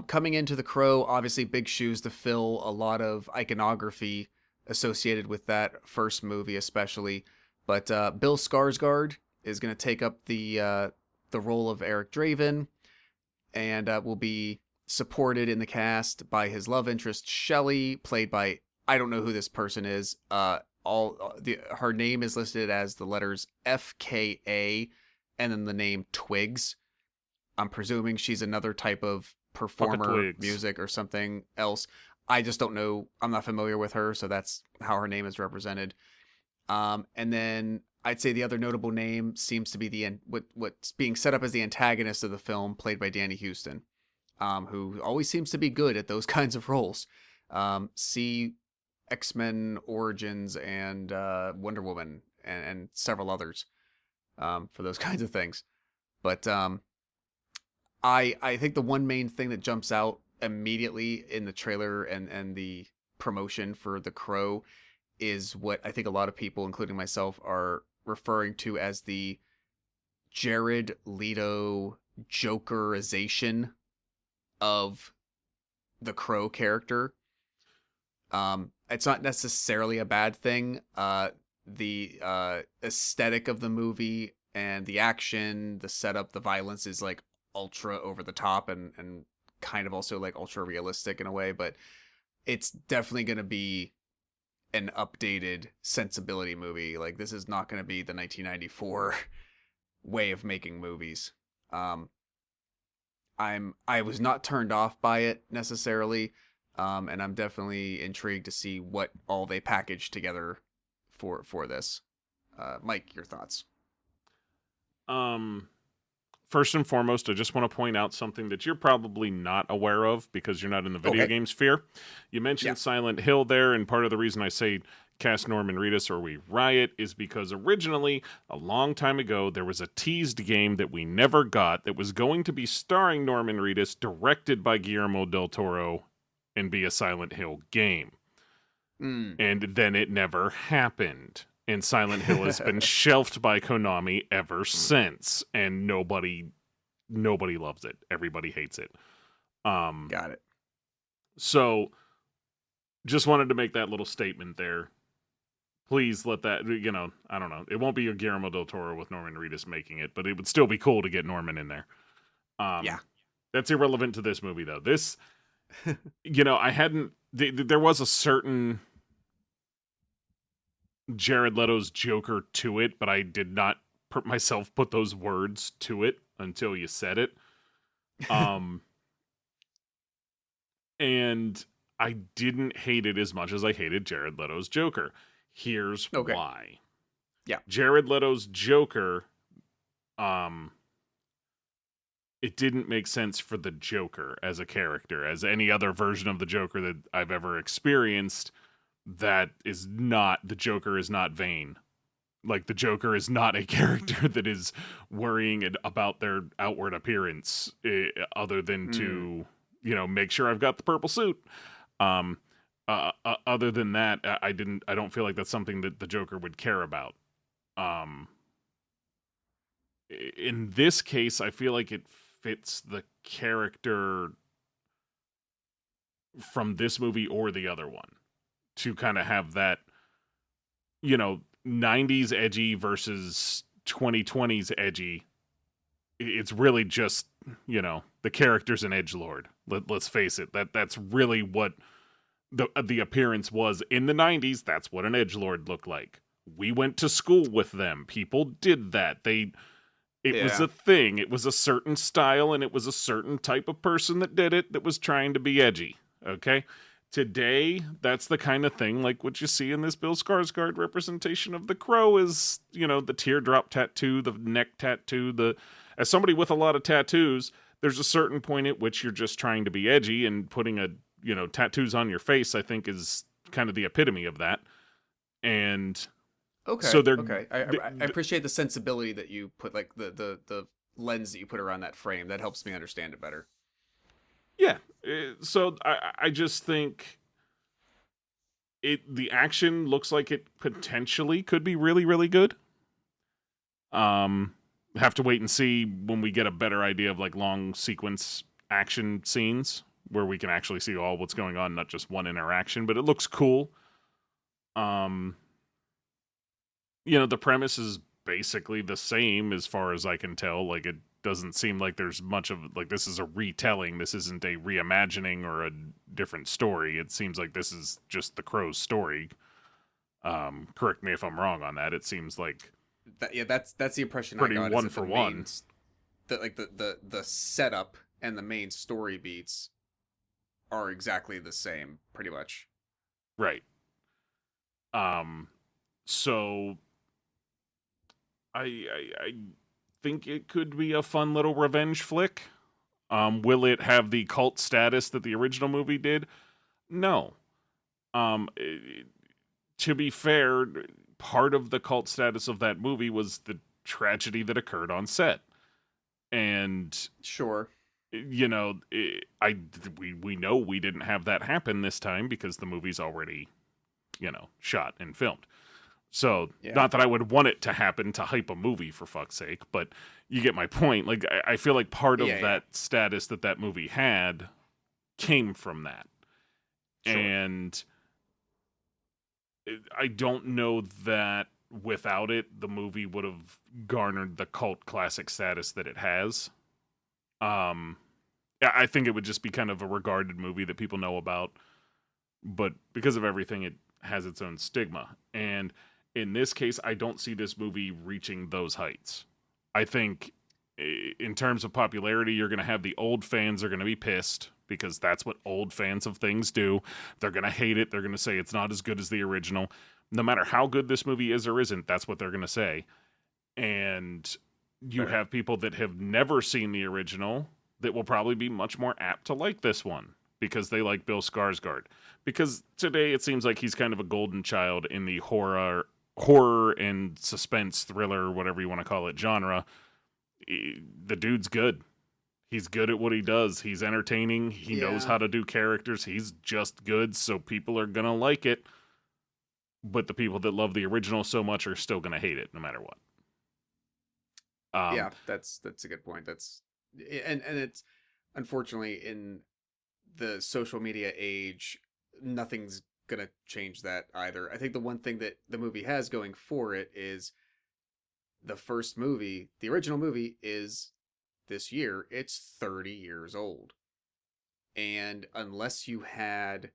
Coming into The Crow, obviously big shoes to fill, a lot of iconography associated with that first movie, especially. But Bill Skarsgård is going to take up the role of Eric Draven, and will be supported in the cast by his love interest Shelley, played by, I don't know who this person is. Her name is listed as the letters FKA, and then the name Twigs. I'm presuming she's another type of performer, music, or something else. I just don't know. I'm not familiar with her, so that's how her name is represented. And then I'd say the other notable name seems to be what's being set up as the antagonist of the film, played by Danny Houston, who always seems to be good at those kinds of roles. See X-Men Origins and Wonder Woman and several others for those kinds of things. But I think the one main thing that jumps out immediately in the trailer and the promotion for The Crow is what I think a lot of people, including myself, are referring to as the Jared Leto Jokerization of the Crow character. It's not necessarily a bad thing. The aesthetic of the movie and the action, the setup, the violence is like ultra over the top and kind of also like ultra realistic in a way, but it's definitely going to be an updated sensibility movie. Like, this is not going to be the 1994 way of making movies. I was not turned off by it necessarily, and I'm definitely intrigued to see what all they package together for this. Mike, your thoughts? First and foremost, I just want to point out something that you're probably not aware of because you're not in the video game sphere. You mentioned Silent Hill there, and part of the reason I say cast Norman Reedus or we riot is because originally, a long time ago, there was a teased game that we never got that was going to be starring Norman Reedus, directed by Guillermo del Toro, and be a Silent Hill game. And then it never happened. And Silent Hill has been shelved by Konami ever since, and nobody loves it. Everybody hates it. Got it. So, just wanted to make that little statement there. Please let that, I don't know. It won't be a Guillermo del Toro with Norman Reedus making it, but it would still be cool to get Norman in there. That's irrelevant to this movie, though. This, there was a certain Jared Leto's Joker to it, but I did not myself put those words to it until you said it. And I didn't hate it as much as I hated Jared Leto's Joker. Here's why. Yeah. Jared Leto's Joker, it didn't make sense for the Joker as a character, as any other version of the Joker that I've ever experienced. The Joker is not vain. Like, the Joker is not a character that is worrying about their outward appearance, other than to, make sure I've got the purple suit. Other than that, I don't feel like that's something that the Joker would care about. In this case, I feel like it fits the character from this movie or the other one, to kind of have that, 90s edgy versus 2020s edgy. It's really just, the character's an edgelord. Let's face it. That's really what the appearance was in the 90s. That's what an edgelord looked like. We went to school with them. People did that. It was a thing. It was a certain style, and it was a certain type of person that did it that was trying to be edgy. Okay? Today, that's the kind of thing like what you see in this Bill Skarsgård representation of the Crow is, the teardrop tattoo, the neck tattoo. As somebody with a lot of tattoos, there's a certain point at which you're just trying to be edgy, and putting tattoos on your face, I think, is kind of the epitome of that. And so I appreciate the sensibility that you put, like the lens that you put around that frame. That helps me understand it better. Yeah, So I just think the action looks like it potentially could be really, really good. Have to wait and see when we get a better idea of like long sequence action scenes where we can actually see all what's going on, not just one interaction. But it looks cool. Um, the premise is basically the same as far as I can tell. Like, it doesn't seem like there's much of like this is a retelling. This isn't a reimagining or a different story. It seems like this is just the Crow's story. Correct me if I'm wrong on that. It seems like that's the impression I pretty got. one Is that for the one. main, the setup and the main story beats are exactly the same, pretty much. Right. So I think it could be a fun little revenge flick. Will it have the cult status that the original movie did? No. To be fair, part of the cult status of that movie was the tragedy that occurred on set. And Sure. we know we didn't have that happen this time because the movie's already, shot and filmed. So, Yeah. not that I would want it to happen to hype a movie, for fuck's sake, but you get my point. Like, I feel like part of that status that movie had came from that. Sure. And I don't know that without it, the movie would have garnered the cult classic status that it has. I think it would just be kind of a regarded movie that people know about, but because of everything, it has its own stigma. And in this case, I don't see this movie reaching those heights. I think in terms of popularity, you're going to have the old fans are going to be pissed because that's what old fans of things do. They're going to hate it. They're going to say it's not as good as the original. No matter how good this movie is or isn't, that's what they're going to say. And you have people that have never seen the original that will probably be much more apt to like this one because they like Bill Skarsgård. Because today it seems like he's kind of a golden child in the horror and suspense thriller, whatever you want to call it, genre. The dude's good. He's good at what he does. He's entertaining. He knows how to do characters. He's just good, so people are going to like it. But the people that love the original so much are still going to hate it no matter what. Yeah, that's a good point. And it's unfortunately in the social media age, nothing's gonna change that either. I think the one thing that the movie has going for it is the first movie, the original movie, is this year. It's 30 years old, and unless you had,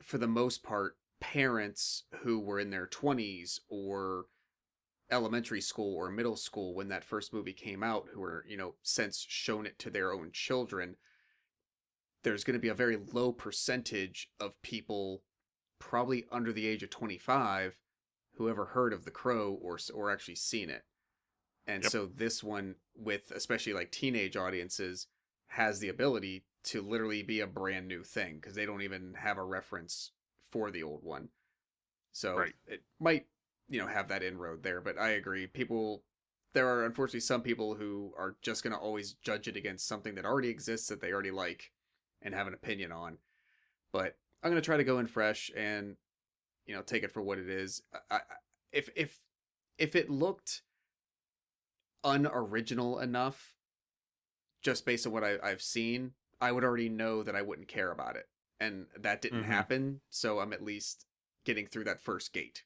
for the most part, parents who were in their 20s or elementary school or middle school when that first movie came out, who were, since shown it to their own children, there's going to be a very low percentage of people probably under the age of 25 who ever heard of The Crow or actually seen it. And so this one, with especially like teenage audiences, has the ability to literally be a brand new thing because they don't even have a reference for the old one. So it might, have that inroad there. But I agree. There are unfortunately some people who are just going to always judge it against something that already exists that they already like and have an opinion on. But I'm going to try to go in fresh and, take it for what it is. If it looked unoriginal enough, just based on what I've seen, I would already know that I wouldn't care about it. And that didn't happen. So I'm at least getting through that first gate.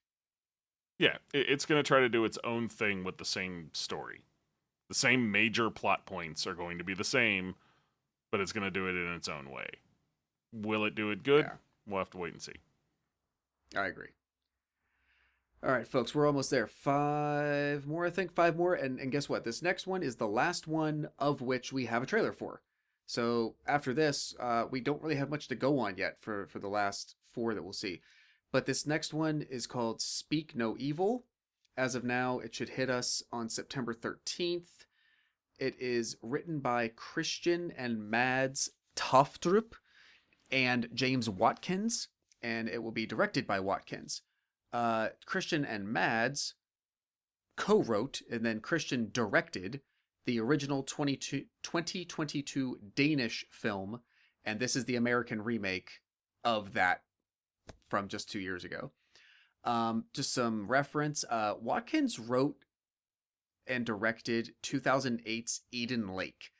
Yeah, it's going to try to do its own thing with the same story. The same major plot points are going to be the same, but it's going to do it in its own way. Will it do it good? Yeah. We'll have to wait and see. I agree. All right, folks, we're almost there. 5 more, I think. 5 more. And guess what? This next one is the last one of which we have a trailer for. So after this, we don't really have much to go on yet for the last 4 that we'll see. But this next one is called Speak No Evil. As of now, it should hit us on September 13th. It is written by Christian and Mads Tofstrup and James Watkins, and it will be directed by Watkins. Christian and Mads co-wrote, and then Christian directed the original 2022 Danish film, and this is the American remake of that from just 2 years ago. Just some reference. Watkins wrote and directed 2008's Eden Lake,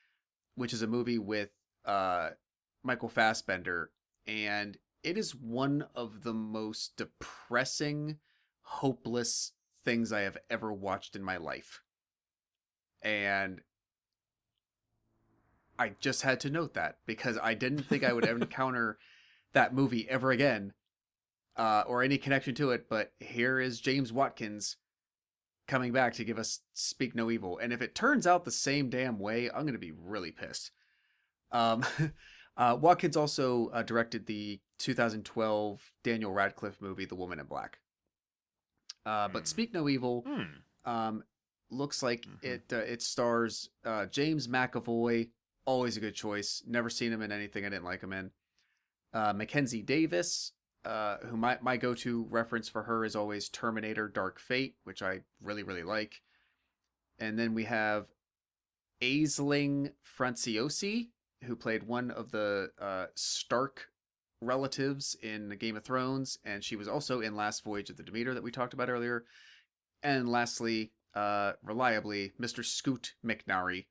which is a movie with Michael Fassbender, and it is one of the most depressing, hopeless things I have ever watched in my life. And I just had to note that because I didn't think I would ever encounter that movie ever again, or any connection to it. But here is James Watkins coming back to give us Speak No Evil. And if it turns out the same damn way, I'm going to be really pissed. Um, Watkins also directed the 2012 Daniel Radcliffe movie, The Woman in Black. But Speak No Evil looks like it stars James McAvoy, always a good choice. Never seen him in anything I didn't like him in. Mackenzie Davis, who my go-to reference for her is always Terminator Dark Fate, which I really, really like. And then we have Aisling Franciosi, who played one of the Stark relatives in Game of Thrones, and she was also in Last Voyage of the Demeter that we talked about earlier. And lastly, reliably, Mr. Scoot McNairy.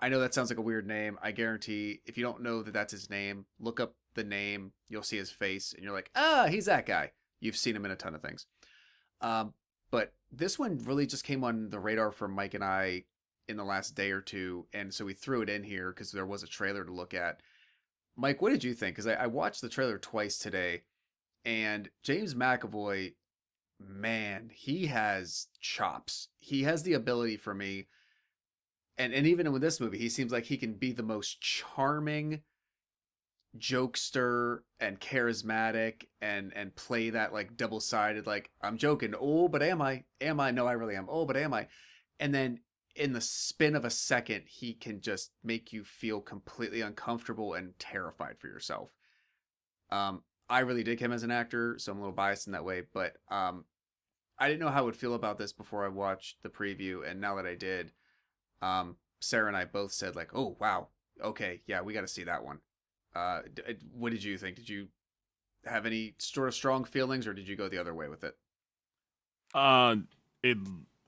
I know that sounds like a weird name. I guarantee if you don't know that that's his name, look up the name, you'll see his face, and you're like, he's that guy. You've seen him in a ton of things. But this one really just came on the radar for Mike and I in the last day or two, and so we threw it in here because there was a trailer to look at. Mike, what did you think? Because I watched the trailer twice today, and James McAvoy, man, he has chops. He has the ability for me, and even with this movie, he seems like he can be the most charming jokester and charismatic and play that like double-sided, like, I'm joking, oh but am I no I really am, oh but am I, and then in the spin of a second he can just make you feel completely uncomfortable and terrified for yourself. I really dig him as an actor, so I'm a little biased in that way, but I didn't know how I would feel about this before I watched the preview, and now that I did, Sarah and I both said like, oh wow, okay, yeah, we got to see that one. What did you think? Did you have any sort of strong feelings, or did you go the other way with it? I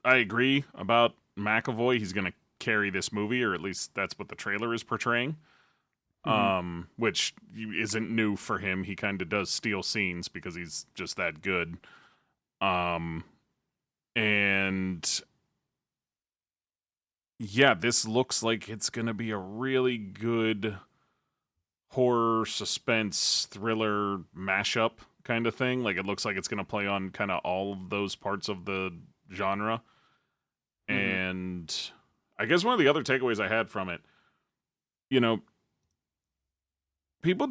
agree about McAvoy. He's going to carry this movie, or at least that's what the trailer is portraying. Which isn't new for him. He kind of does steal scenes because he's just that good. And yeah, this looks like it's going to be a really good horror, suspense, thriller mashup kind of thing. Like, it looks like it's going to play on kind of all of those parts of the genre. And I guess one of the other takeaways I had from it, people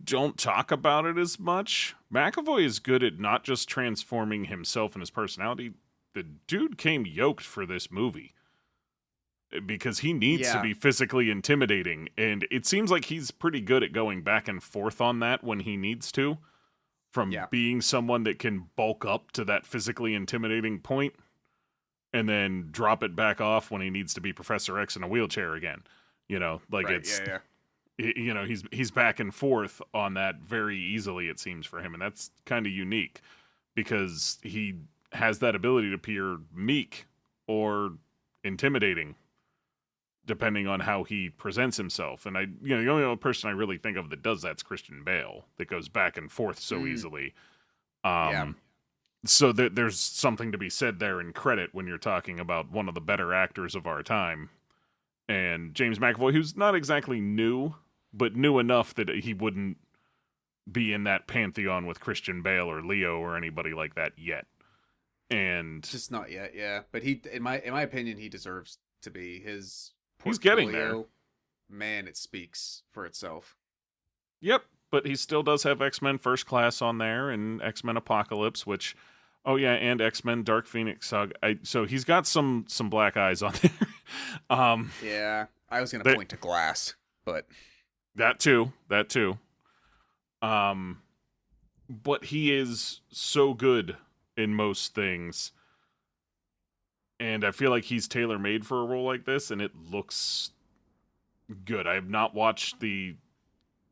don't talk about it as much. McAvoy is good at not just transforming himself and his personality. The dude came yoked for this movie because he needs to be physically intimidating, and it seems like he's pretty good at going back and forth on that when he needs to, from being someone that can bulk up to that physically intimidating point and then drop it back off when he needs to be Professor X in a wheelchair again. He's back and forth on that very easily, it seems, for him, and that's kind of unique because he has that ability to appear meek or intimidating depending on how he presents himself. And the only other person I really think of that does that's Christian Bale, that goes back and forth so easily. So there's something to be said there in credit when you're talking about one of the better actors of our time. And James McAvoy, who's not exactly new, but new enough that he wouldn't be in that pantheon with Christian Bale or Leo or anybody like that yet. And just not yet, yeah. But he, in my opinion, he deserves to be. His he's getting there. Man, it speaks for itself. Yep, but he still does have X-Men First Class on there and X-Men Apocalypse, which, and X-Men Dark Phoenix Saga. So he's got some black eyes on there. Yeah, I was going to point to Glass, but that too. But he is so good in most things. and I feel like he's tailor made for a role like this, and it looks good. I have not watched the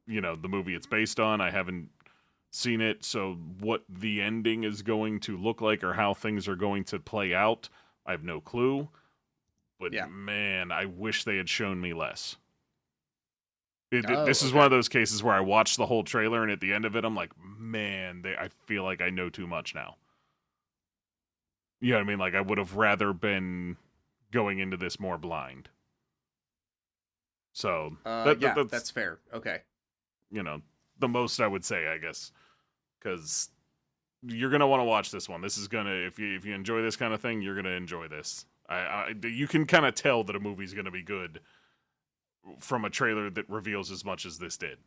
movie it's based on. I haven't seen it, so what the ending is going to look like or how things are going to play out, I have no clue. But Yeah. man, I wish they had shown me less. Oh, This is one okay. of those cases where I watched the whole trailer, and at the end of it, I'm like, man, I feel like I know too much now. You know what I mean? Like, I would have rather been going into this more blind. So Yeah, that's that's fair. Okay. the most I would say, I guess, because you're gonna want to watch this one. This is gonna if you enjoy this kind of thing, you're gonna enjoy this. You can kind of tell that a movie's gonna be good from a trailer that reveals as much as this did.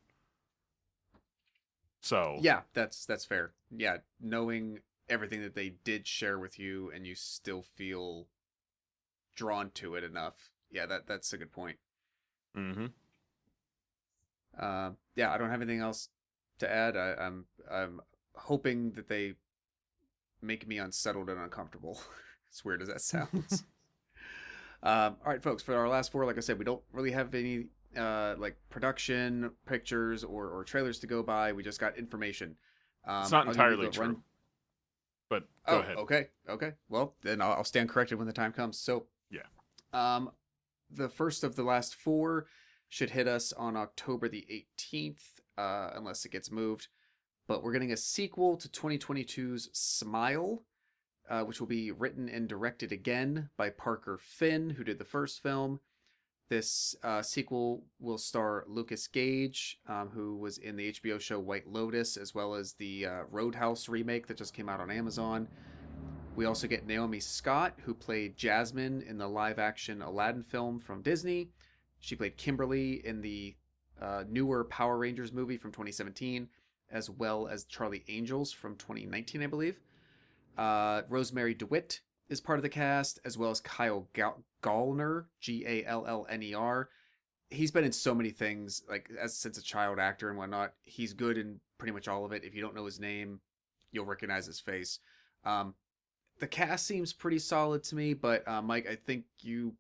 So Yeah, that's fair. Yeah, knowing everything that they did share with you and you still feel drawn to it enough. Yeah, that's a good point. hmm Yeah, I don't have anything else to add. I'm hoping that they make me unsettled and uncomfortable. As weird as that sounds. All right, folks. For our last four, like I said, we don't really have any like production pictures or trailers to go by. We just got information. it's not I'll give you entirely the true, run. but go Oh, ahead. okay, okay. Well, then I'll stand corrected when the time comes. So, Yeah. um, the first of the last four should hit us on October the 18th, unless it gets moved. But we're getting a sequel to 2022's Smile, which will be written and directed again by Parker Finn, who did the first film. This sequel will star Lucas Gage, who was in the HBO show White Lotus, as well as the Roadhouse remake that just came out on Amazon. We also get Naomi Scott, who played Jasmine in the live action Aladdin film from Disney. She played Kimberly in the newer Power Rangers movie from 2017, as well as Charlie Angels from 2019, I believe. Rosemary DeWitt is part of the cast, as well as Kyle Gallner, Gallner. He's been in so many things, like as since a child actor and whatnot. He's good in pretty much all of it. If you don't know his name, you'll recognize his face. Um, the cast seems pretty solid to me, but Mike, I think you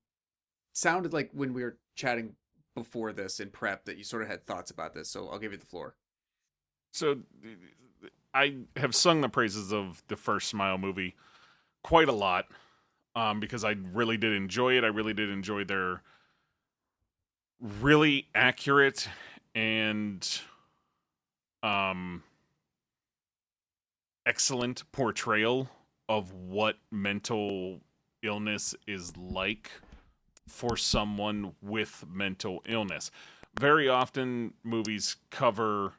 sounded like when we were chatting before this in prep that you sort of had thoughts about this. So I'll give you the floor. So I have sung the praises of the first Smile movie quite a lot, because I really did enjoy it. I really did enjoy their really accurate and um, excellent portrayal of what mental illness is like for someone with mental illness. Very often, movies cover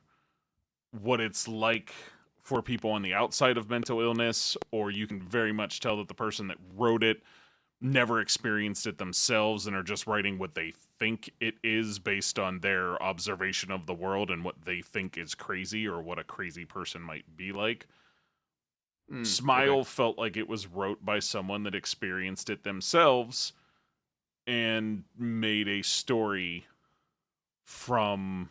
what it's like for people on the outside of mental illness, or you can very much tell that the person that wrote it never experienced it themselves and are just writing what they think it is based on their observation of the world and what they think is crazy or what a crazy person might be like. Okay. Smile felt like it was wrote by someone that experienced it themselves and made a story from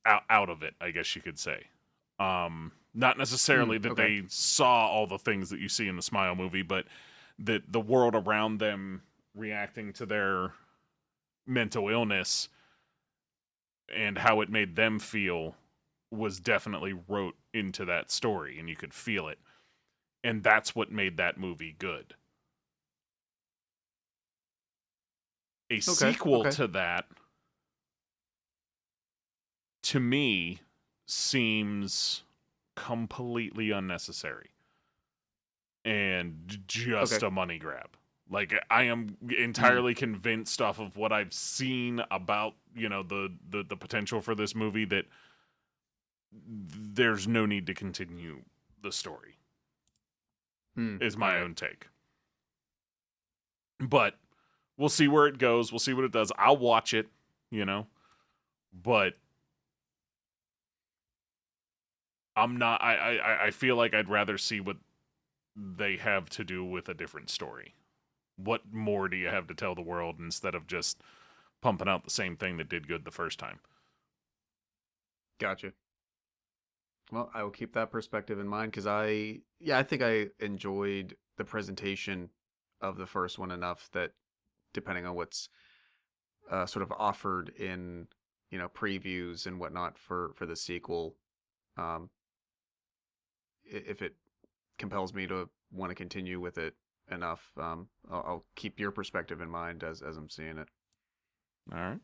out of it, I guess you could say. Not necessarily that Okay. they saw all the things that you see in the Smile movie, but that the world around them reacting to their mental illness and how it made them feel was definitely wrote into that story, and you could feel it. And that's what made that movie good. A Okay. sequel Okay. to that, to me, seems completely unnecessary and just Okay. a money grab. Like, I am Hmm. entirely convinced off of what I've seen about, the potential for this movie, that there's no need to continue the story, Hmm. is All my right. own take. But we'll see where it goes. We'll see what it does. I'll watch it, you know, but I'm not. I feel like I'd rather see what they have to do with a different story. What more do you have to tell the world instead of just pumping out the same thing that did good the first time? Gotcha. Well, I will keep that perspective in mind because I think I enjoyed the presentation of the first one enough that, depending on what's sort of offered in previews and whatnot for the sequel, um, if it compels me to want to continue with it enough, I'll keep your perspective in mind as I'm seeing it. All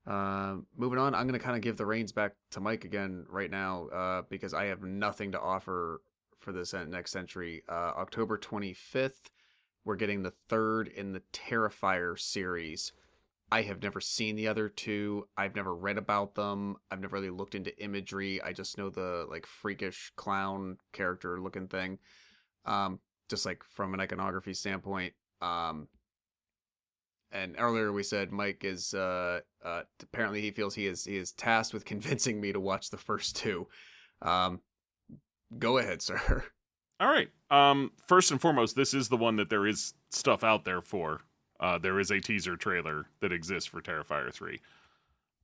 right. Moving on, I'm going to kind of give the reins back to Mike again right now, because I have nothing to offer for this next entry. October 25th, we're getting the third in the Terrifier series. I have never seen the other two. I've never read about them. I've never really looked into imagery. I just know the like freakish clown character looking thing. Just like from an iconography standpoint. And earlier we said Mike is apparently he feels he is tasked with convincing me to watch the first two. Go ahead, sir. All right. First and foremost, this is the one that there is stuff out there for. There is a teaser trailer that exists for Terrifier 3.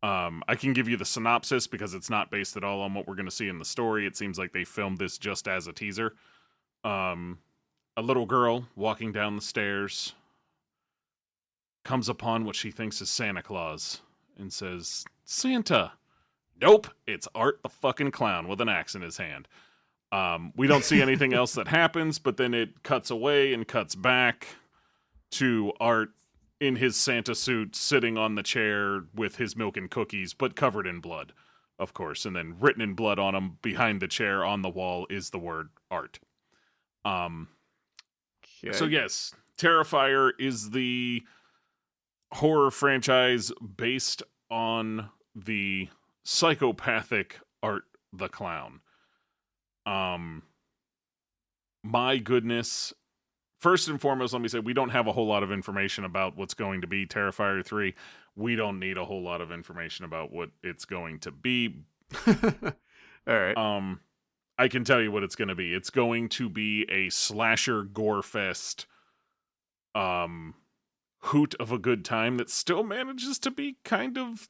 I can give you the synopsis because it's not based at all on what we're going to see in the story. It seems like they filmed this just as a teaser. A little girl walking down the stairs comes upon what she thinks is Santa Claus and says, "Santa." Nope, it's Art the fucking clown with an axe in his hand. We don't see anything else that happens, but then it cuts away and cuts back to Art in his Santa suit sitting on the chair with his milk and cookies, but covered in blood, of course. And then written in blood on him behind the chair on the wall is the word Art. Okay. So yes, Terrifier is the horror franchise based on the psychopathic Art the Clown. My goodness. First and foremost, let me say, we don't have a whole lot of information about what's going to be Terrifier 3. We don't need a whole lot of information about what it's going to be. All right. I can tell you what it's going to be. It's going to be a slasher gore fest, hoot of a good time that still manages to be kind of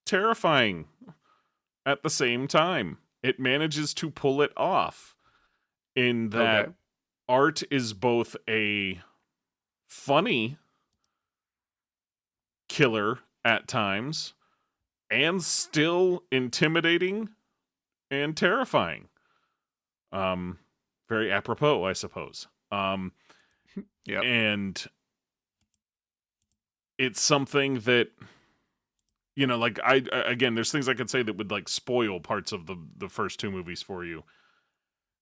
terrifying at the same time. It manages to pull it off in that Okay. Art is both a funny killer at times and still intimidating and terrifying. Very apropos, I suppose. Yep. And it's something that, like again, there's things I could say that would like spoil parts of the first two movies for you.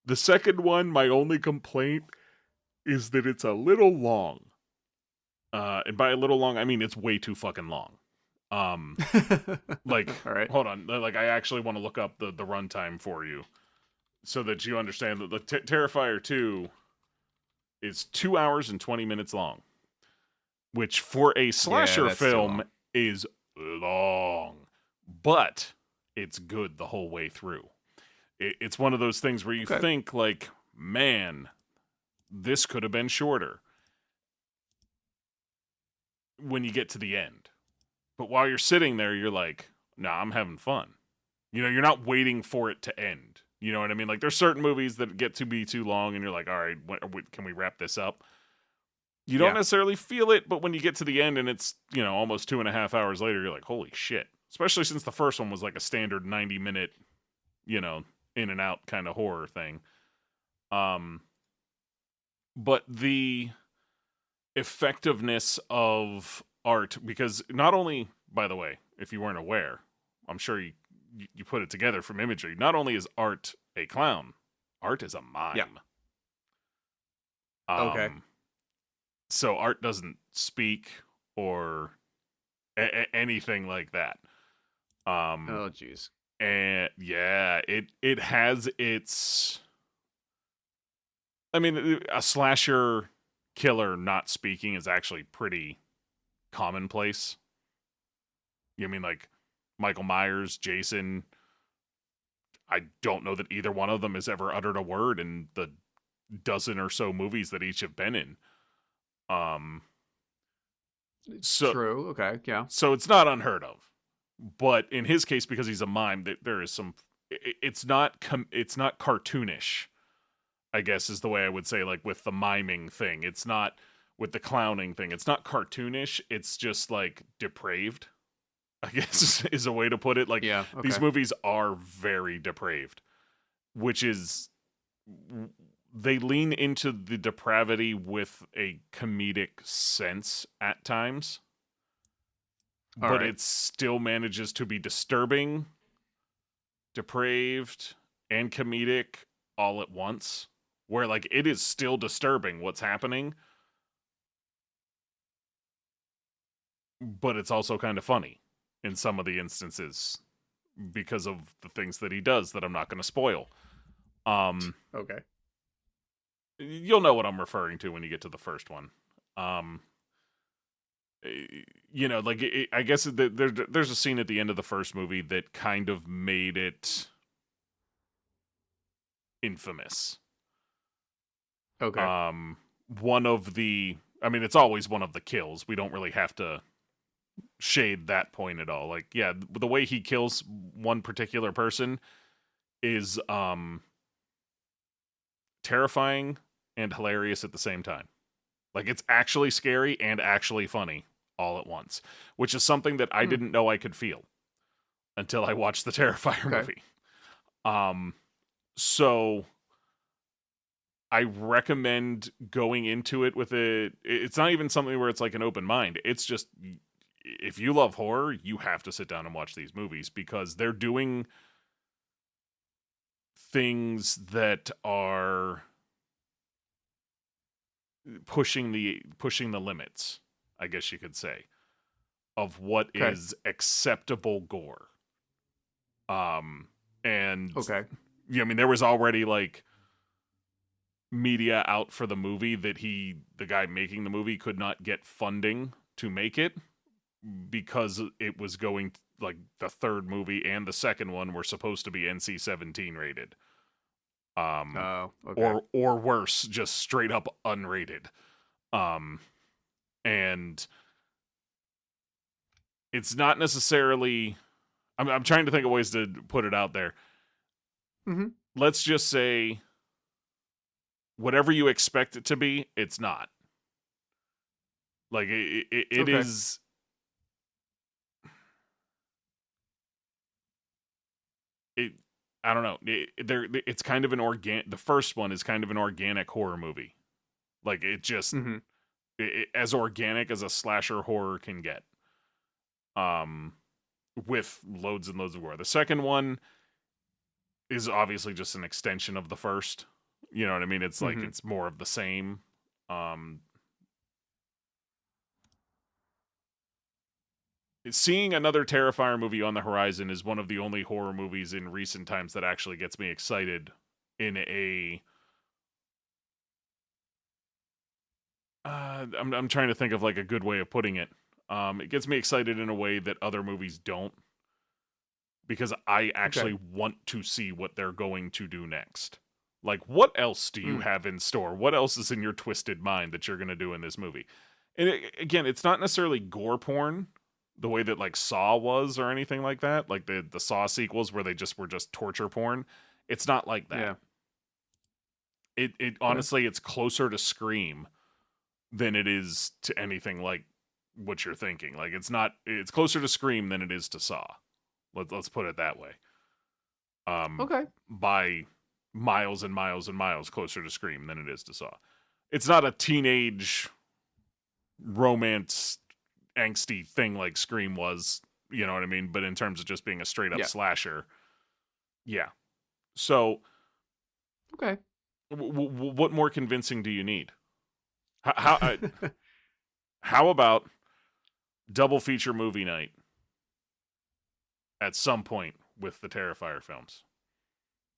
The second one, my only complaint is that it's a little long. And by a little long, I mean it's way too fucking long. Like, all right. hold on. Like, I actually want to look up the runtime for you so that you understand that the Terrifier 2 is 2 hours and 20 minutes long, which for a slasher that's too film long. is long, but it's good the whole way through. It's one of those things where you Okay. think, like, man, this could have been shorter when you get to the end. But while you're sitting there, you're like, nah, I'm having fun. You're not waiting for it to end. You know what I mean? Like, there's certain movies that get to be too long, and you're like, all right, can we wrap this up? You don't Yeah. necessarily feel it, but when you get to the end and it's, almost 2.5 hours later, you're like, holy shit. Especially since the first one was like a standard 90-minute, in and out kind of horror thing. But the effectiveness of Art, because not only, by the way, if you weren't aware, I'm sure you put it together from imagery, not only is Art a clown, Art is a mime. Yeah. Okay. So Art doesn't speak or anything like that. Oh, jeez. And yeah, it has its. I mean, a slasher killer not speaking is actually pretty commonplace. You mean like Michael Myers, Jason? I don't know that either one of them has ever uttered a word in the dozen or so movies that each have been in. So True. Okay. Yeah. so it's not unheard of. But in his case, because he's a mime, there is some. It's not cartoonish. I guess is the way I would say, like with the miming thing. It's not with the clowning thing. It's not cartoonish. It's just like depraved, I guess is a way to put it. Like Yeah. these Okay. movies are very depraved, which is they lean into the depravity with a comedic sense at times, All but right. it still manages to be disturbing, depraved, and comedic all at once. Where like it is still disturbing what's happening, but it's also kind of funny in some of the instances because of the things that he does that I'm not going to spoil. Um, Okay. you'll know what I'm referring to when you get to the first one. Um, like I guess there's a scene at the end of the first movie that kind of made it infamous. Okay. Um, one of the, I mean, it's always one of the kills. We don't really have to shade that point at all. Like, yeah, the way he kills one particular person is terrifying and hilarious at the same time. Like it's actually scary and actually funny all at once, which is something that I Hmm. didn't know I could feel until I watched the Terrifier Okay. movie. So I recommend going into it with it's not even something where it's like an open mind. It's just if you love horror, you have to sit down and watch these movies because they're doing things that are pushing the limits, I guess you could say, of what Okay. is acceptable gore. And Okay. yeah, I mean there was already like media out for the movie that the guy making the movie could not get funding to make it because it was going like the third movie and the second one were supposed to be NC-17 rated. Oh. Okay. Or worse, just straight up unrated. Um and it's not necessarily I'm trying to think of ways to put it out there. Mm-hmm. Let's just say whatever you expect it to be, it's not. Like it Okay. is it I don't know. It's kind of an the first one is kind of an organic horror movie. Like it just Mm-hmm. as organic as a slasher horror can get. Um with loads and loads of gore. The second one is obviously just an extension of the first. You know what I mean? It's like Mm-hmm. it's more of the same. Um Seeing another Terrifier movie on the horizon is one of the only horror movies in recent times that actually gets me excited in a I'm trying to think of like a good way of putting it. It gets me excited in a way that other movies don't because I Okay. actually want to see what they're going to do next. Like, what else do you Mm. have in store? What else is in your twisted mind that you're going to do in this movie? And again, it's not necessarily gore porn the way that like Saw was or anything like that, like the Saw sequels where they just were just torture porn. It's not like that. Yeah. It Okay. honestly, it's closer to Scream than it is to anything like what you're thinking. Like it's closer to Scream than it is to Saw. Let's put it that way. Um, Okay. by miles and miles and miles closer to Scream than it is to Saw. It's not a teenage romance angsty thing like Scream was, you know what I mean? But in terms of just being a straight up Yeah. slasher, yeah. So, Okay. what more convincing do you need? How how about double feature movie night at some point with the Terrifier films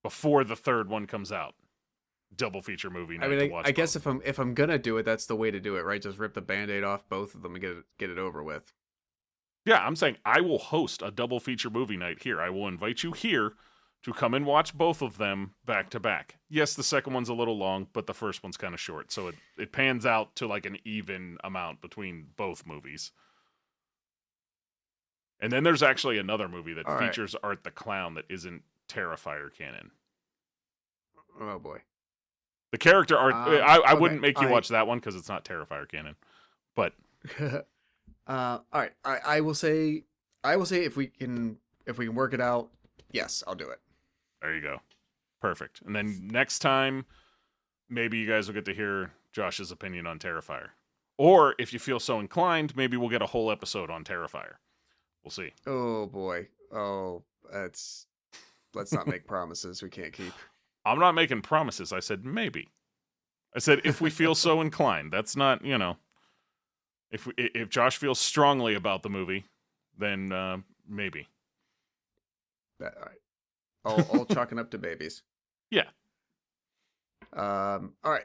before the third one comes out? Double feature movie I night to mean, I watch guess both. if I'm gonna do it, that's the way to do it, right? Just rip the Band-Aid off both of them and get it over with. Yeah, I'm saying I will host a double feature movie night here. I will invite you here to come and watch both of them back to back. Yes, the second one's a little long, but the first one's kind of short. So it pans out to like an even amount between both movies. And then there's actually another movie that All right. features Art the Clown that isn't Terrifier canon. Oh boy. The character art, I Okay. wouldn't make you watch that one because it's not Terrifier canon. But All right. I will say if we can work it out, yes, I'll do it. there you go. Perfect. And then next time, maybe you guys will get to hear Josh's opinion on Terrifier. Or if you feel so inclined, maybe we'll get a whole episode on Terrifier. We'll see. Oh boy. Oh, let's not make promises we can't keep. I'm not making promises. I said maybe. I said if we feel so inclined. That's not, if Josh feels strongly about the movie, then maybe. All right. All chalking up to babies. Yeah. All right.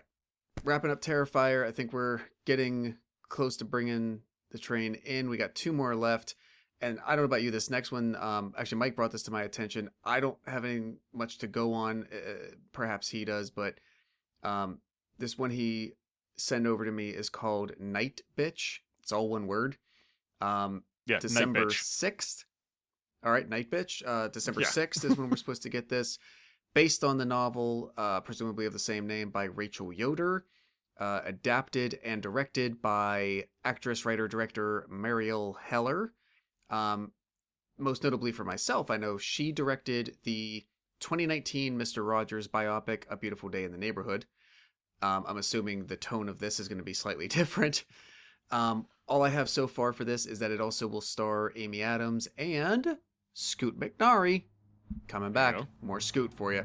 Wrapping up Terrifier. I think we're getting close to bringing the train in. We got 2 more left. And I don't know about you, this next one, actually, Mike brought this to my attention. I don't have any much to go on. Perhaps he does, but this one he sent over to me is called Night Bitch. It's all one word. Yeah, December Night Bitch. 6th. All right, Night Bitch. December Yeah. 6th is when we're supposed to get this. Based on the novel, presumably of the same name, by Rachel Yoder. Adapted and directed by actress, writer, director Mariel Heller. Most notably for myself, I know she directed the 2019 Mr. Rogers biopic, A Beautiful Day in the Neighborhood. I'm assuming the tone of this is going to be slightly different. All I have so far for this is that it also will star Amy Adams and Scoot McNairy. Coming back. More Scoot for you.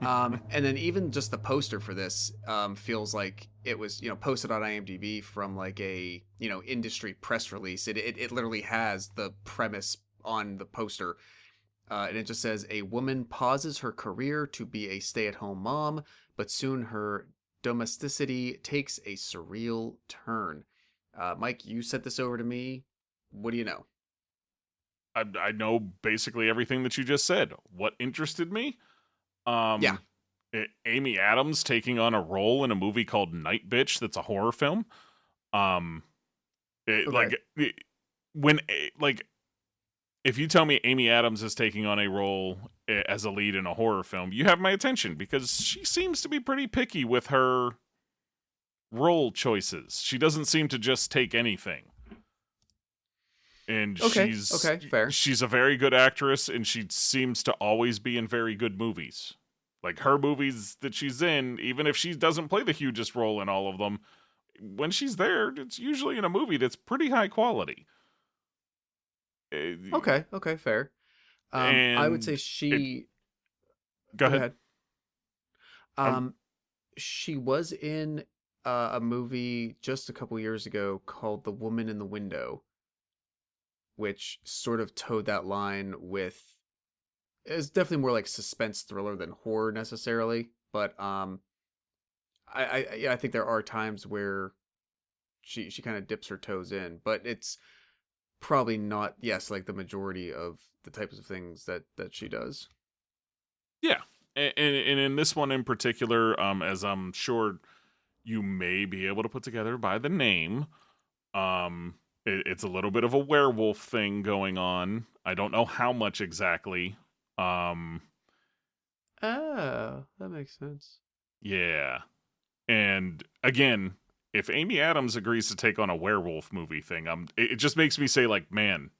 And then even just the poster for this feels like it was, posted on IMDb from like a, industry press release. It literally has the premise on the poster. And it just says, a woman pauses her career to be a stay-at-home mom, but soon her domesticity takes a surreal turn. Mike, you sent this over to me. What do you know? I know basically everything that you just said. What interested me? Yeah. Amy Adams taking on a role in a movie called Night Bitch that's a horror film. If you tell me Amy Adams is taking on a role as a lead in a horror film, you have my attention because she seems to be pretty picky with her role choices. She doesn't seem to just take anything. And she's fair. She's a very good actress, and she seems to always be in very good movies. Like her movies that she's in, even if she doesn't play the hugest role in all of them, when she's there, it's usually in a movie that's pretty high quality. Okay, fair. I would say she. Go ahead. She was in a movie just a couple years ago called The Woman in the Window, which sort of towed that line with. It's definitely more like suspense thriller than horror necessarily, but I think there are times where she kind of dips her toes in, but it's probably not like the majority of the types of things that she does. Yeah, and in this one in particular, as I'm sure you may be able to put together by the name, it's a little bit of a werewolf thing going on. I don't know how much exactly. Oh, that makes sense. Yeah. And again, if Amy Adams agrees to take on a werewolf movie thing, it just makes me say, like, man,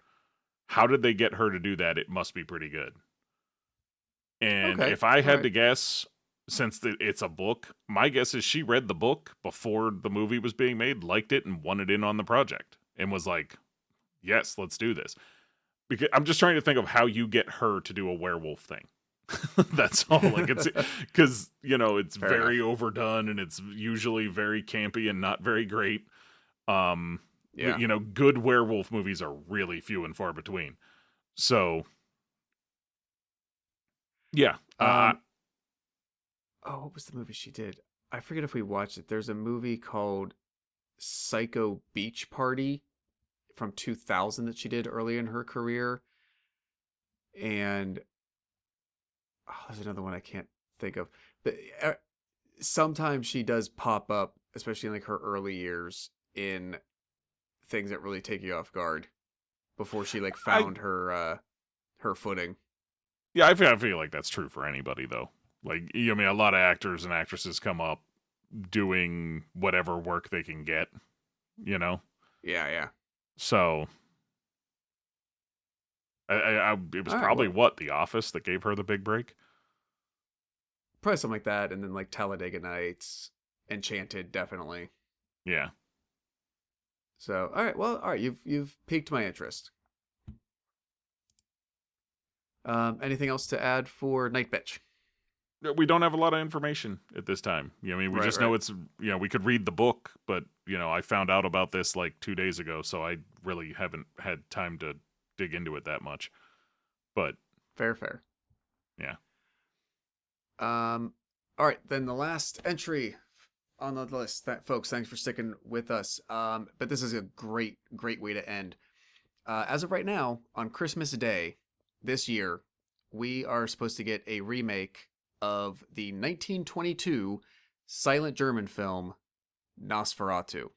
how did they get her to do that? It must be pretty good. And if I had to guess, since it's a book, my guess is she read the book before the movie was being made, liked it, and wanted in on the project, and was like, yes, let's do this. Because I'm just trying to think of how you get her to do a werewolf thing. That's all. Like, it's because it's Fair very enough. overdone, and it's usually very campy and not very great. Yeah. Good werewolf movies are really few and far between. So, yeah. What was the movie she did? I forget if we watched it. There's a movie called Psycho Beach Party from 2000 that she did early in her career. And there's another one I can't think of. But sometimes she does pop up, especially in like her early years, in things that really take you off guard before she found her footing. Yeah, I feel like that's true for anybody, though. Like, I mean, a lot of actors and actresses come up doing whatever work they can get, you know? Yeah, yeah. So, it was All right, probably well, what, The Office that gave her the big break? probably something like that, and then like Talladega Nights, Enchanted, definitely. Yeah. So, all right, well, all right, you've piqued my interest. Anything else to add for Night Bitch? We don't have a lot of information at this time. I mean, we Right, just right. know it's, we could read the book, but, I found out about this like 2 days ago, so I really haven't had time to dig into it that much. But, Fair, fair. yeah. All right, then the last entry on the list, folks, thanks for sticking with us. But this is a great, great way to end. As of right now, on Christmas Day this year, we are supposed to get a remake of the 1922 silent German film Nosferatu.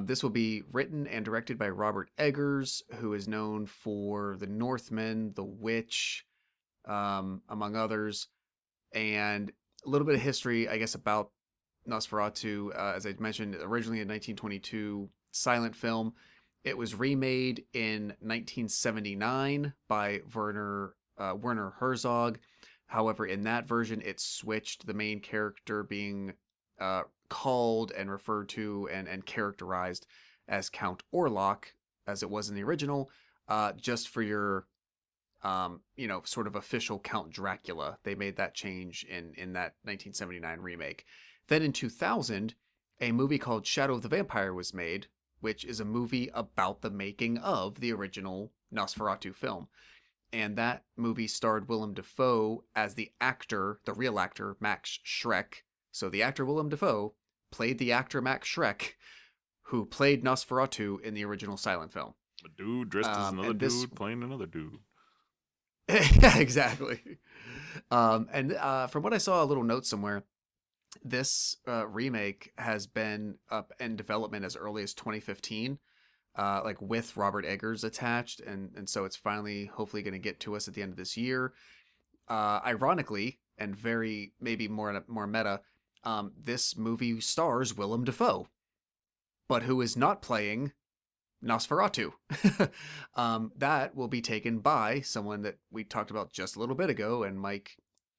This will be written and directed by Robert Eggers, who is known for The Northman, The Witch, among others. And a little bit of history, I guess, about Nosferatu. As I mentioned, originally a 1922 silent film. It was remade in 1979 by Werner Herzog. However, in that version, it switched the main character being called and referred to and characterized as Count Orlok, as it was in the original, just for your sort of official Count Dracula. They made that change in that 1979 remake. Then in 2000, a movie called Shadow of the Vampire was made, which is a movie about the making of the original Nosferatu film. And that movie starred Willem Dafoe as the actor, the real actor, Max Schreck. So the actor Willem Dafoe played the actor Max Schreck, who played Nosferatu in the original silent film. A dude dressed as another And this dude playing another dude. Yeah, exactly. And from what I saw, a little note somewhere, this remake has been up in development as early as 2015, like with Robert Eggers attached, and so it's finally, hopefully, going to get to us at the end of this year. Ironically, and very maybe more meta, this movie stars Willem Dafoe, but who is not playing Nosferatu. That will be taken by someone that we talked about just a little bit ago, and Mike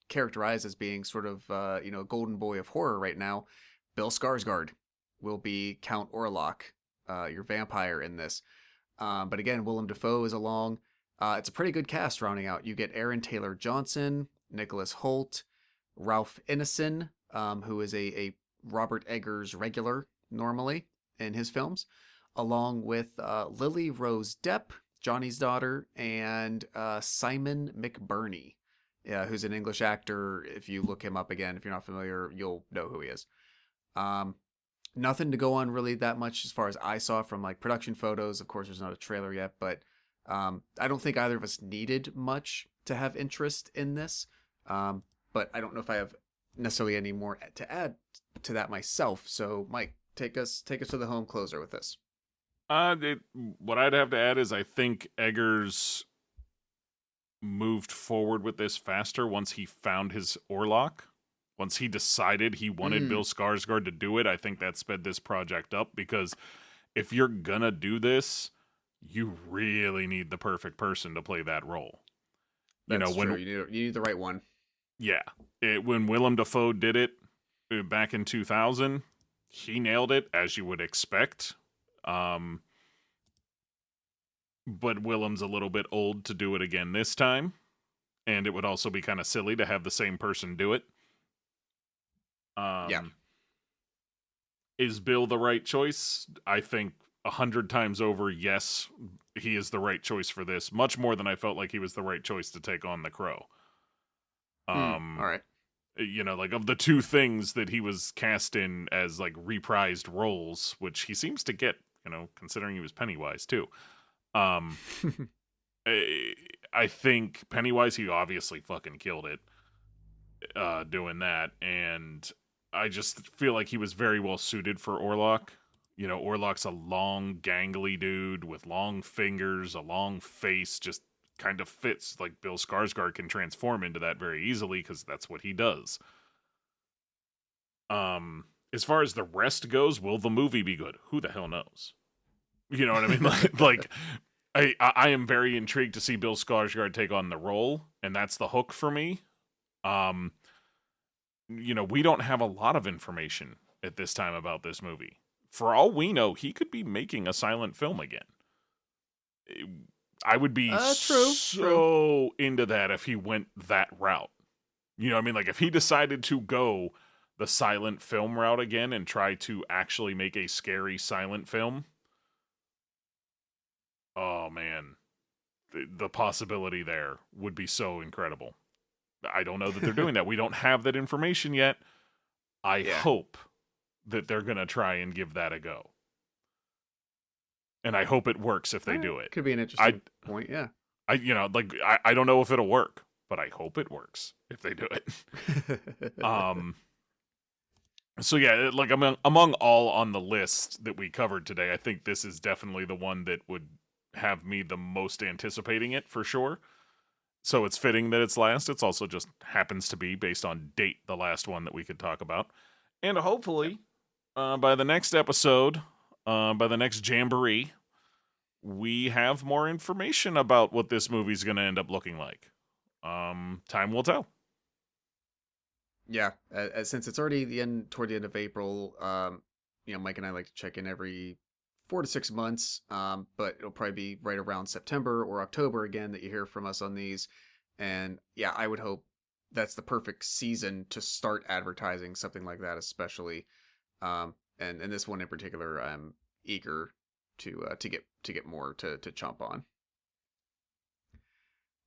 characterized as being sort of, golden boy of horror right now. Bill Skarsgård will be Count Orlok, your vampire in this. But again, Willem Dafoe is along. It's a pretty good cast rounding out. You get Aaron Taylor Johnson, Nicholas Hoult, Ralph Ineson, who is a Robert Eggers regular normally in his films, along with Lily Rose Depp, Johnny's daughter, and Simon McBurney, who's an English actor. If you look him up again, if you're not familiar, you'll know who he is. Nothing to go on really that much as far as I saw from like production photos. Of course, there's not a trailer yet, but I don't think either of us needed much to have interest in this. But I don't know if I have necessarily any more to add to that myself. So, Mike, take us to the home closer with this. What I'd have to add is I think Eggers moved forward with this faster once he found his Orlok. Once he decided he wanted Bill Skarsgård to do it, I think that sped this project up, because if you're gonna do this, you really need the perfect person to play that role. That's true. You need the right one. Yeah. When Willem Dafoe did it back in 2000, he nailed it, as you would expect. But Willem's a little bit old to do it again this time, and it would also be kind of silly to have the same person do it. Yeah. Is Bill the right choice? I think 100 times over, yes, he is the right choice for this. Much more than I felt like he was the right choice to take on the Crow. All right. Like of the two things that he was cast in as like reprised roles, which he seems to get, considering he was Pennywise too. I think Pennywise, he obviously fucking killed it doing that, and I just feel like he was very well suited for Orlok. Orlok's a long, gangly dude with long fingers, a long face, just kind of fits. Like Bill Skarsgård can transform into that very easily because that's what he does. As far as the rest goes, will the movie be good? Who the hell knows? You know what I mean? Like I am very intrigued to see Bill Skarsgård take on the role, and that's the hook for me. We don't have a lot of information at this time about this movie. For all we know, he could be making a silent film again. I would be so into that if he went that route. You know what I mean? Like if he decided to go the silent film route again and try to actually make a scary silent film. Oh man, the possibility there would be so incredible. I don't know that they're doing that. We don't have that information yet. I hope that they're going to try and give that a go. And I hope it works if they do it. Could be an interesting point, yeah. I don't know if it'll work, but I hope it works if they do it. So yeah, like among all on the list that we covered today, I think this is definitely the one that would have me the most anticipating it for sure. So it's fitting that it's last. It's also just happens to be based on date the last one that we could talk about. And hopefully by the next episode, by the next Jamboree, we have more information about what this movie's going to end up looking like. Time will tell. Yeah, since it's already toward the end of April, Mike and I like to check in every 4 to 6 months, but it'll probably be right around September or October again that you hear from us on these. And yeah, I would hope that's the perfect season to start advertising something like that, especially. And this one in particular, I'm eager to get more to chomp on.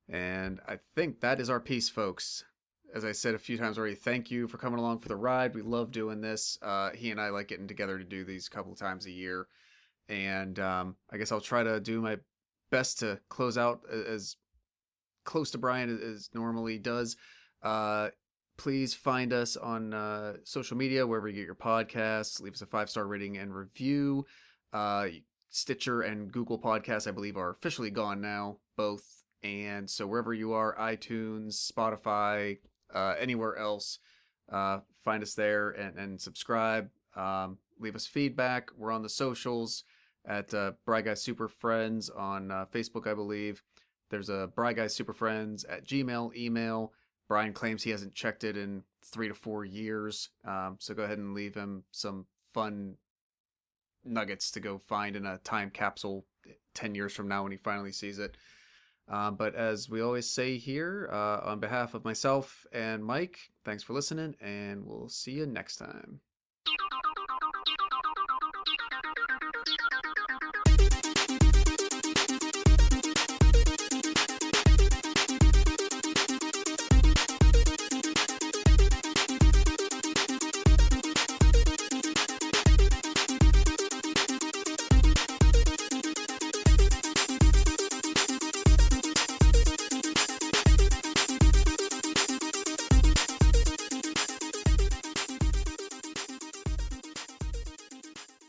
And I think that is our piece, folks. As I said a few times already, thank you for coming along for the ride. We love doing this. He and I like getting together to do these a couple of times a year. And I guess I'll try to do my best to close out as close to Brian as normally does. Please find us on social media, wherever you get your podcasts. Leave us a 5-star rating and review. Stitcher and Google Podcasts, I believe, are officially gone now, both. And so wherever you are, iTunes, Spotify, anywhere else, find us there and subscribe. Leave us feedback. We're on the socials at Bry Guys Super Friends on Facebook, I believe. There's a Bry Guys Super Friends at Gmail email. Brian claims he hasn't checked it in 3 to 4 years. So go ahead and leave him some fun nuggets to go find in a time capsule 10 years from now when he finally sees it. But as we always say here, on behalf of myself and Mike, thanks for listening, and we'll see you next time.